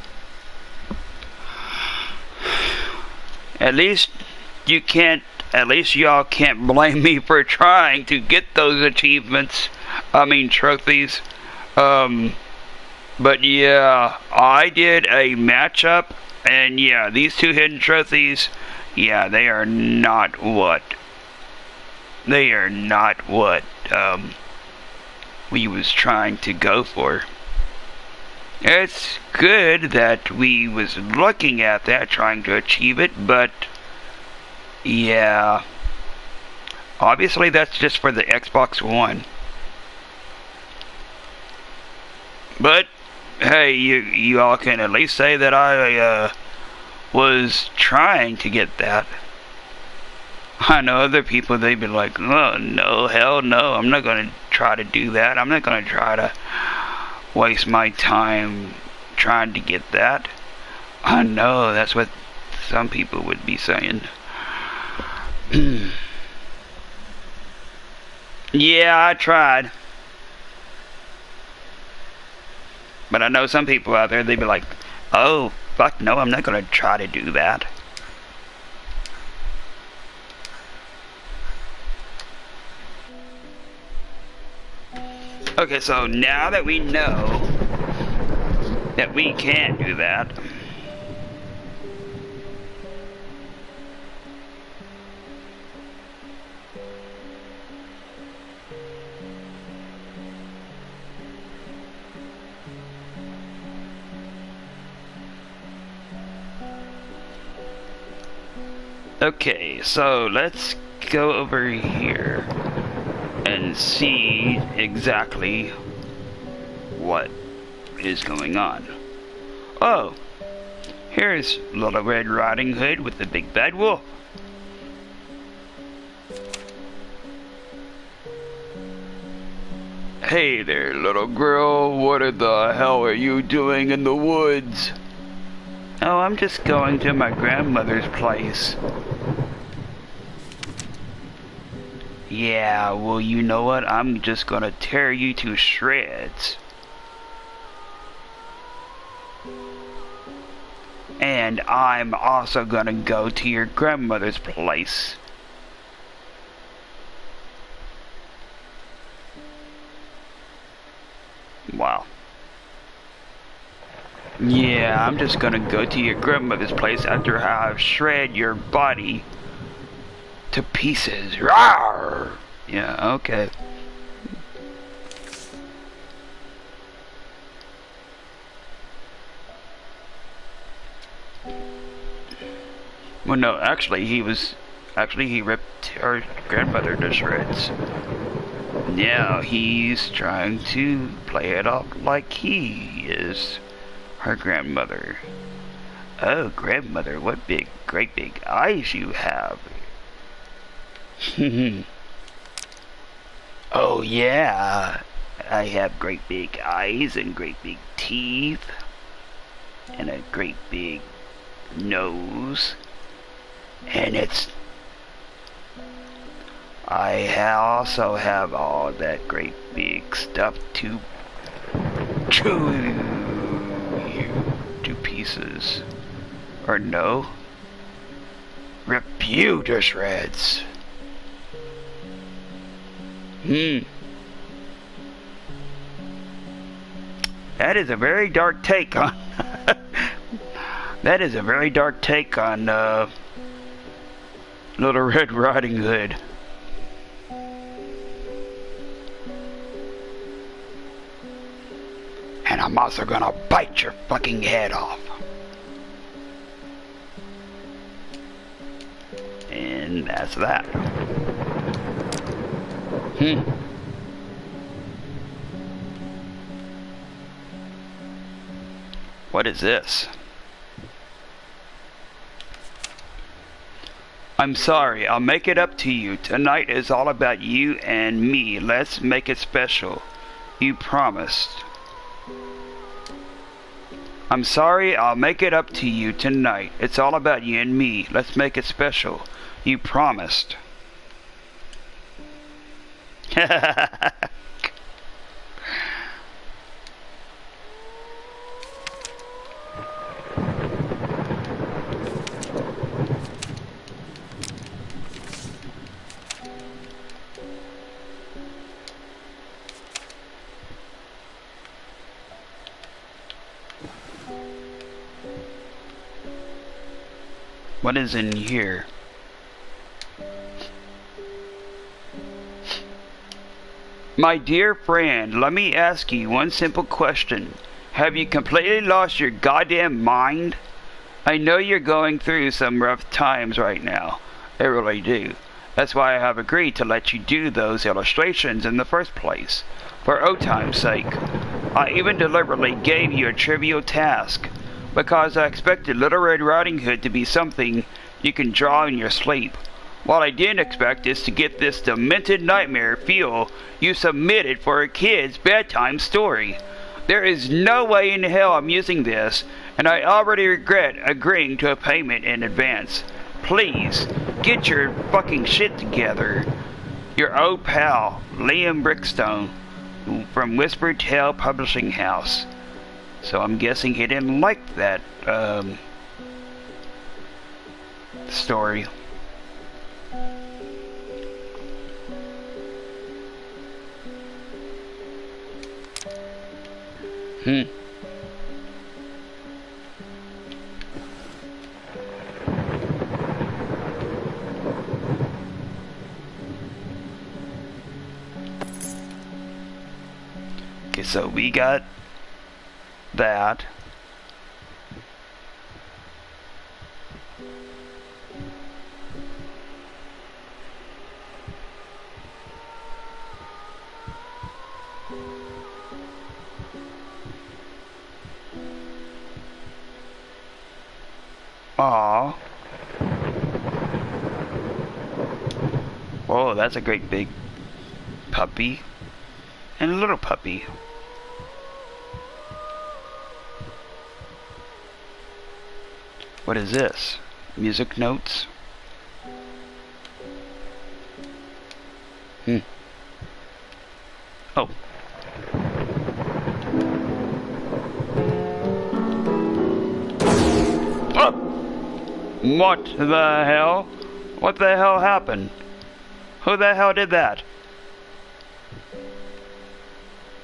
at least y'all can't blame me for trying to get those trophies. But yeah, I did a matchup, and yeah, these two hidden trophies, yeah, they are not what we was trying to go for. It's good that we was looking at that, trying to achieve it, but yeah, obviously that's just for the Xbox One. But hey, you all can at least say that I was trying to get that. I know other people, they'd be like, oh no, hell no, I'm not gonna try to do that. I'm not gonna try to waste my time trying to get that. I know, that's what some people would be saying. Yeah, I tried. But I know some people out there, they'd be like, oh, fuck no, I'm not gonna try to do that. Okay, so now that we know that we can't do that, okay, so let's go over here and see exactly what is going on. Oh, here's Little Red Riding Hood with the big bad wolf. Hey there, little girl, what the hell are you doing in the woods? Oh, I'm just going to my grandmother's place. Yeah, well, you know what? I'm just gonna tear you to shreds. And I'm also gonna go to your grandmother's place. Wow. Yeah, I'm just gonna go to your grandmother's place after I've shred your body to pieces. Rawr! Yeah, okay. Well, no, actually, he was Actually, he ripped her grandmother to shreds. Now he's trying to play it off like he is her grandmother. Oh, grandmother, what great big eyes you have. Oh yeah, I have great big eyes and great big teeth and a great big nose, and I also have all that great big stuff to chew you to pieces. Or no, rip you to shreds. That is a very dark take on that is a very dark take on Little Red Riding Hood. And I'm also gonna bite your fucking head off. And that's that. What is this? I'm sorry, I'll make it up to you. Tonight is all about you and me. Let's make it special. You promised. I'm sorry, I'll make it up to you tonight. It's all about you and me. Let's make it special. You promised. What is in here? My dear friend, let me ask you one simple question. Have you completely lost your goddamn mind? I know you're going through some rough times right now. I really do. That's why I have agreed to let you do those illustrations in the first place. For old time's sake. I even deliberately gave you a trivial task, because I expected Little Red Riding Hood to be something you can draw in your sleep. What I didn't expect is to get this demented nightmare feel you submitted for a kid's bedtime story. There is no way in hell I'm using this, and I already regret agreeing to a payment in advance. Please, get your fucking shit together. Your old pal, Liam Brickstone, from Whispered Tale Publishing House. So I'm guessing he didn't like that, story. Okay, so we got that. Aww. Whoa, that's a great big puppy. And a little puppy. What is this? Music notes? Oh. Oh! What the hell? What the hell happened? Who the hell did that?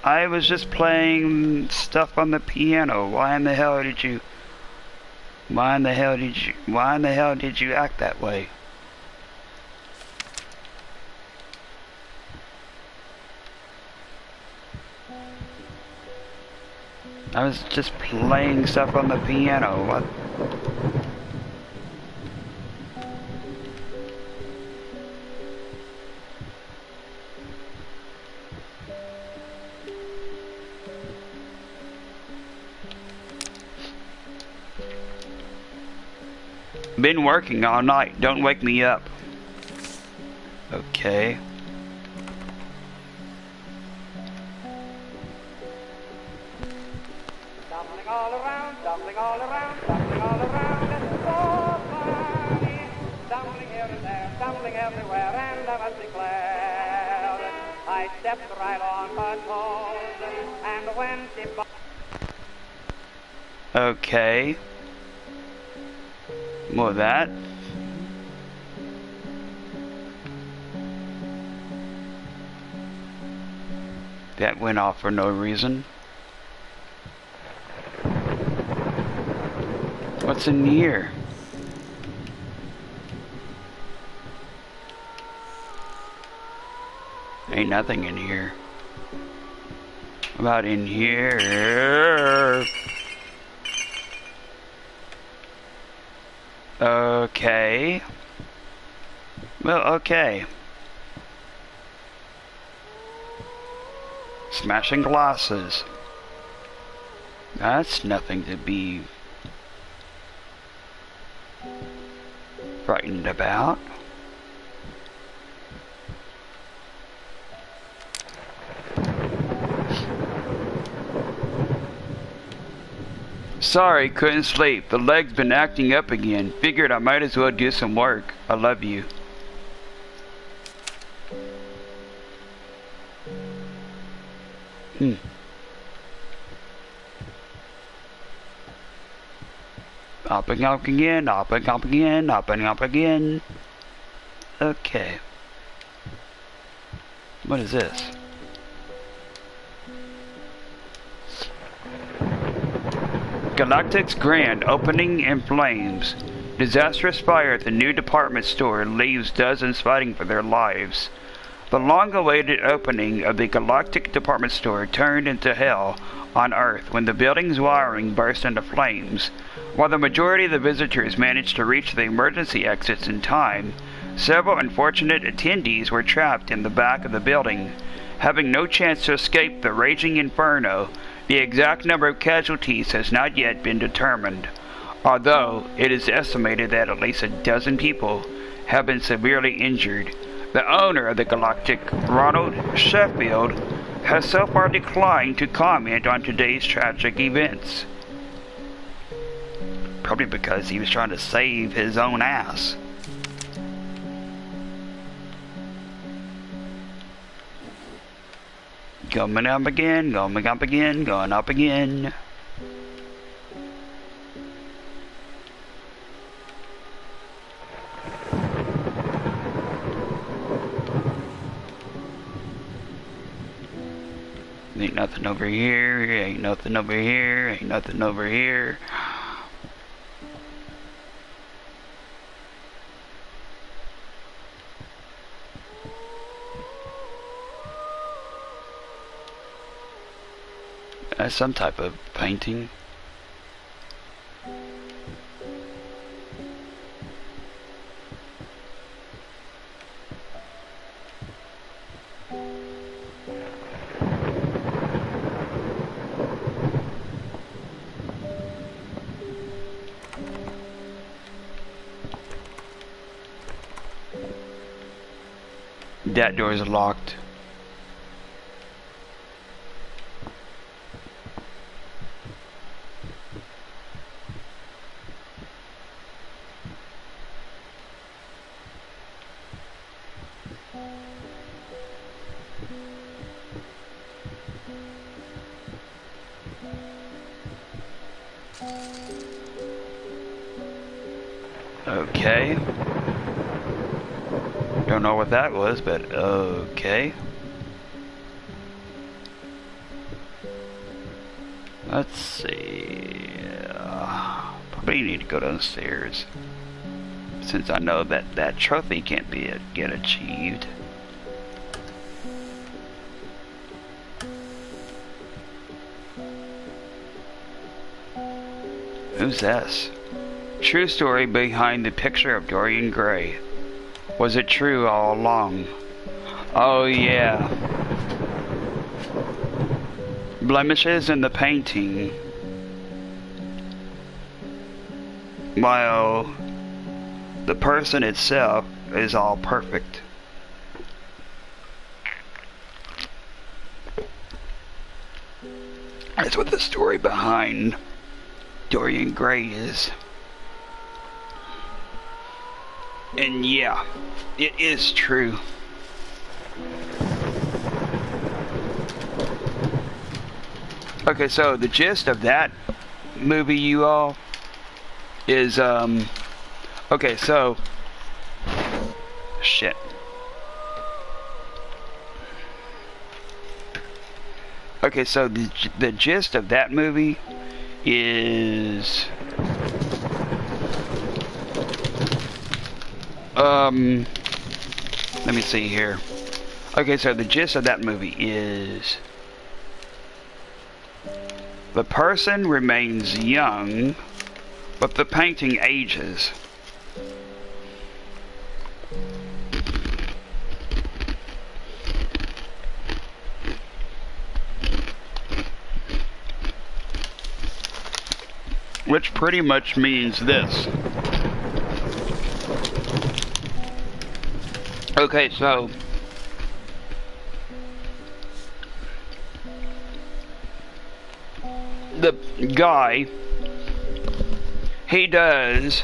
I was just playing stuff on the piano. Why in the hell did you act that way? I was just playing stuff on the piano. What? Been working all night. Don't wake me up. Okay. Tumbling all around, tumbling all around, tumbling all around, it's so funny. Tumbling here and there, tumbling everywhere, and I must declare, I stepped right on her toes, and when she... Okay. More of that. That went off for no reason. What's in here? Ain't nothing in here. What about in here? Okay. Well, okay. Smashing glasses. That's nothing to be frightened about. Sorry, couldn't sleep. The leg's been acting up again. Figured I might as well do some work. I love you. Up and up again, up and up again, up and up again. Okay. What is this? Galactic's grand opening in flames. Disastrous fire at the new department store leaves dozens fighting for their lives. The long-awaited opening of the Galactic department store turned into hell on Earth when the building's wiring burst into flames. While the majority of the visitors managed to reach the emergency exits in time, several unfortunate attendees were trapped in the back of the building. Having no chance to escape the raging inferno, the exact number of casualties has not yet been determined, although it is estimated that at least a dozen people have been severely injured. The owner of the Galactic, Ronald Sheffield, has so far declined to comment on today's tragic events. Probably because he was trying to save his own ass. Going up again, going up again, going up again. Ain't nothing over here, ain't nothing over here, ain't nothing over here. That's some type of painting. That door is locked. Okay. Don't know what that was, but okay. Let's see. Probably need to go downstairs, since I know that that trophy can't get achieved. Who's this? True story behind the picture of Dorian Gray. Was it true all along? Oh yeah. Blemishes in the painting. While the person itself is all perfect. That's what the story behind Dorian Gray is. And yeah, it is true. Okay, so the gist of that movie, you all, is, okay, so, shit. Okay, so the gist of that movie is, let me see here. Okay, so the gist of that movie is the person remains young, but the painting ages. Which pretty much means this. Okay, so the guy, he does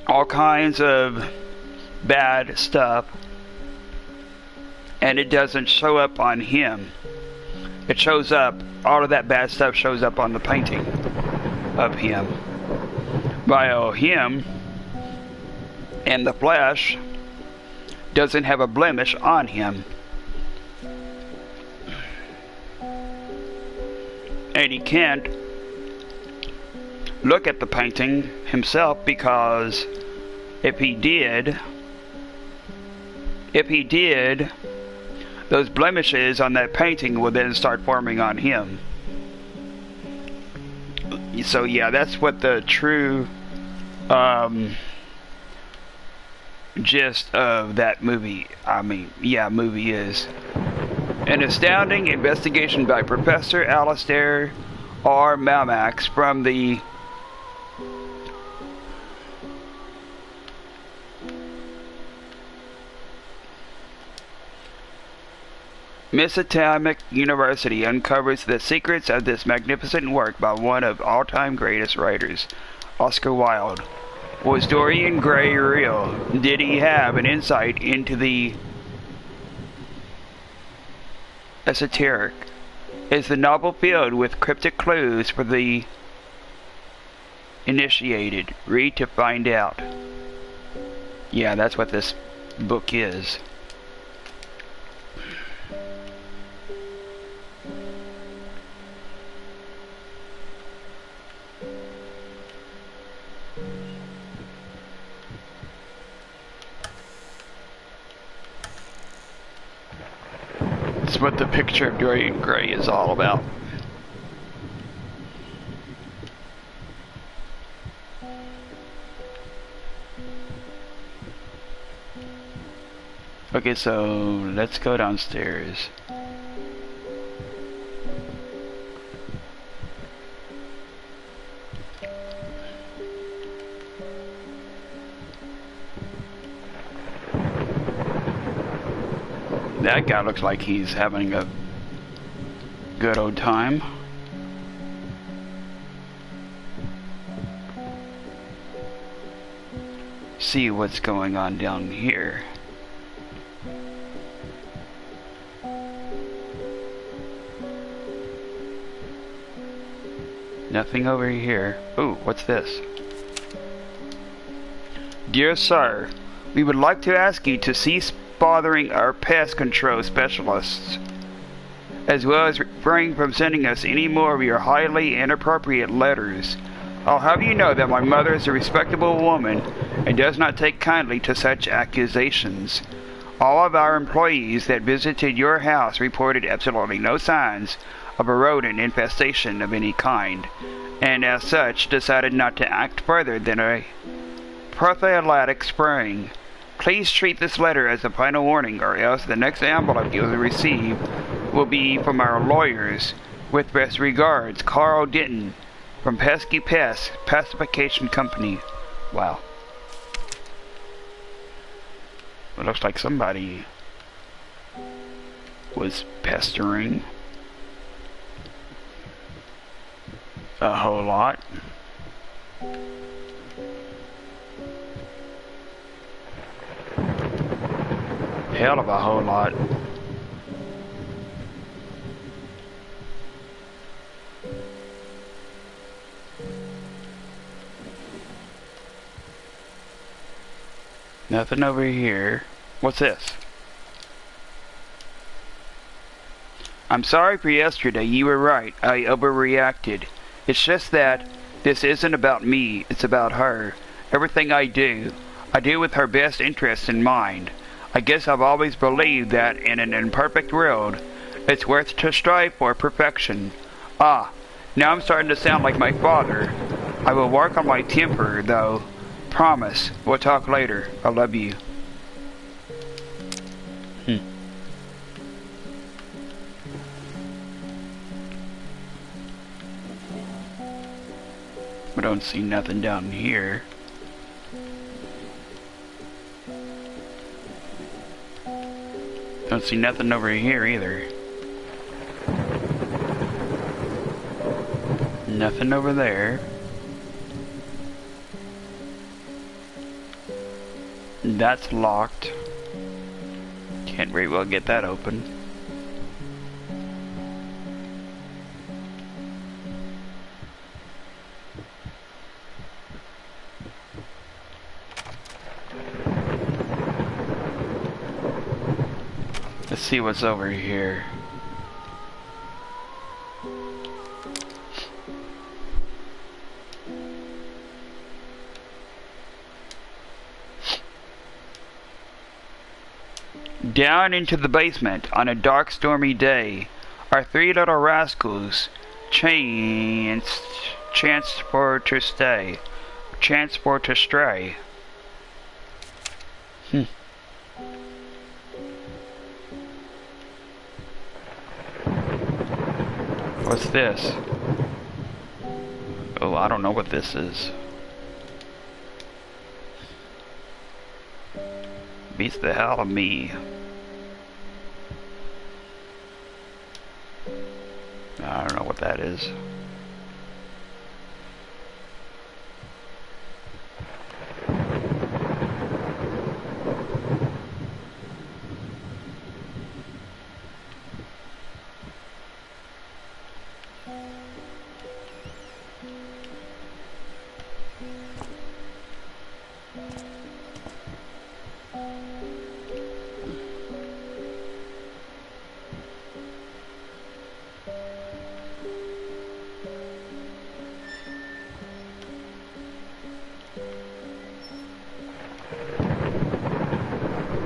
all kinds of bad stuff, and it doesn't show up on him. It shows up, all of that bad stuff shows up on the painting of him. While him and the flesh doesn't have a blemish on him. And he can't look at the painting himself, because if he did, those blemishes on that painting will then start forming on him. So yeah, that's what the true gist of that movie, movie is. An astounding investigation by Professor Alistair R. Malmax from the Elizabethtown University uncovers the secrets of this magnificent work by one of all-time greatest writers, Oscar Wilde. Was Dorian Gray real? Did he have an insight into the esoteric? Is the novel filled with cryptic clues for the initiated? Read to find out. Yeah, that's what this book is. That's what the picture of Dorian Gray is all about. Okay, so let's go downstairs. That guy looks like he's having a good old time. See what's going on down here. Nothing over here. Ooh, what's this? Dear Sir, we would like to ask you to cease bothering our pest control specialists, as well as refrain from sending us any more of your highly inappropriate letters. I'll have you know that my mother is a respectable woman and does not take kindly to such accusations. All of our employees that visited your house reported absolutely no signs of a rodent infestation of any kind, and as such decided not to act further than a prophylactic spraying. Please treat this letter as a final warning, or else the next envelope you'll receive will be from our lawyers. With best regards, Carl Denton, from Pesky Pest Pacification Company. Wow. It looks like somebody was pestering a whole lot. Hell of a whole lot. Nothing over here. What's this? I'm sorry for yesterday. You were right. I overreacted. It's just that this isn't about me. It's about her. Everything I do with her best interests in mind. I guess I've always believed that in an imperfect world, it's worth to strive for perfection. Ah, now I'm starting to sound like my father. I will work on my temper, though. Promise. We'll talk later. I love you. We don't see nothing down here. Don't see nothing over here either. Nothing over there. That's locked. Can't very well get that open. Let's see what's over here. Down into the basement on a dark, stormy day, our three little rascals chanced for to stay. Chance for to stray. What's this? Oh, I don't know what this is. Beats the hell out of me. I don't know what that is.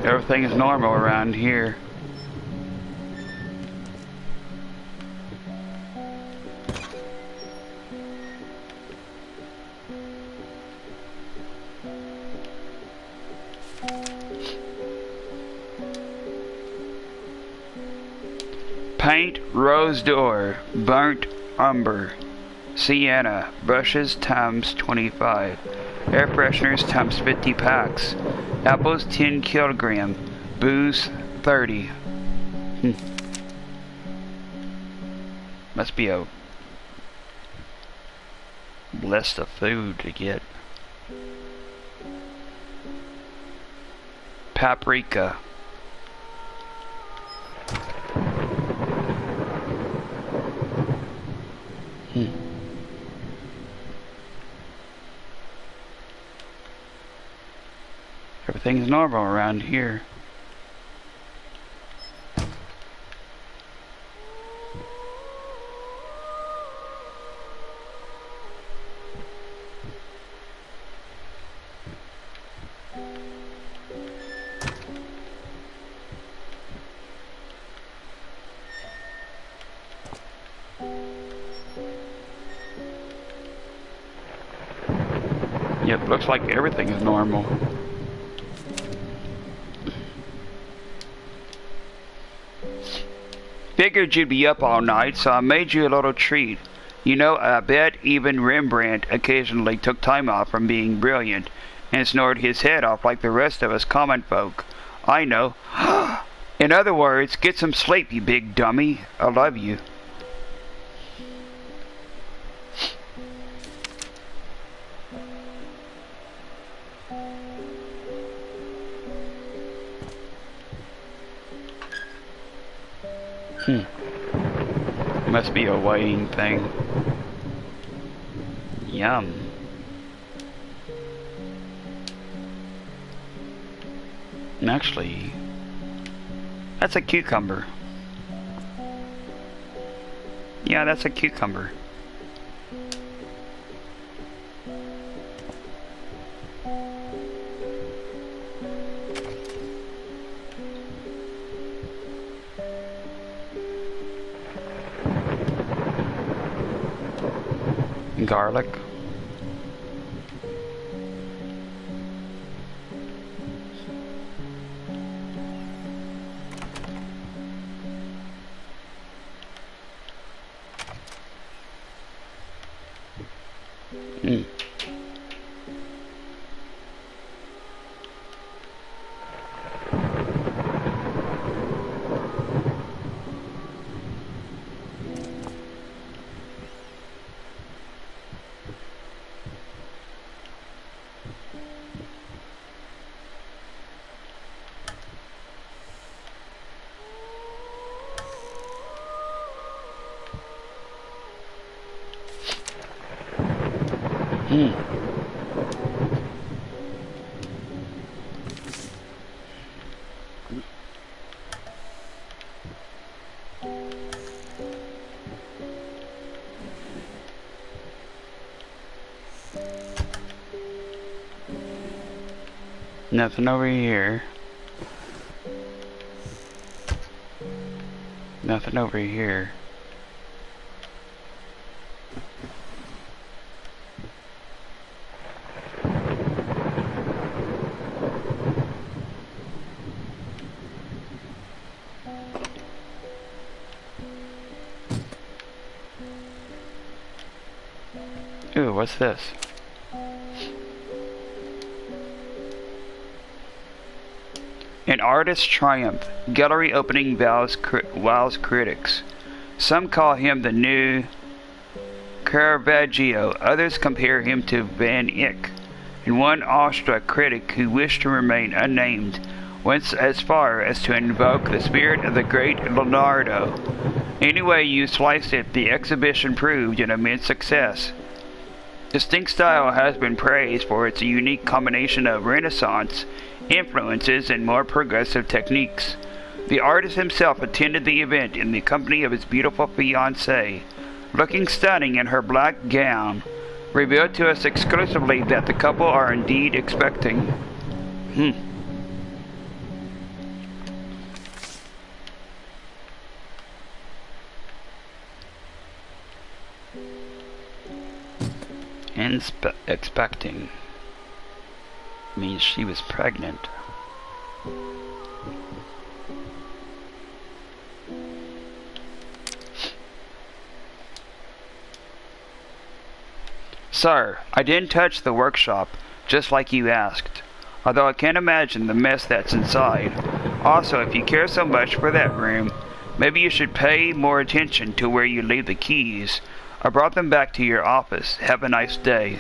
Everything is normal around here. Paint, rose door, burnt umber, sienna, brushes times 25, air fresheners times 50 packs, apples 10 kilogram, booze 30. Must be a list of food to get. Paprika. Everything's normal around here. Yep, looks like everything is normal. Figured you'd be up all night, so I made you a little treat. You know, I bet even Rembrandt occasionally took time off from being brilliant and snored his head off like the rest of us common folk. I know. In other words, get some sleep, you big dummy. I love you. Must be a waiting thing. Yum. Actually, that's a cucumber. Yeah, that's a cucumber. Garlic. Mm. Nothing over here. Nothing over here. Ooh, what's this? An artist's triumph. Gallery opening wows critics. Some call him the new Caravaggio. Others compare him to Van Eyck. And one awestruck critic who wished to remain unnamed went as far as to invoke the spirit of the great Leonardo. Any way you slice it, the exhibition proved an immense success. Distinct style has been praised for its unique combination of Renaissance influences and more progressive techniques. The artist himself attended the event in the company of his beautiful fiancée, looking stunning in her black gown, revealed to us exclusively that the couple are indeed expecting. Expecting means she was pregnant. Sir, I didn't touch the workshop, just like you asked. Although I can't imagine the mess that's inside. Also, if you care so much for that room, maybe you should pay more attention to where you leave the keys. I brought them back to your office. Have a nice day.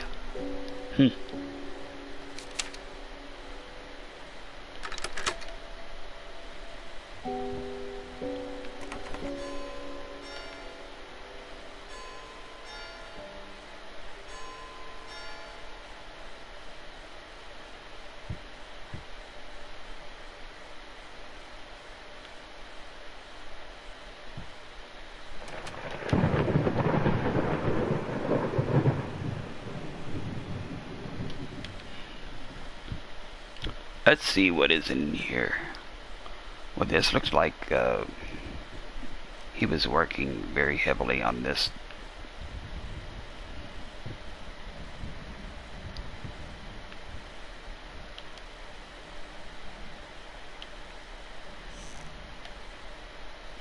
Let's see what is in here. Well, this looks like he was working very heavily on this.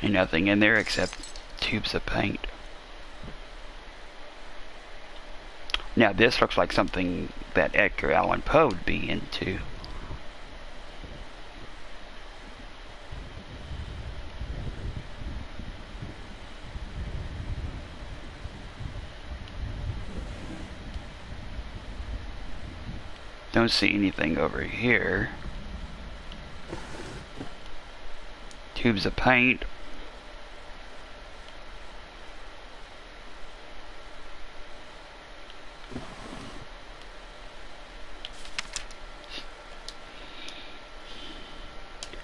And nothing in there except tubes of paint. Now this looks like something that Edgar Allan Poe would be into. Don't see anything over here. Tubes of paint.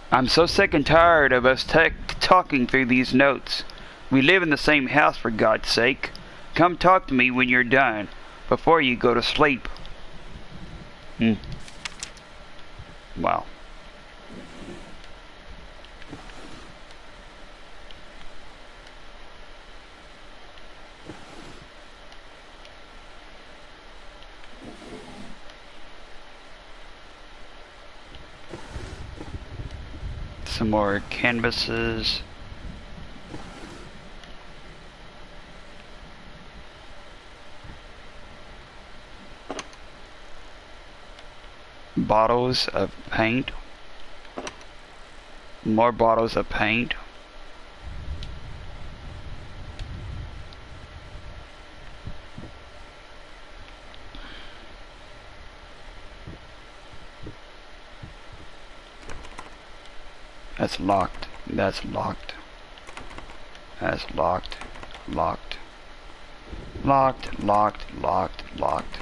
I'm so sick and tired of us talking through these notes. We live in the same house, for God's sake. Come talk to me when you're done, before you go to sleep. Wow. Some more canvases. Bottles of paint. More bottles of paint. That's locked. That's locked. That's locked. Locked. Locked, locked, locked, locked.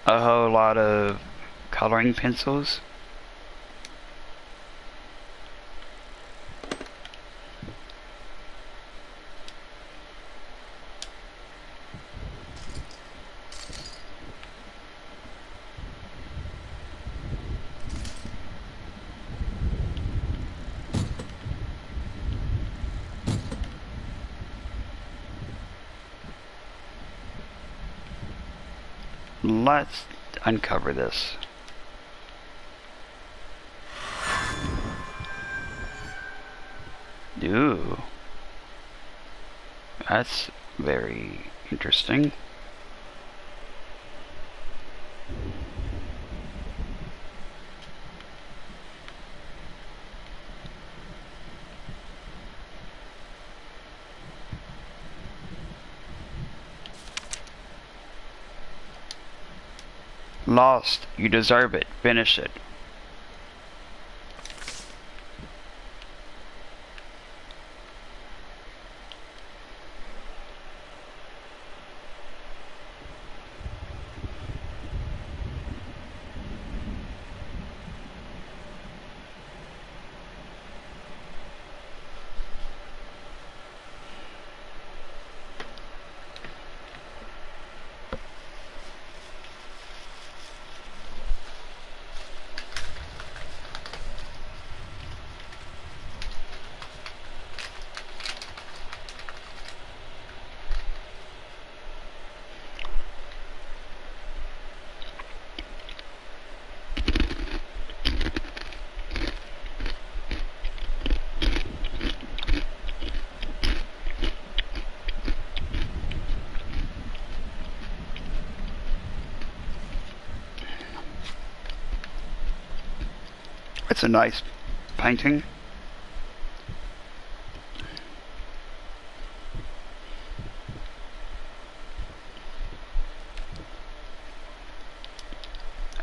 A whole lot of coloring pencils. Let's uncover this. Ooh. That's very interesting. Lost. You deserve it. Finish it. It's a nice painting.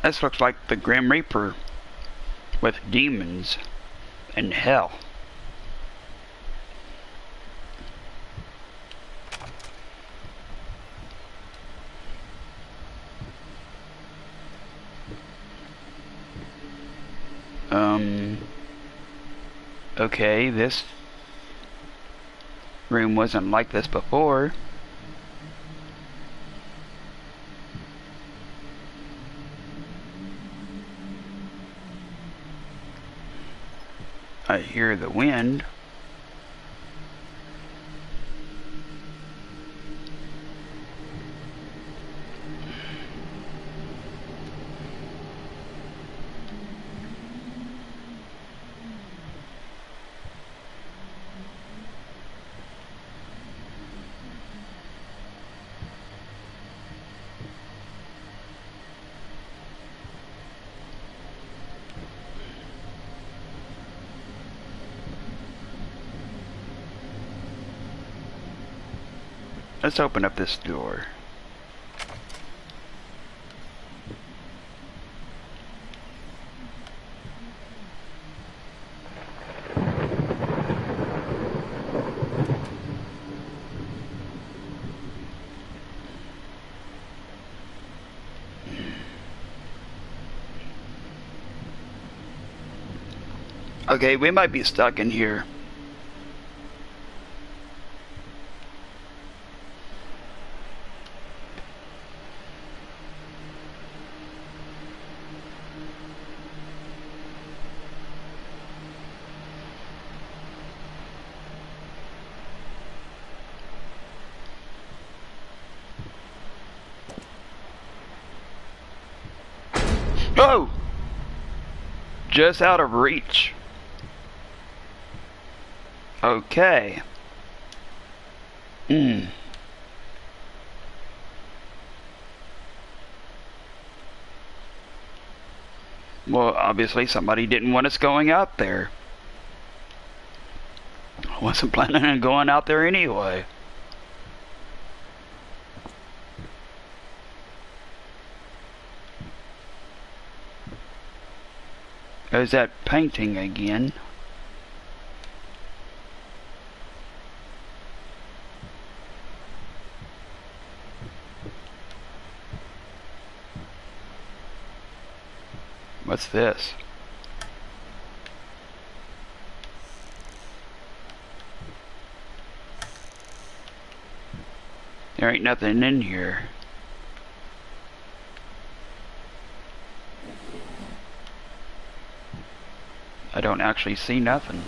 This looks like the Grim Reaper with demons and hell. Okay, this room wasn't like this before. I hear the wind. Let's open up this door. Okay, we might be stuck in here. Oh! Just out of reach. Okay. Well, obviously somebody didn't want us going out there. I wasn't planning on going out there anyway. There's that painting again. What's this? There ain't nothing in here. I don't actually see nothing.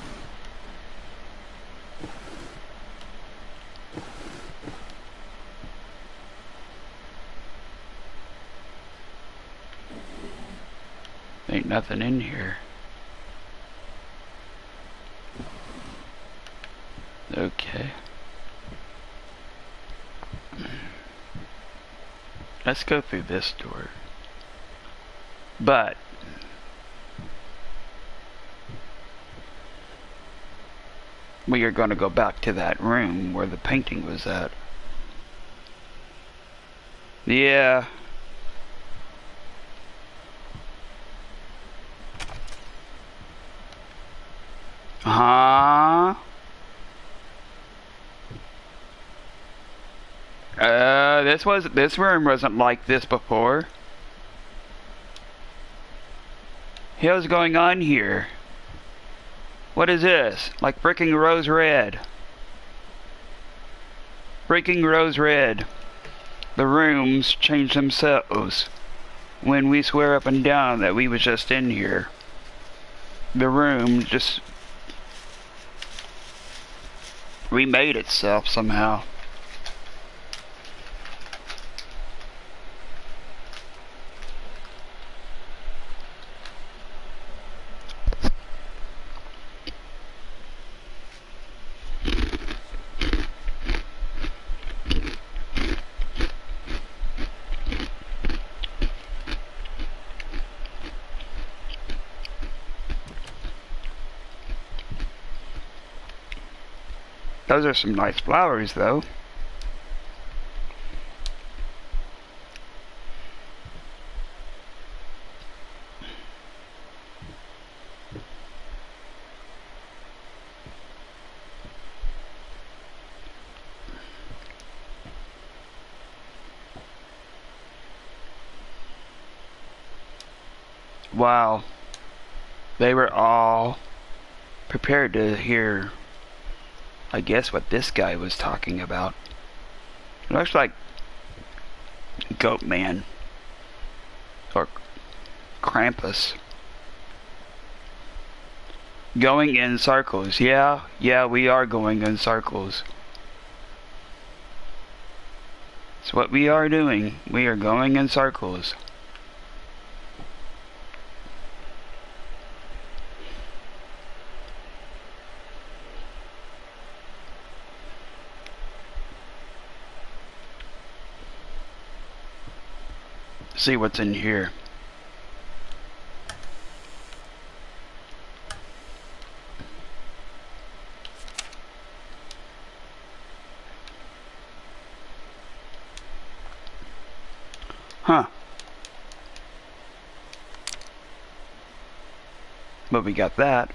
Ain't nothing in here. Okay. Let's go through this door. But we are going to go back to that room where the painting was at. Yeah. Huh? This room wasn't like this before. Hell's going on here? What is this? Like freaking rose red. Freaking rose red. The rooms change themselves when we swear up and down that we was just in here. The room just remade itself somehow. Those are some nice flowers, though. Wow. They were all prepared to hear, I guess, what this guy was talking about. It looks like Goat Man or Krampus. Going in circles. Yeah, we are going in circles. It's what we are doing. We are going in circles. See what's in here. Huh. But we got that.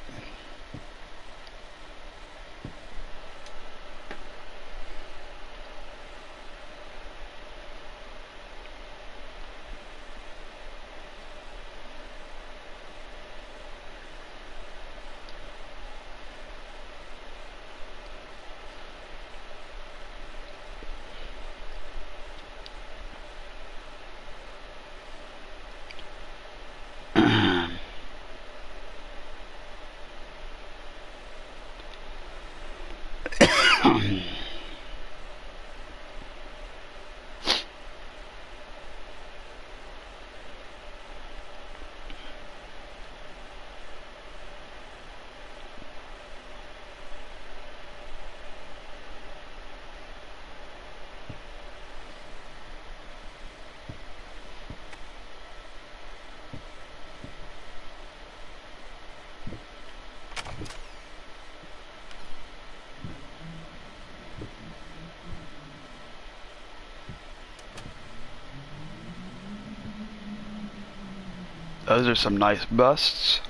Those are some nice busts.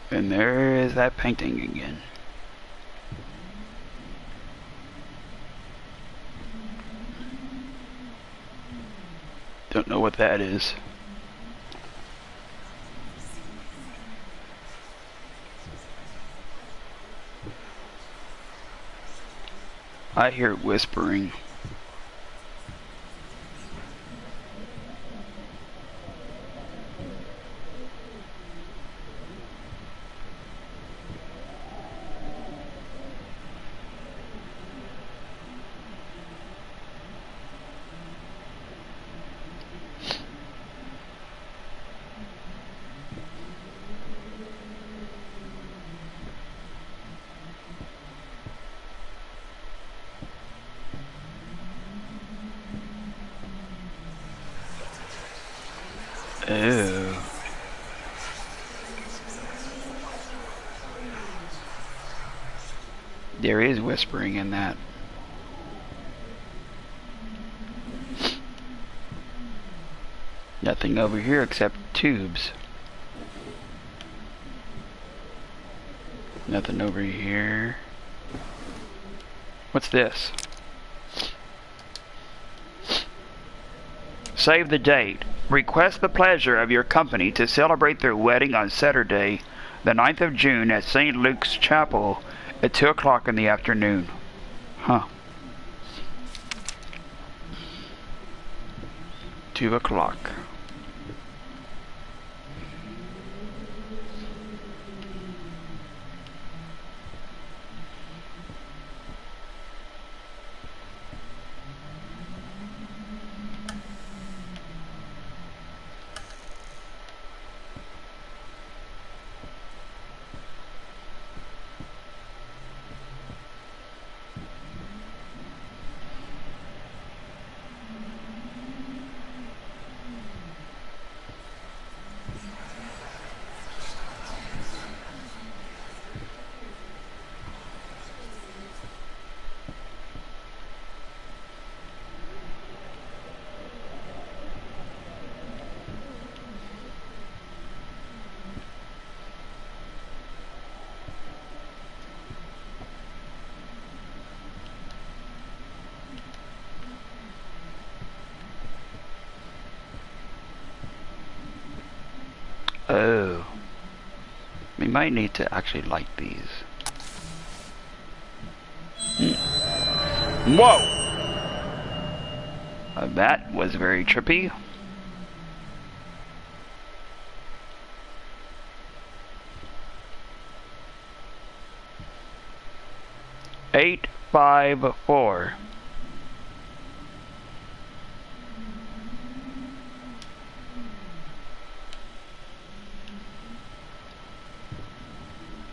And there is that painting again. Don't know what that is. I hear whispering. Ew. There is whispering in that. Nothing over here except tubes. Nothing over here. What's this? Save the date. Request the pleasure of your company to celebrate their wedding on Saturday, the 9th of June at St. Luke's Chapel at 2 o'clock in the afternoon. Huh. 2 o'clock. Oh. We might need to actually light these. Whoa! That was very trippy. Eight, 5, 4.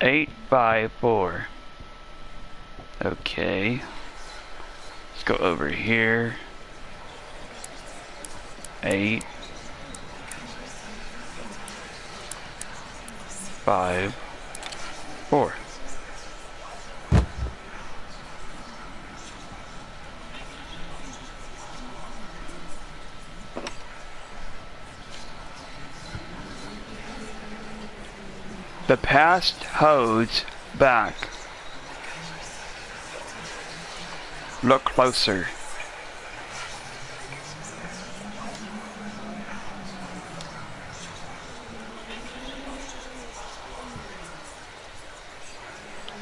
Eight, 5, 4. Okay. Let's go over here. 8, 5, 4. The past holds back. Look closer.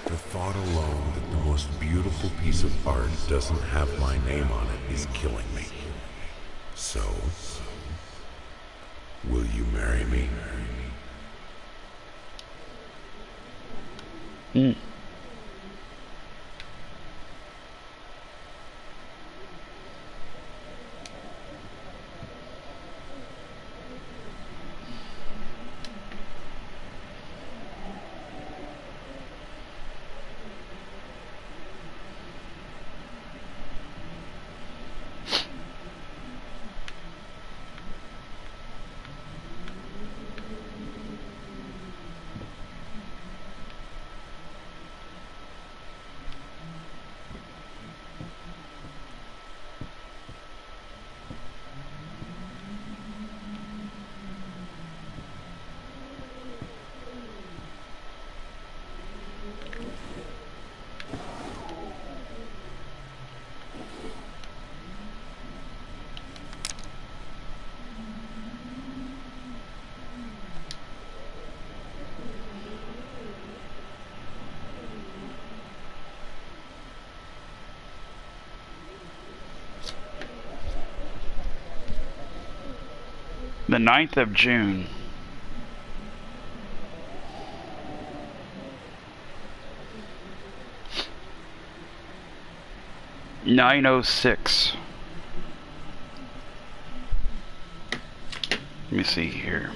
The thought alone that the most beautiful piece of art doesn't have my name on it is killing me. So, will you marry me? The 9th of June. $9:06. Let me see here.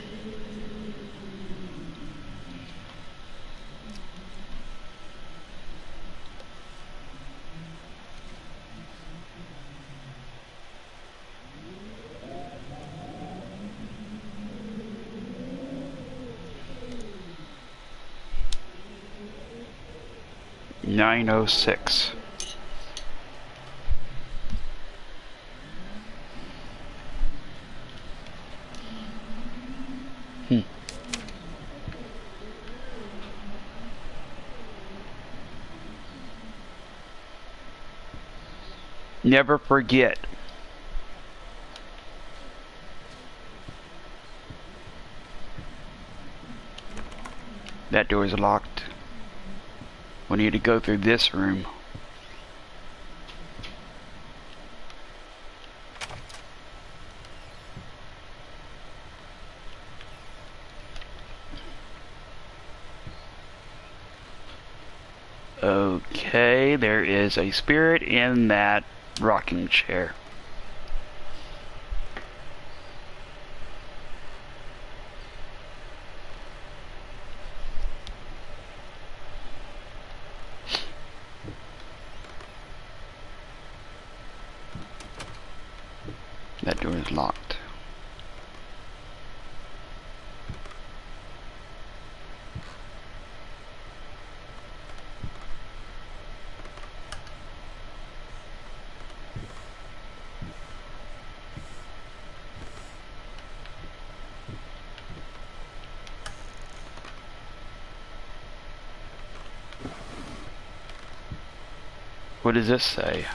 $9:06. Never forget. That door is locked. We need to go through this room. Okay, there is a spirit in that rocking chair. That door is locked. What does this say?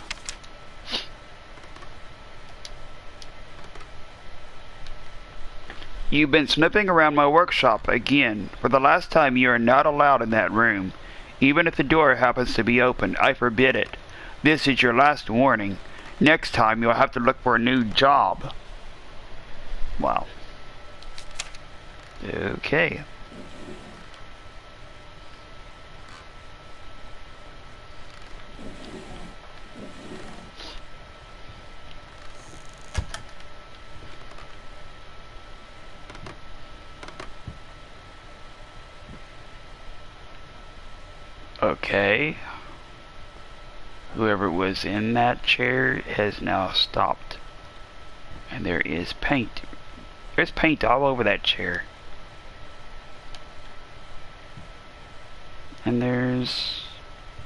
You've been snooping around my workshop again. For the last time, you are not allowed in that room. Even if the door happens to be open, I forbid it. This is your last warning. Next time, you'll have to look for a new job. Wow. Okay. Okay. Whoever was in that chair has now stopped. And there is paint. There's paint all over that chair. And there's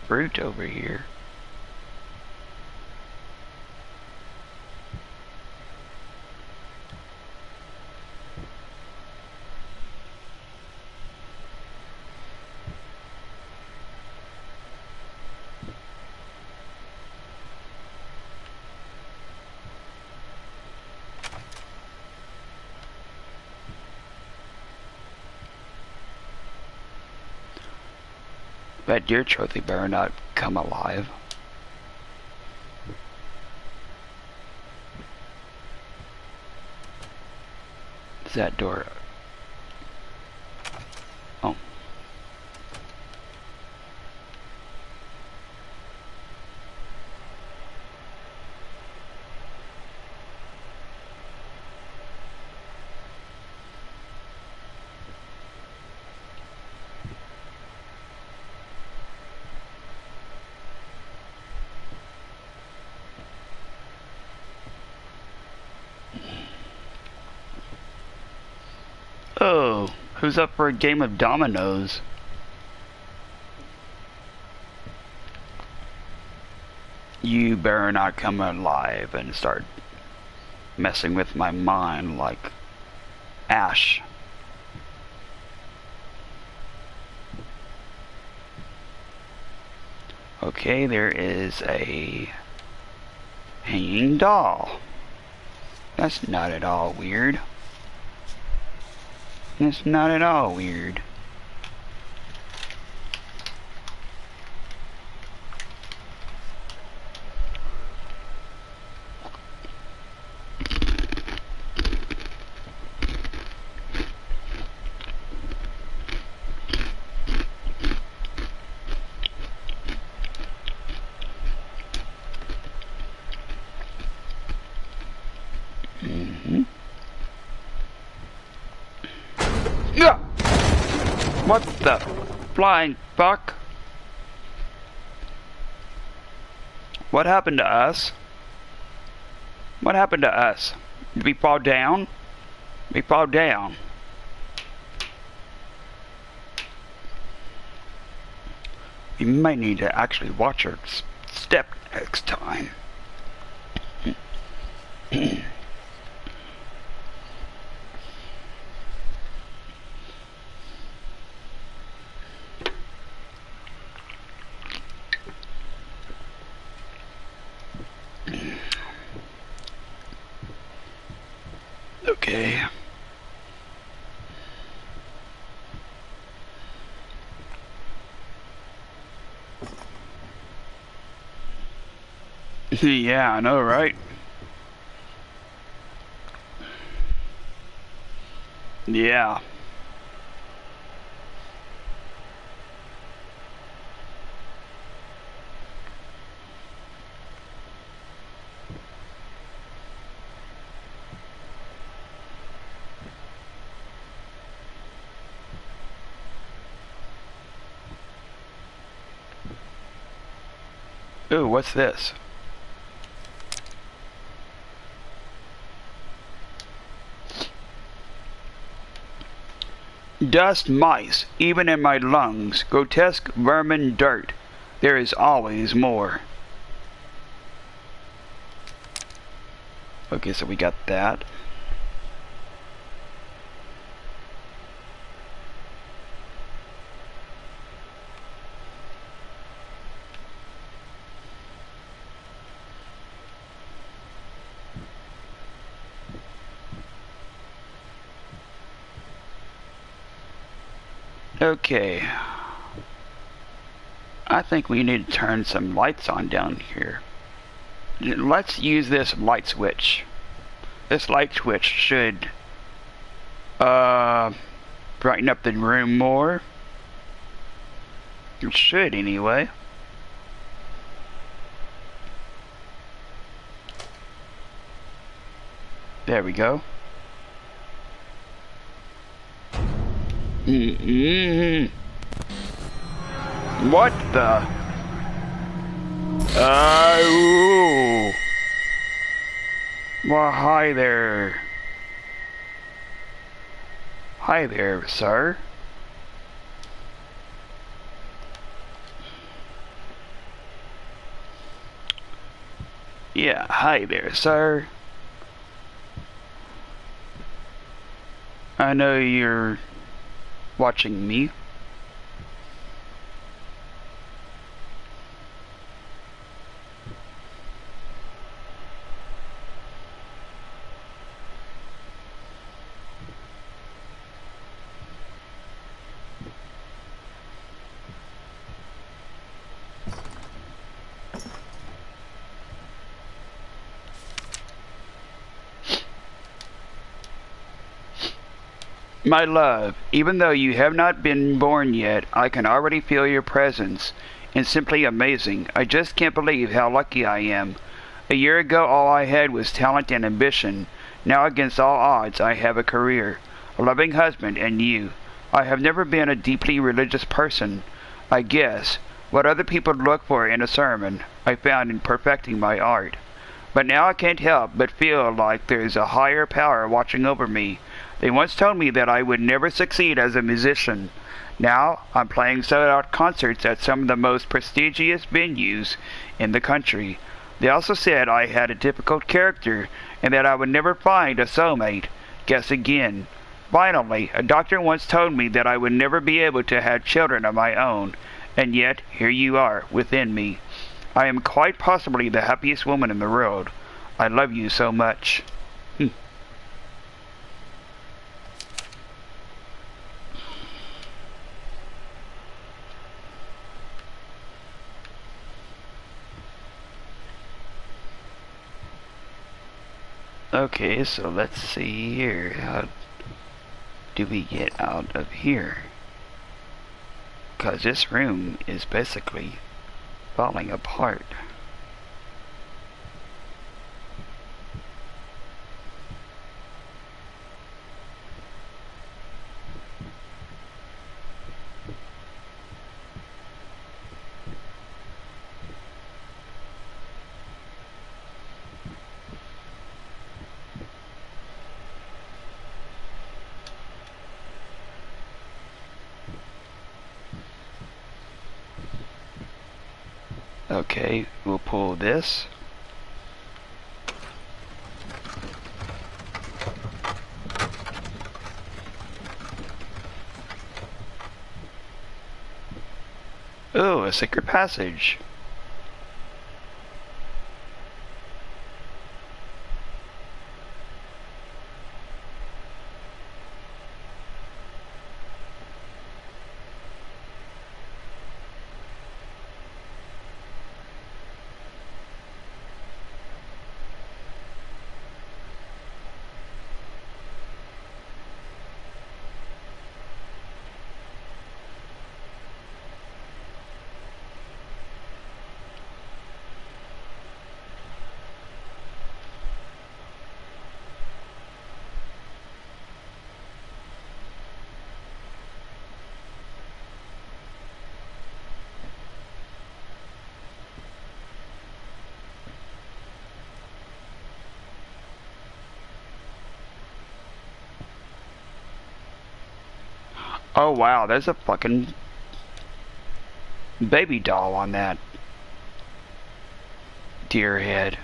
fruit over here. But your trophy better not come alive. Is that door? Oh. Oh, who's up for a game of dominoes? You better not come alive and start messing with my mind like Ash. Okay, there is a hanging doll. That's not at all weird. That's not at all weird. Yeah! What the flying fuck? What happened to us? What happened to us? Did we fall down? We fall down. We might need to actually watch our step next time. Okay. Yeah, I know, right? Yeah. Ooh, what's this? Dust, mice, even in my lungs, grotesque vermin, dirt. There is always more. Okay, so we got that. Okay. I think we need to turn some lights on down here. Let's use this light switch. This light switch should brighten up the room more. It should anyway. There we go. What the? Ooh. Well, hi there. Hi there, sir. Yeah, hi there, sir. I know you're watching me. My love, even though you have not been born yet, I can already feel your presence. It's simply amazing. I just can't believe how lucky I am. A year ago all I had was talent and ambition. Now against all odds I have a career, a loving husband, and you. I have never been a deeply religious person. I guess what other people look for in a sermon, I found in perfecting my art. But now I can't help but feel like there is a higher power watching over me. They once told me that I would never succeed as a musician. Now I'm playing sold-out concerts at some of the most prestigious venues in the country. They also said I had a difficult character and that I would never find a soulmate. Guess again. Finally, a doctor once told me that I would never be able to have children of my own. And yet, here you are, within me. I am quite possibly the happiest woman in the world. I love you so much. Okay, so let's see here. How do we get out of here? Because this room is basically falling apart. Okay, we'll pull this. Oh, a secret passage. Oh wow, there's a fucking baby doll on that deer head.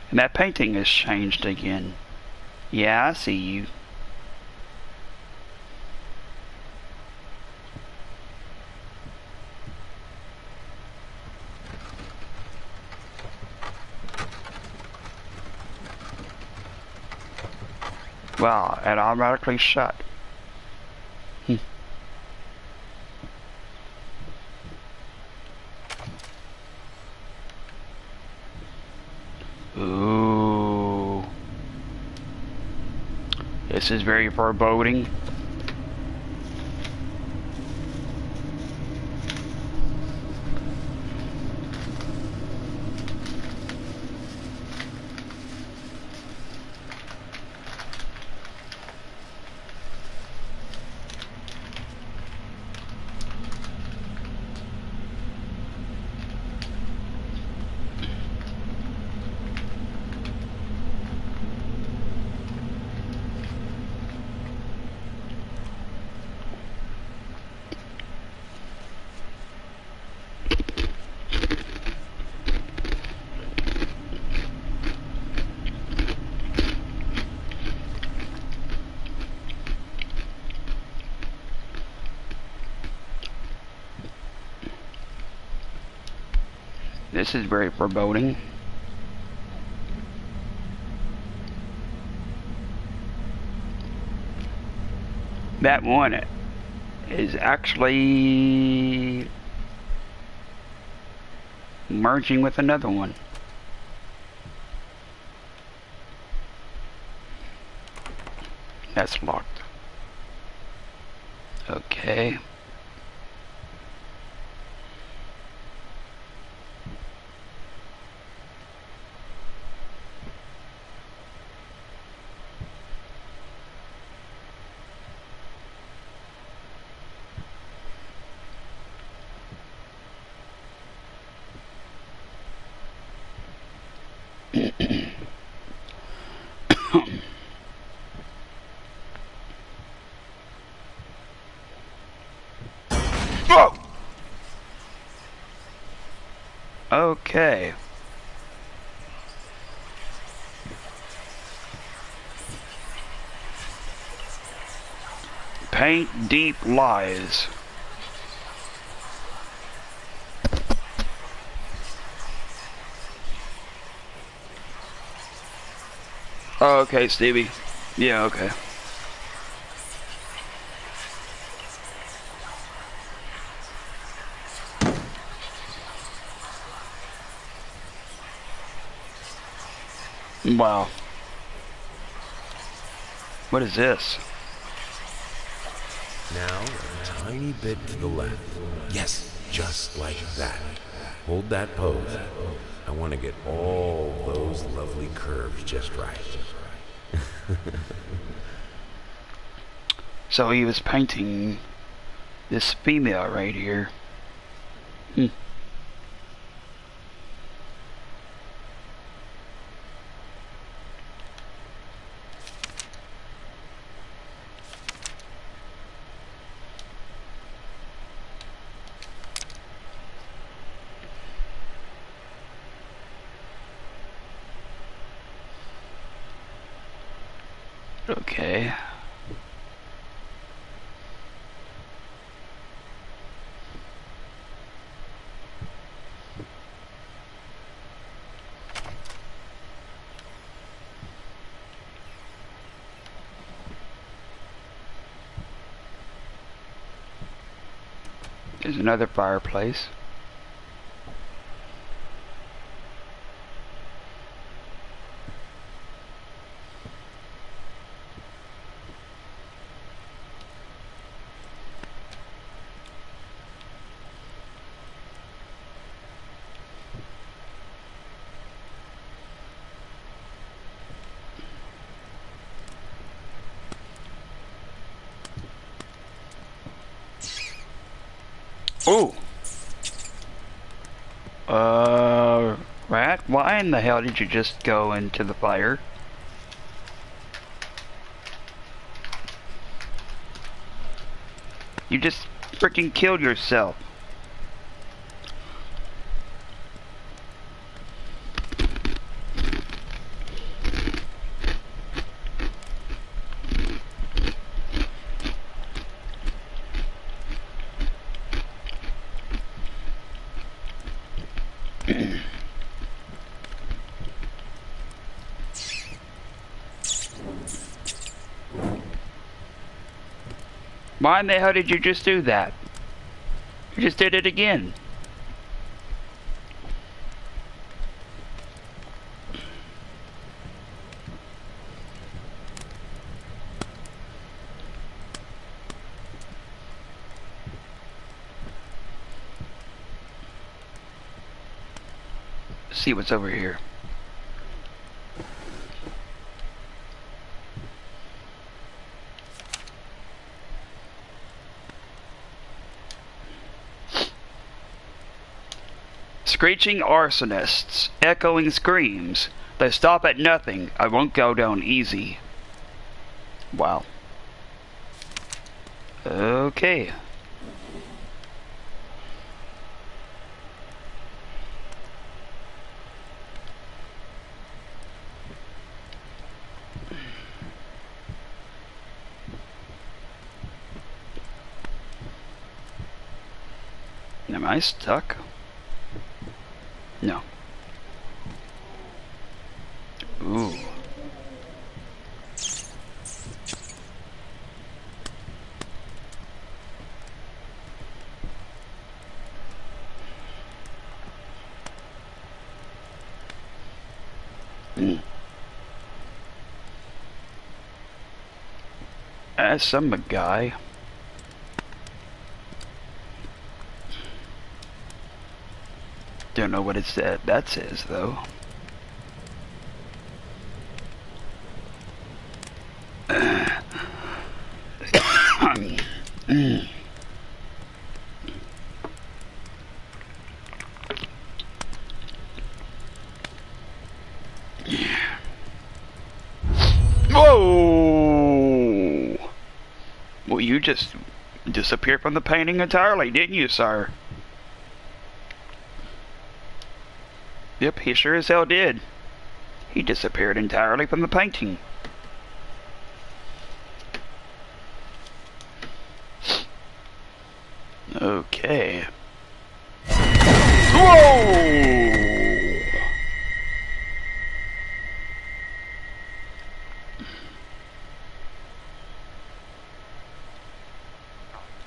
And that painting has changed again. Yeah, I see you. Wow, it automatically shut. Ooh. This is very foreboding. This is very foreboding. That one is actually merging with another one. That's locked. Okay. Oh! Okay. Paint deep lies. Oh, okay, Stevie. Yeah, okay. Wow. What is this? Now, a tiny bit to the left. Yes, just like that. Hold that pose. I want to get all those lovely curves just right. So he was painting this female right here. Hmm. Okay. There's another fireplace. Oh! Rat, why in the hell did you just go into the fire? You just freaking killed yourself. Why in the hell did you just do that? You just did it again. Let's see what's over here. Screeching arsonists, echoing screams. They stop at nothing. I won't go down easy. Wow. Okay. Am I stuck? No. Ooh. That's some guy. Don't know what it said. That says though. Whoa! Well, you just disappeared from the painting entirely, didn't you, sir? Yep, he sure as hell did. He disappeared entirely from the painting. Okay. Whoa!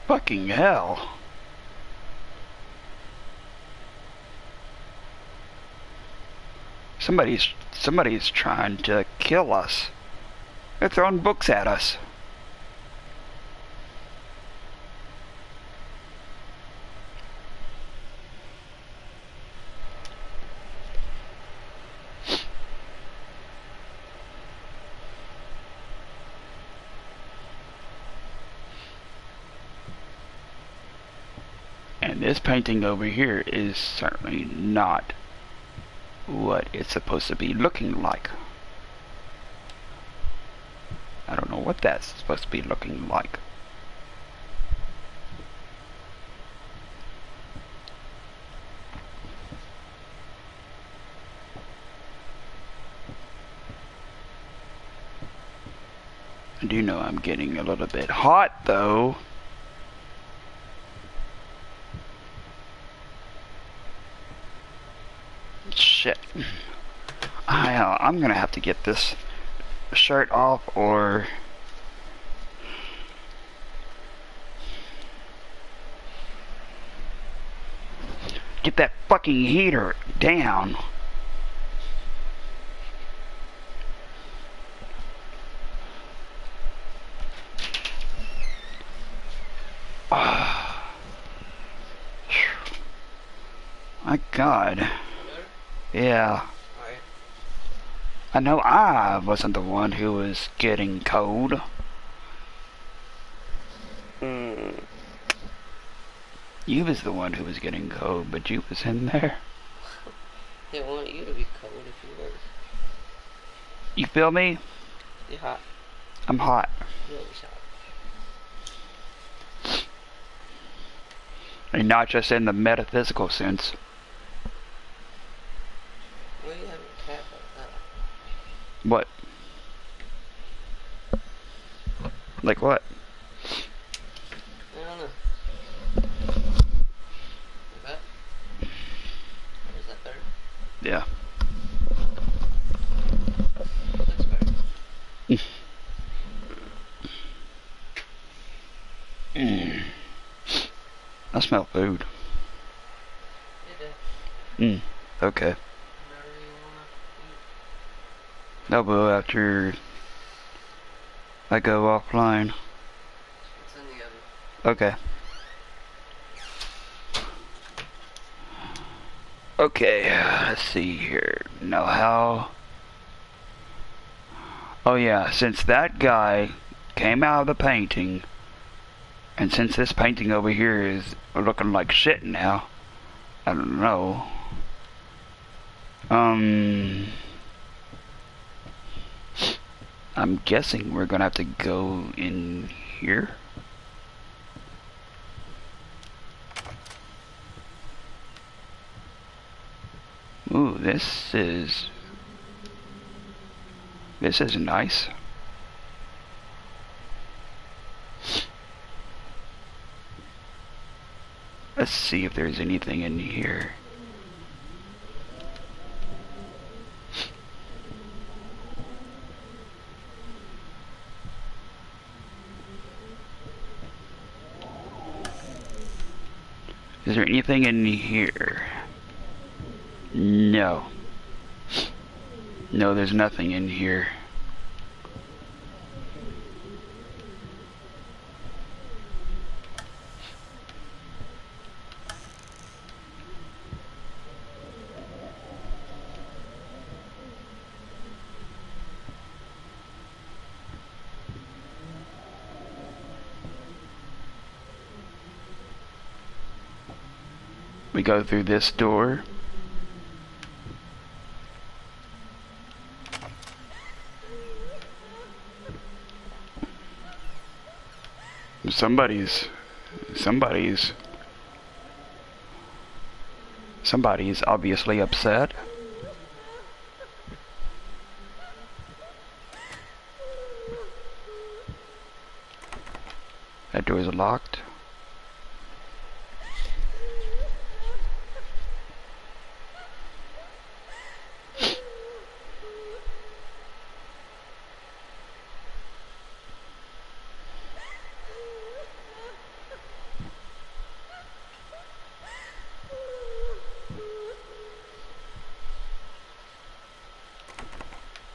Fucking hell. Somebody's trying to kill us. They're throwing books at us. And this painting over here is certainly not what it's supposed to be looking like. I don't know what that's supposed to be looking like. I do know I'm getting a little bit hot though. Shit. I'm gonna have to get this shirt off or get that fucking heater down. My God. Yeah. I know I wasn't the one who was getting cold. You was the one who was getting cold, but you was in there. They want you to be cold if you were. You feel me? You're hot. I'm hot. You're always hot. And not just in the metaphysical sense. Well, you have a cat like that. What? Like what? I don't know. Like that? Or is that third? Yeah. That's better. I smell food. You did. Okay. Whatever you wanna eat. No, but after I go offline. It's in the oven. Okay. Okay, let's see here. Now how... Oh yeah, since that guy came out of the painting, and since this painting over here is looking like shit now, I don't know. I'm guessing we're gonna have to go in here. Ooh, this is nice. Let's see if there's anything in here. Is there anything in here? No. No, there's nothing in here. We go through this door. Somebody's obviously upset. That door is locked.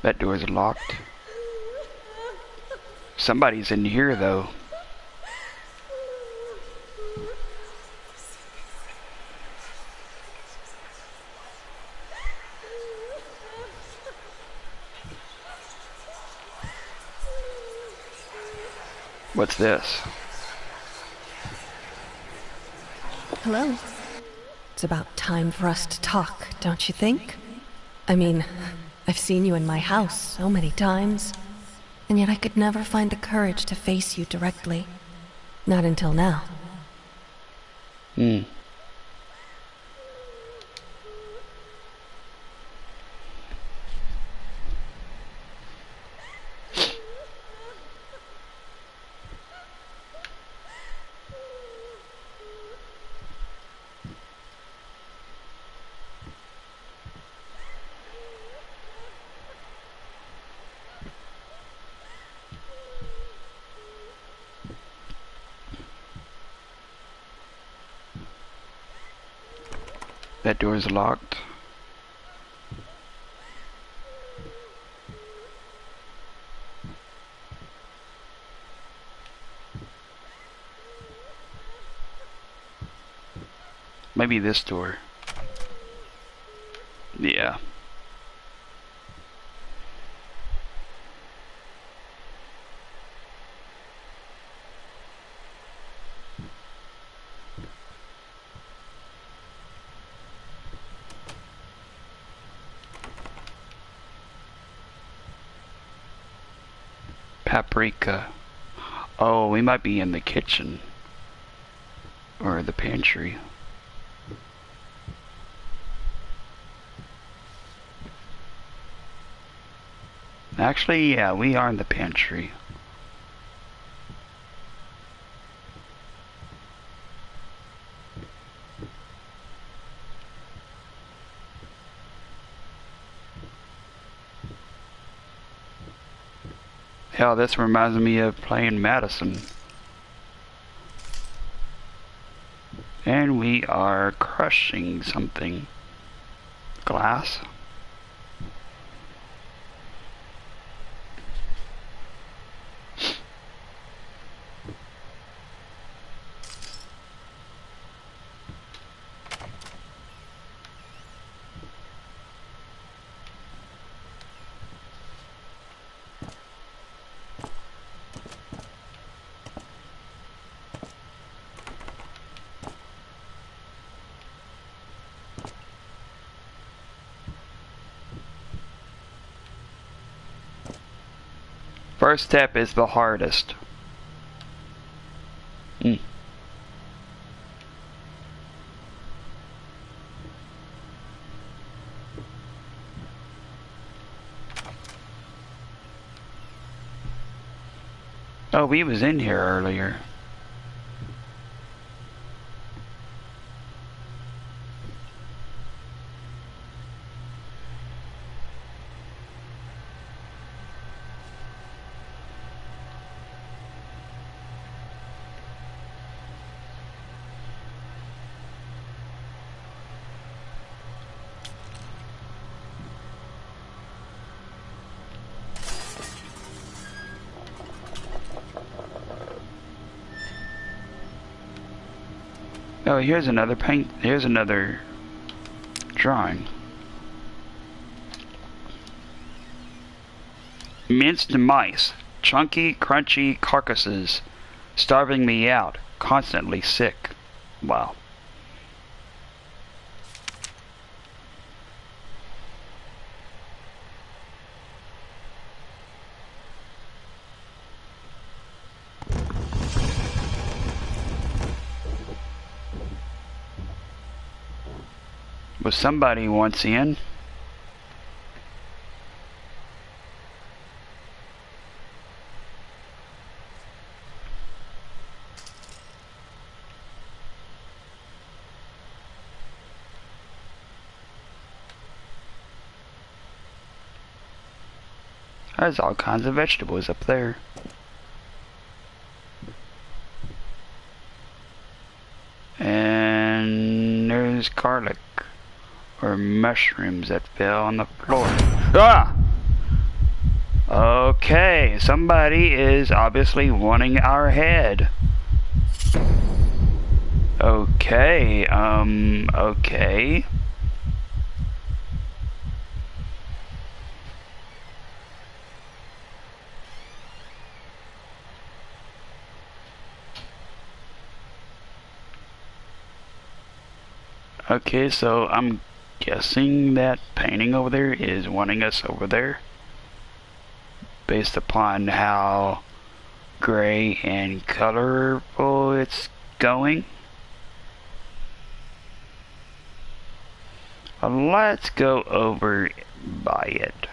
That door is locked. Somebody's in here though. What's this? Hello. It's about time for us to talk, don't you think? I mean, I've seen you in my house so many times, and yet I could never find the courage to face you directly. Not until now. That door is locked. Maybe this door. Yeah. Paprika. Oh, we might be in the kitchen. Or the pantry. Actually, yeah, we are in the pantry. Hell, this reminds me of playing Madison. And we are crushing something. Glass. First step is the hardest. Oh, we was in here earlier. Oh, here's another paint. Here's another drawing. Minced mice, chunky, crunchy carcasses, starving me out, constantly sick. Wow. Was somebody once in? There's all kinds of vegetables up there. And there's garlic or mushrooms that fell on the floor. Ah! Okay, somebody is obviously wanting our head. Okay, okay. Okay, so I'm guessing that painting over there is wanting us over there based upon how gray and colorful it's going. Let's go over by it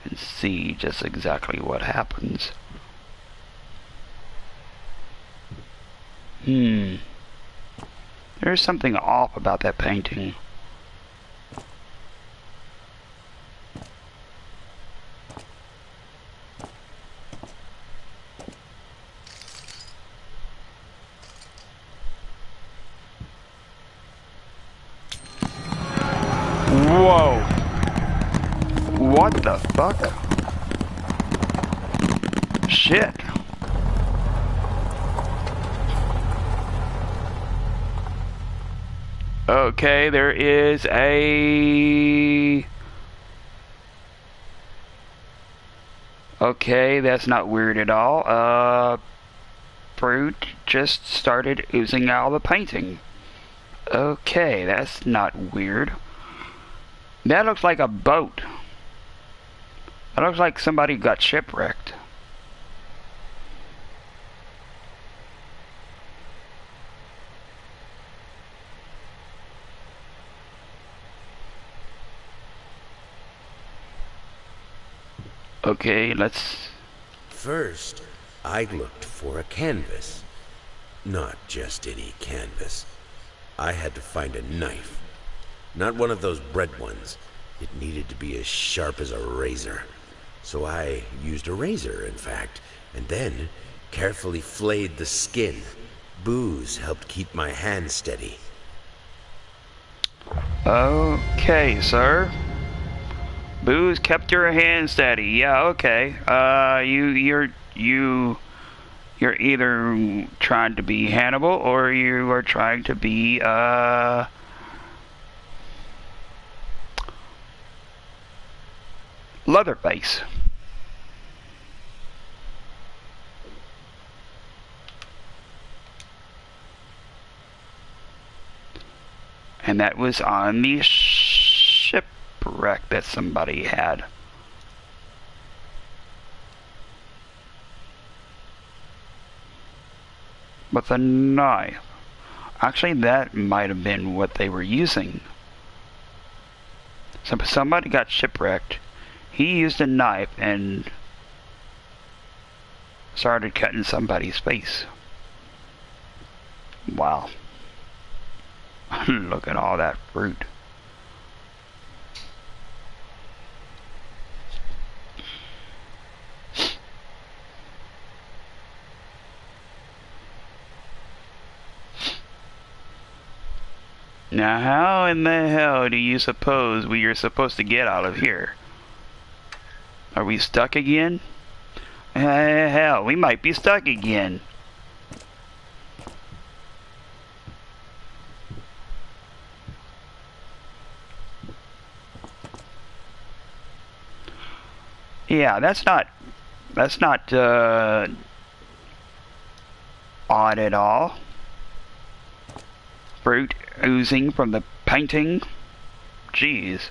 and see just exactly what happens. There's something off about that painting. Whoa! What the fuck? Shit. Okay, there is a... Okay, that's not weird at all. Fruit just started oozing out of the painting. Okay, that's not weird. That looks like a boat. That looks like somebody got shipwrecked. Okay, let's... First, I looked for a canvas. Not just any canvas. I had to find a knife. Not one of those bread ones. It needed to be as sharp as a razor. So I used a razor, in fact, and then carefully flayed the skin. Booze helped keep my hand steady. Okay, sir. Booze kept your hand steady. Yeah, okay. You're either trying to be Hannibal or you are trying to be Leatherface. And that was on the shipwreck that somebody had. With a knife. Actually, that might have been what they were using. So somebody got shipwrecked. He used a knife and started cutting somebody's face. Wow. Look at all that fruit. Now how in the hell do you suppose we are supposed to get out of here? Are we stuck again? Hell, we might be stuck again. Yeah, that's not odd at all. Fruit oozing from the painting. Jeez.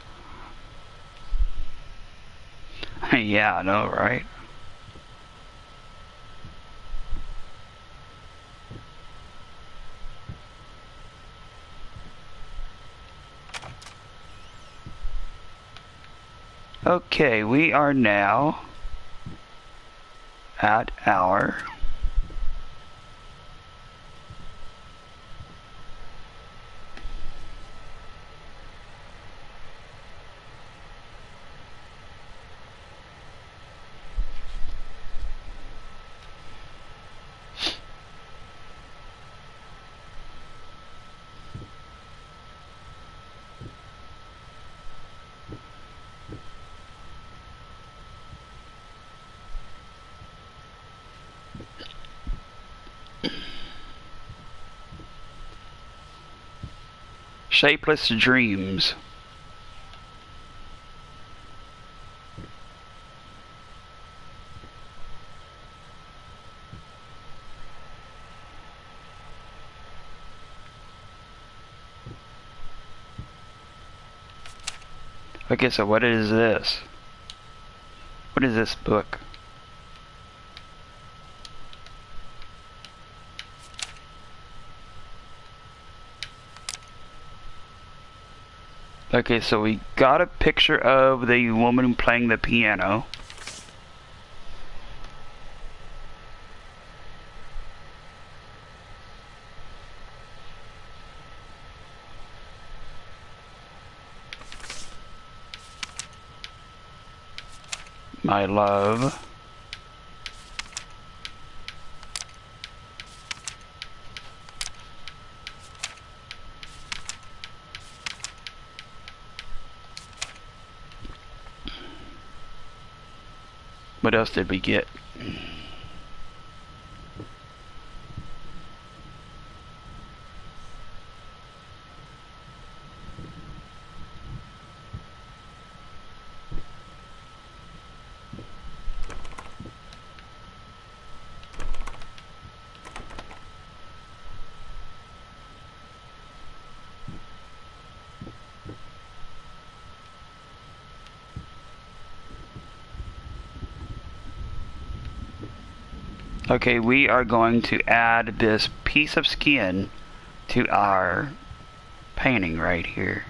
Yeah, I know, right? Okay, we are now at our Shapeless Dreams. Okay, so what is this? What is this book? Okay, so we got a picture of the woman playing the piano. My love. What else did we get? Okay, we are going to add this piece of skin to our painting right here.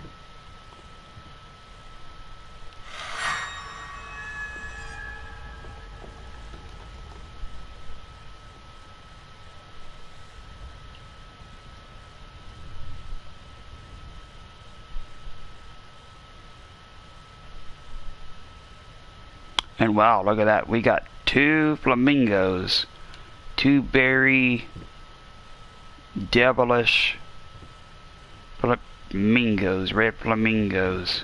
And wow, look at that. We got 2 flamingos. 2 very devilish flamingos, red flamingos.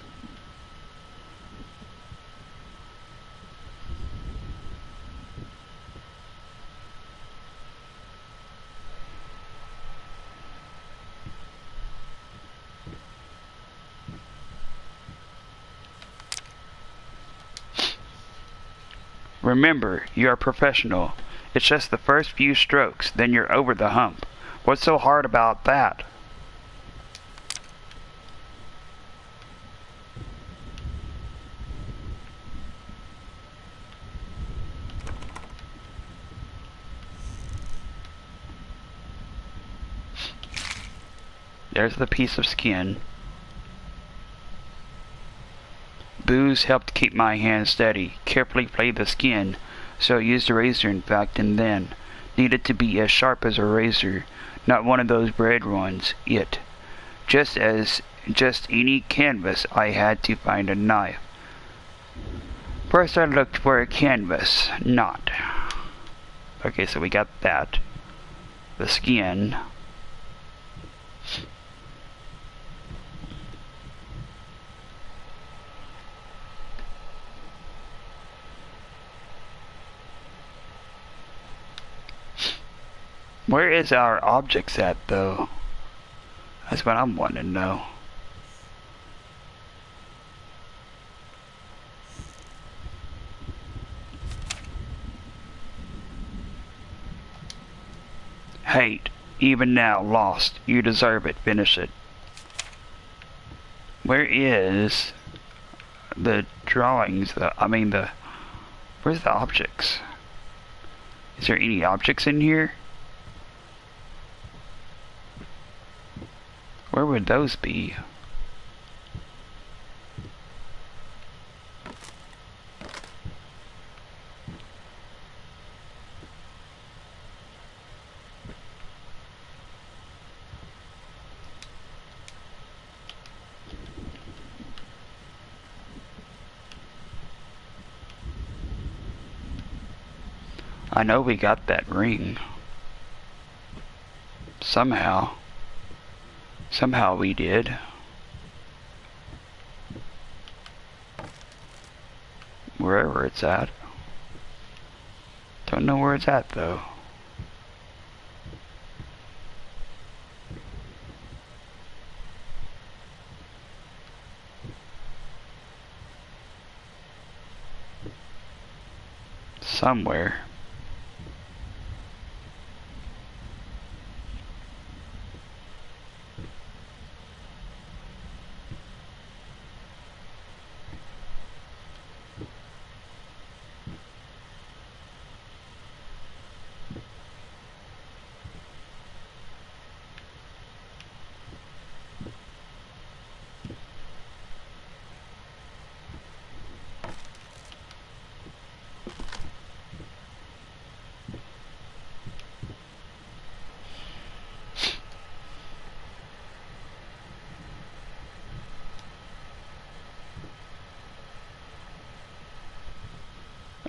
Remember, you're a professional. It's just the first few strokes, then you're over the hump. What's so hard about that? There's the piece of skin. Booze helped keep my hand steady. Carefully played the skin, so I used a razor in fact, and then needed to be as sharp as a razor, not one of those bread ones, yet. Just any canvas, I had to find a knife. First I looked for a canvas, not. Okay, so we got that. The skin. Where is our objects at, though? That's what I'm wanting to know. Hate. Even now, lost. You deserve it. Finish it. Where is the drawings? Where's the objects? Is there any objects in here? Where would those be? I know we got that ring. Somehow. Somehow we did. Wherever it's at. Don't know where it's at though. Somewhere.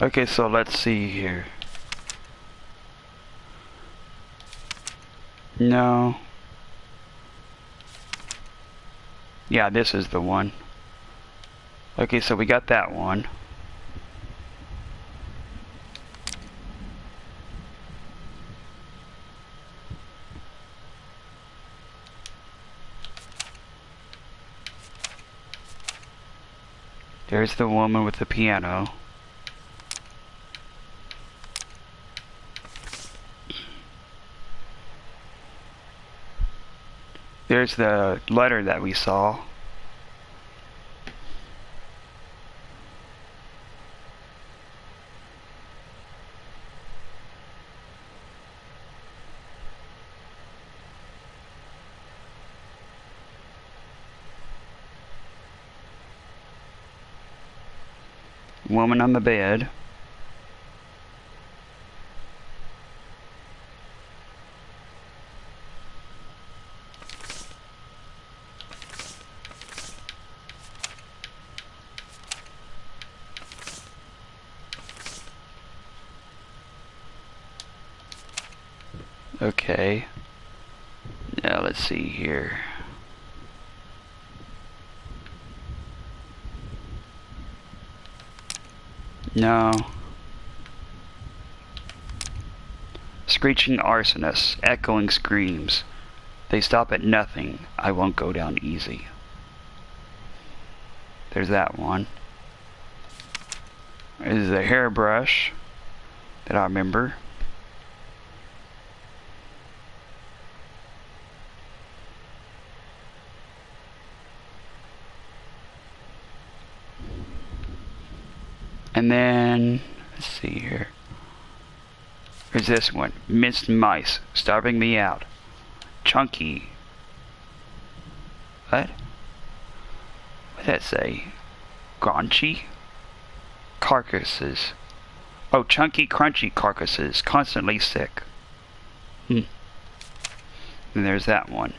Okay, so let's see here. No. Yeah, this is the one. Okay, so we got that one. There's the woman with the piano. There's the letter that we saw. Woman on the bed. Okay. Now let's see here. No. Screeching arsonists, echoing screams. They stop at nothing. I won't go down easy. There's that one. There's the hairbrush that I remember. And then, let's see here. There's this one. Minced mice, starving me out. Chunky. What? What did that say? Crunchy? Carcasses. Oh, chunky, crunchy carcasses, constantly sick. And there's that one.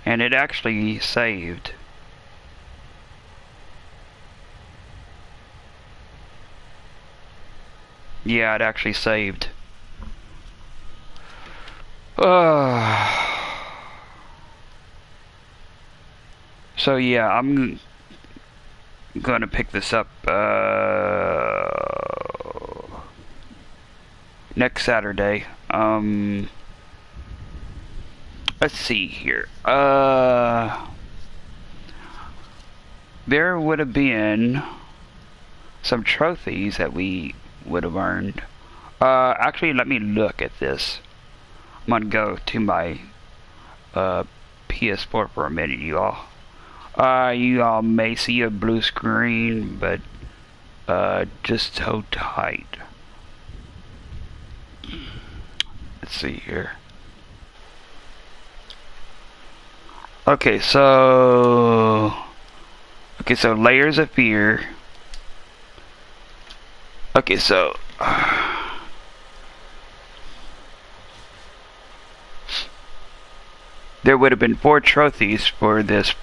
And it actually saved. Yeah, it actually saved. So yeah, going to pick this up next Saturday. Let's see here. There would have been some trophies that we would have earned. Actually, let me look at this. I'm gonna go to my PS4 for a minute, you all. You all may see a blue screen, but just hold tight. Let's see here. Okay, so Layers of Fear. Okay, so there would have been 4 trophies for this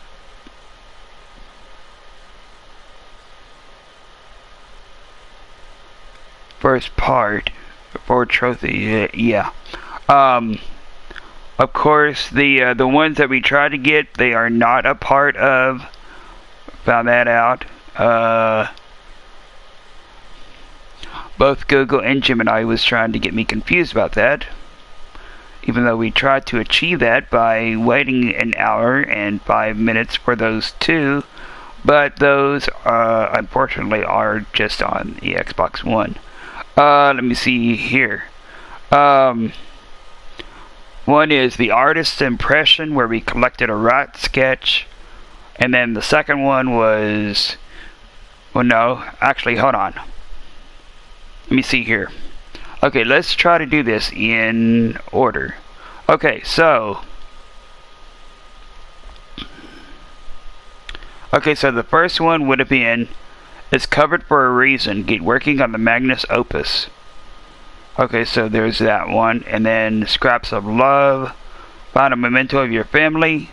first part. 4 trophies, yeah. Of course, the ones that we tried to get, they are not a part of. Found that out. Both Google and Gemini was trying to get me confused about that. Even though we tried to achieve that by waiting an hour and 5 minutes for those 2. But those, unfortunately, are just on the Xbox One. Let me see here. One is the artist's impression, where we collected a rat sketch. And then the second one was... Well, no. Actually, hold on. Let me see here. Okay, let's try to do this in order. Okay, so... Okay, so the first one would have been... It's covered for a reason. Get working on the Magnus Opus. Okay, so there's that one. And then Scraps of Love. Find a memento of your family.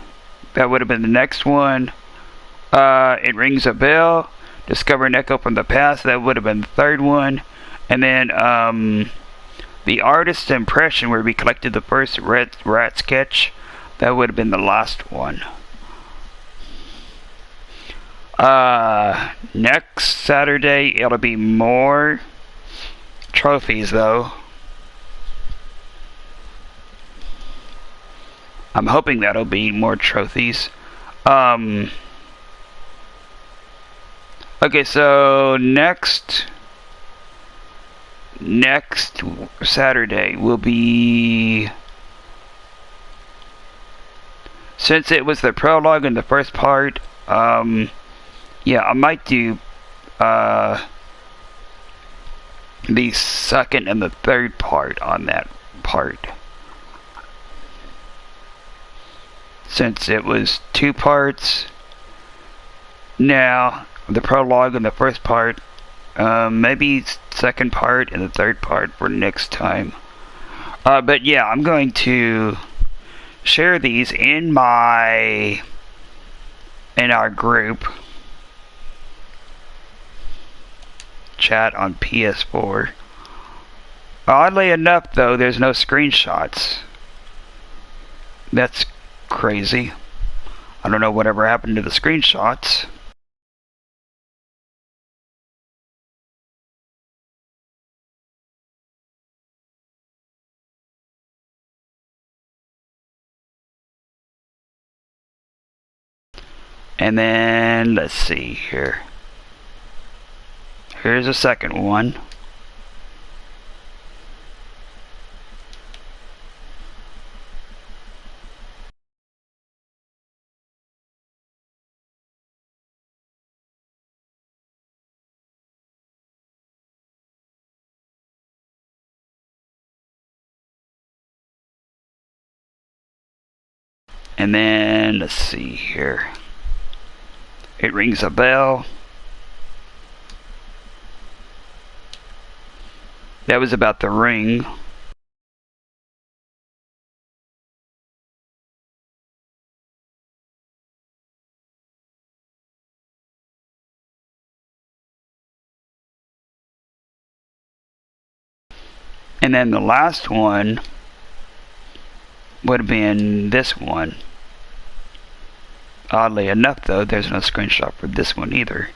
That would have been the next one. It Rings a Bell. Discover an echo from the past. That would have been the third one. And then the artist's impression, where we collected the first rat sketch. That would have been the last one. Next Saturday it'll be more trophies, though. I'm hoping that'll be more trophies. Okay, so next Saturday will be, since it was the prologue in the first part, yeah, I might do the second and the third part on that part, since it was 2 parts. Now the prologue and the first part, maybe second part and the third part for next time. But yeah, I'm going to share these in our group chat on PS4. Oddly enough, though, there's no screenshots. That's crazy. I don't know whatever happened to the screenshots. And then, let's see here. Here's a second one. And then, let's see here. It Rings a Bell. That was about the ring. And then the last one would have been this one. Oddly enough, though, there's no screenshot for this one either.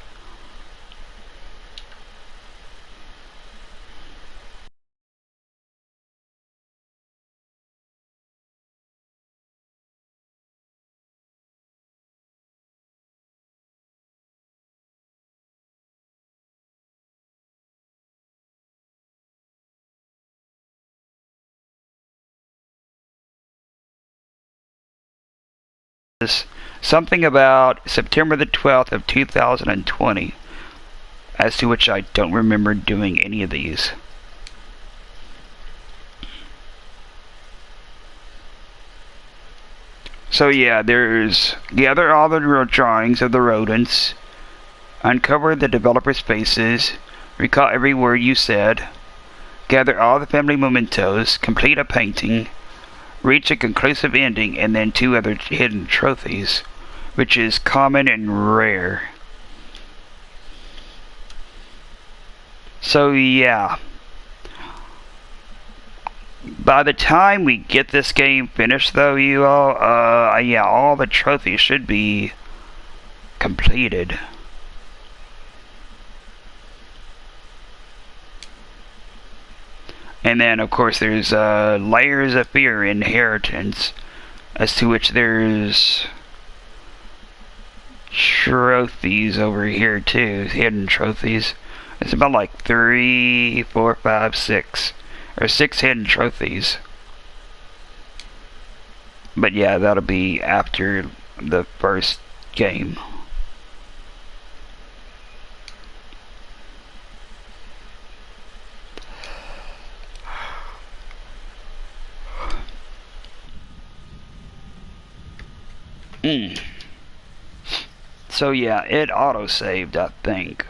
something about September the 12th of 2020, as to which I don't remember doing any of these. So yeah, there's gather all the drawings of the rodents, uncover the developers' faces, recall every word you said, gather all the family mementos, complete a painting, reach a conclusive ending, and then 2 other hidden trophies, which is common and rare. So yeah, by the time we get this game finished though, you all, yeah, all the trophies should be completed. And then of course there's Layers of Fear Inheritance, as to which there's trophies over here too, hidden trophies. It's about like 3, 4, 5, 6. Or 6 hidden trophies. But yeah, that'll be after the first game. So yeah, it auto-saved, I think.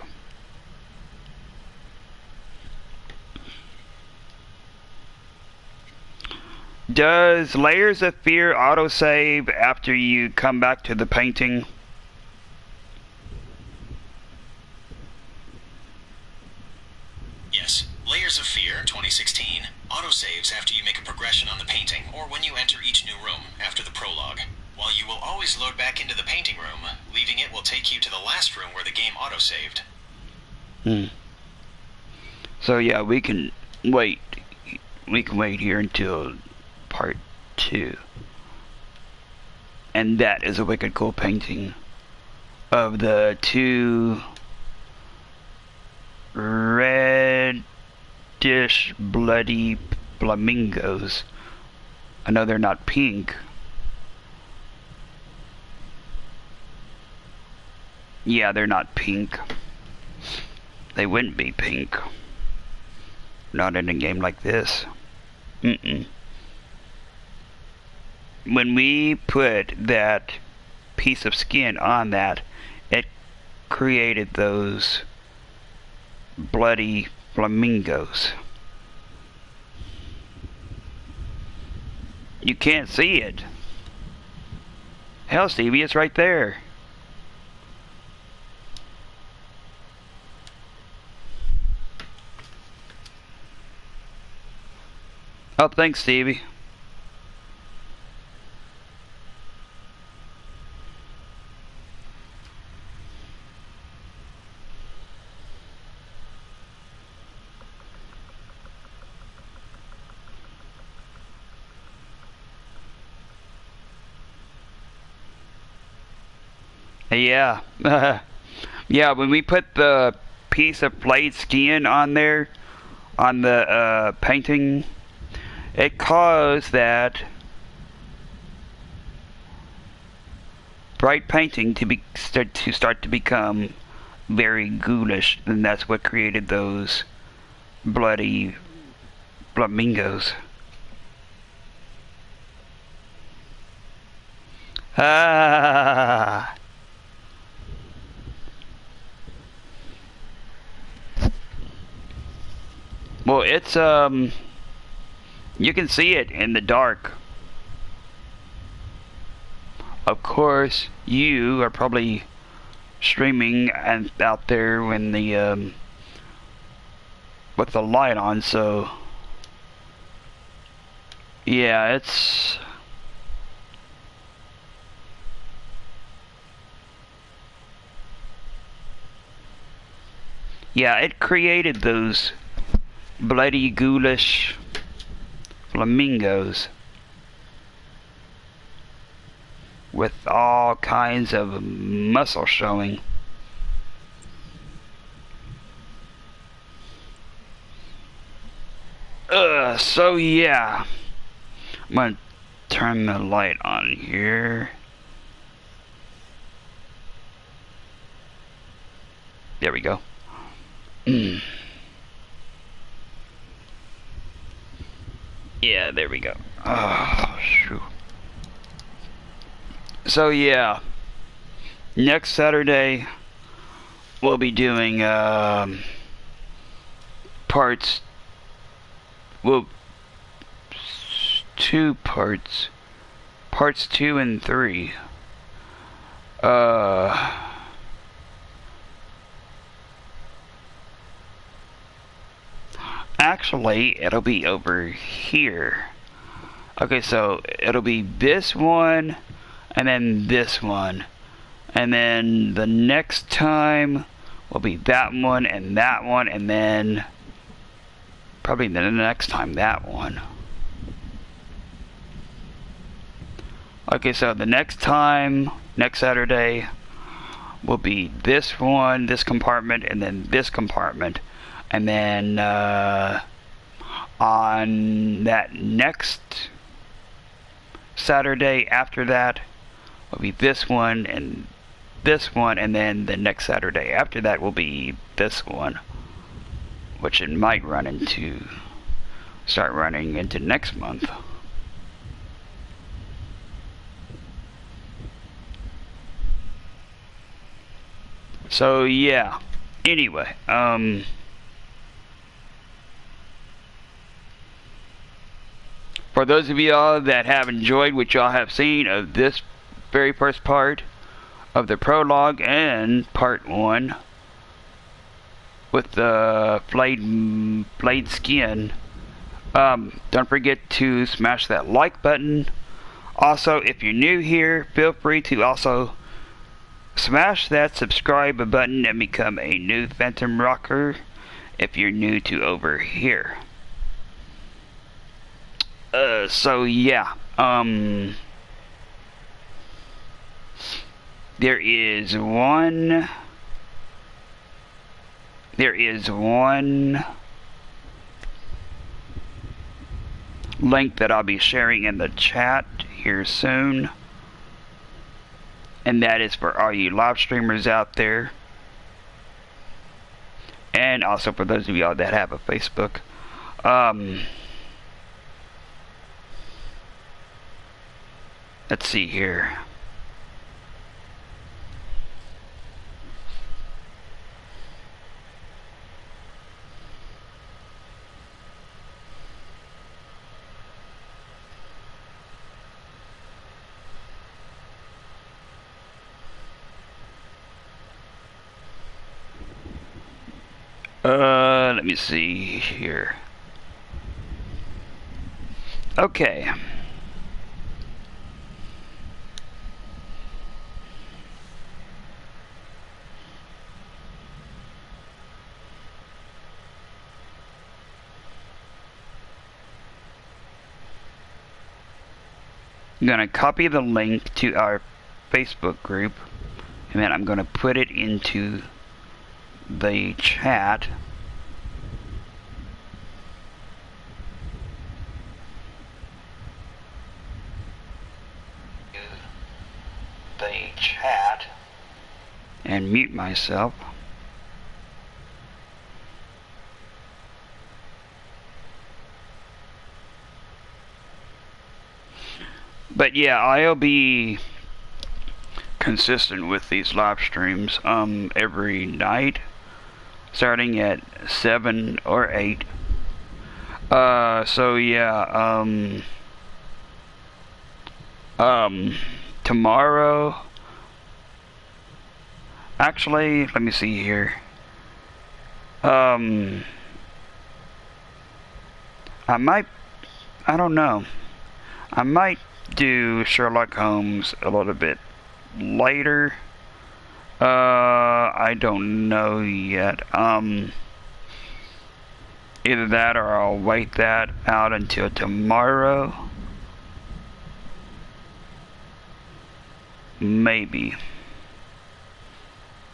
Does Layers of Fear autosave after you come back to the painting? Yes. Layers of Fear 2016 autosaves after you make a progression on the painting or when you enter each new room after the prologue. While you will always load back into the painting room, leaving it will take you to the last room where the game autosaved. So yeah, we can wait. We can wait here until part 2. And that is a wicked cool painting of the 2 reddish bloody flamingos. I know they're not pink. Yeah, they're not pink. They wouldn't be pink. Not in a game like this. When we put that piece of skin on that, it created those bloody flamingos. You can't see it. Hell, Stevie, it's right there. Oh, thanks, Stevie. Yeah. Yeah, when we put the piece of flayed skin on there, on the painting, it caused that bright painting to start to become very ghoulish, and that's what created those bloody flamingos. Ah. Well, it's you can see it in the dark. Of course, you are probably streaming and out there when the with the light on, so yeah, it's yeah, it created those bloody ghoulish flamingos with all kinds of muscle showing. So yeah, I'm gonna turn the light on here. There we go. Yeah, there we go. Oh, shoot. So yeah, next Saturday we'll be doing parts. Well, 2 parts. Parts 2 and 3. Actually, it'll be over here. Okay, so it'll be this one, and then this one. And then the next time will be that one, and then probably the next time that one. Okay, so the next time, next Saturday, will be this one, this compartment, and then this compartment. And then on that next Saturday after that will be this one, and then the next Saturday after that will be this one, which it might start running into next month. So yeah, anyway, for those of y'all that have enjoyed what y'all have seen of this very first part of the prologue and part 1 with the flayed skin, don't forget to smash that like button. Also, if you're new here, feel free to also smash that subscribe button and become a new Phantom Rocker if you're new to over here. So yeah, there is one link that I'll be sharing in the chat here soon, and that is for all you live streamers out there, and also for those of y'all that have a Facebook. Let's see here. Let me see here. Okay. I'm going to copy the link to our Facebook group, and then I'm going to put it into the chat. And mute myself. But yeah, I'll be consistent with these live streams every night, starting at 7 or 8. So yeah, tomorrow, actually, let me see here. I don't know. I might do Sherlock Holmes a little bit later. I don't know yet. Either that or I'll wait that out until tomorrow. Maybe.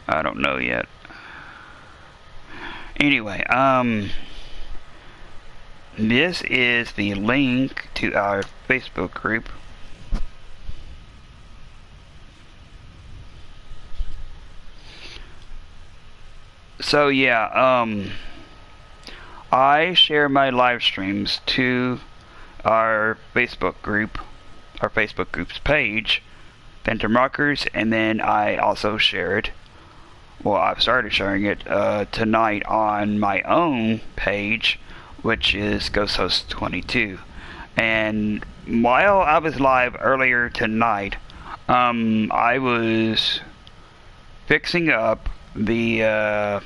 I don't know yet. Anyway, this is the link to our Facebook group. So yeah, I share my live streams to our Facebook group's page, Phantom Rockers, and then I also share it. Well, I've started sharing it tonight on my own page, which is Ghost Host 22. And while I was live earlier tonight, I was fixing up the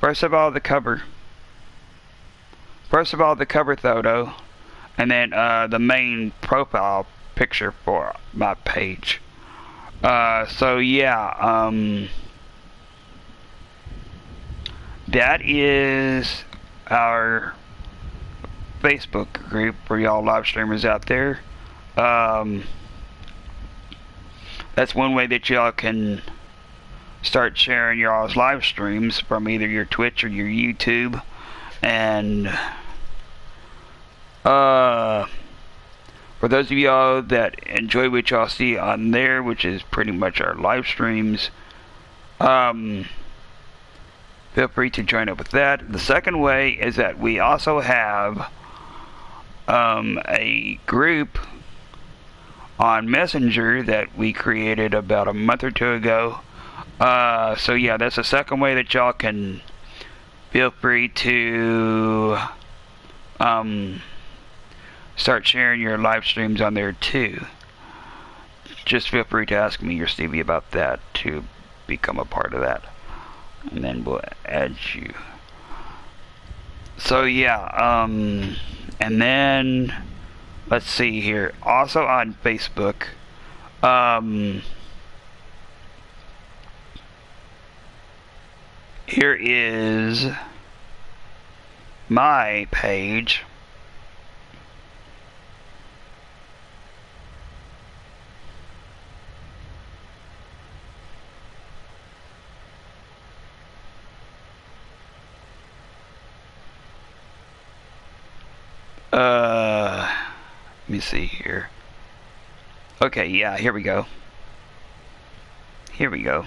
first of all the cover photo, and then the main profile picture for my page. So yeah, that is our Facebook group for y'all live streamers out there. That's one way that y'all can start sharing y'all's live streams from either your Twitch or your YouTube. And for those of y'all that enjoy what y'all see on there, which is pretty much our live streams, feel free to join up with that. The second way is that we also have a group on Messenger that we created about a month or two ago. So yeah, that's the second way that y'all can feel free to start sharing your live streams on there too. Just feel free to ask me or Stevie about that to become a part of that, and then we'll add you. So yeah, and then let's see here. Also on Facebook, here is my page. Let me see here. Okay, yeah, here we go. Here we go.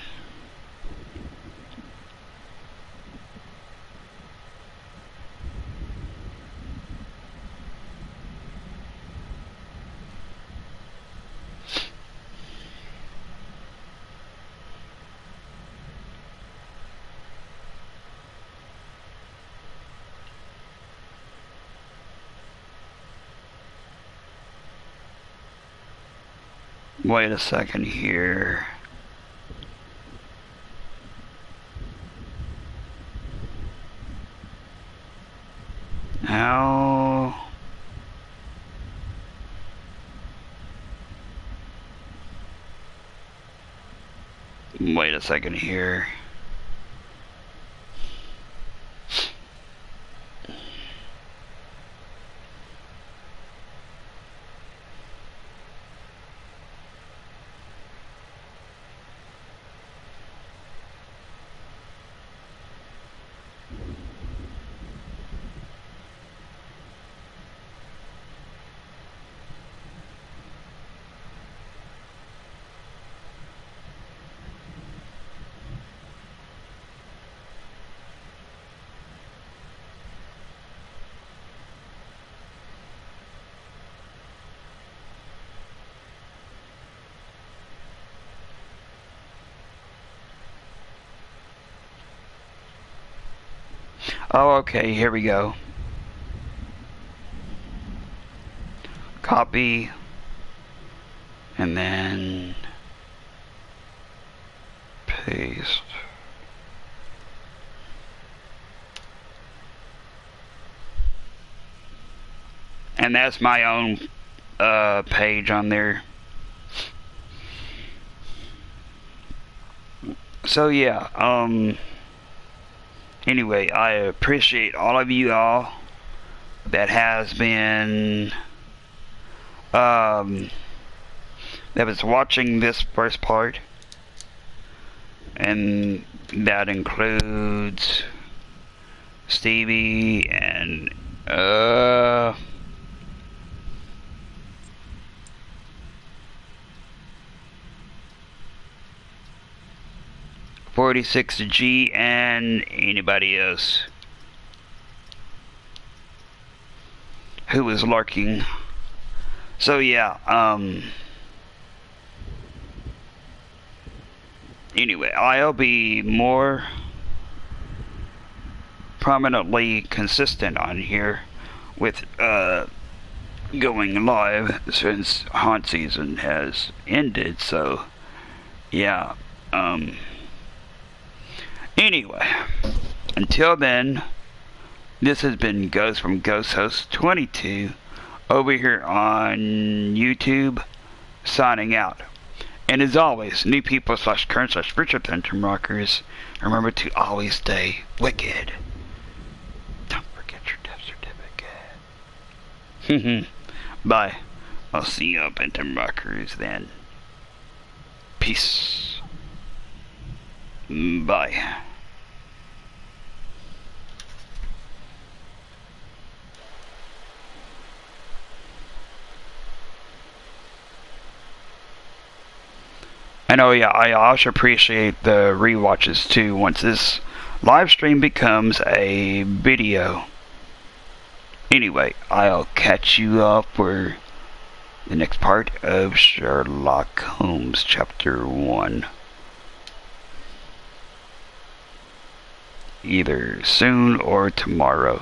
Wait a second here. How? Wait a second here. Oh, okay, here we go. Copy. And then paste. And that's my own page on there. So yeah, anyway, I appreciate all of you all that has been that was watching this first part, and that includes Stevie and 46G, and anybody else who was lurking. So yeah, anyway, I'll be more prominently consistent on here with going live since haunt season has ended. So yeah, anyway, until then, this has been Ghost from Ghost Host 22 over here on YouTube, signing out. And as always, new people / current / spiritual phantom rockers, remember to always stay wicked. Don't forget your death certificate. Bye. I'll see you phantom rockers then. Peace. Bye. And oh yeah, I also appreciate the rewatches too once this live stream becomes a video. Anyway, I'll catch you up for the next part of Sherlock Holmes Chapter 1. Either soon or tomorrow.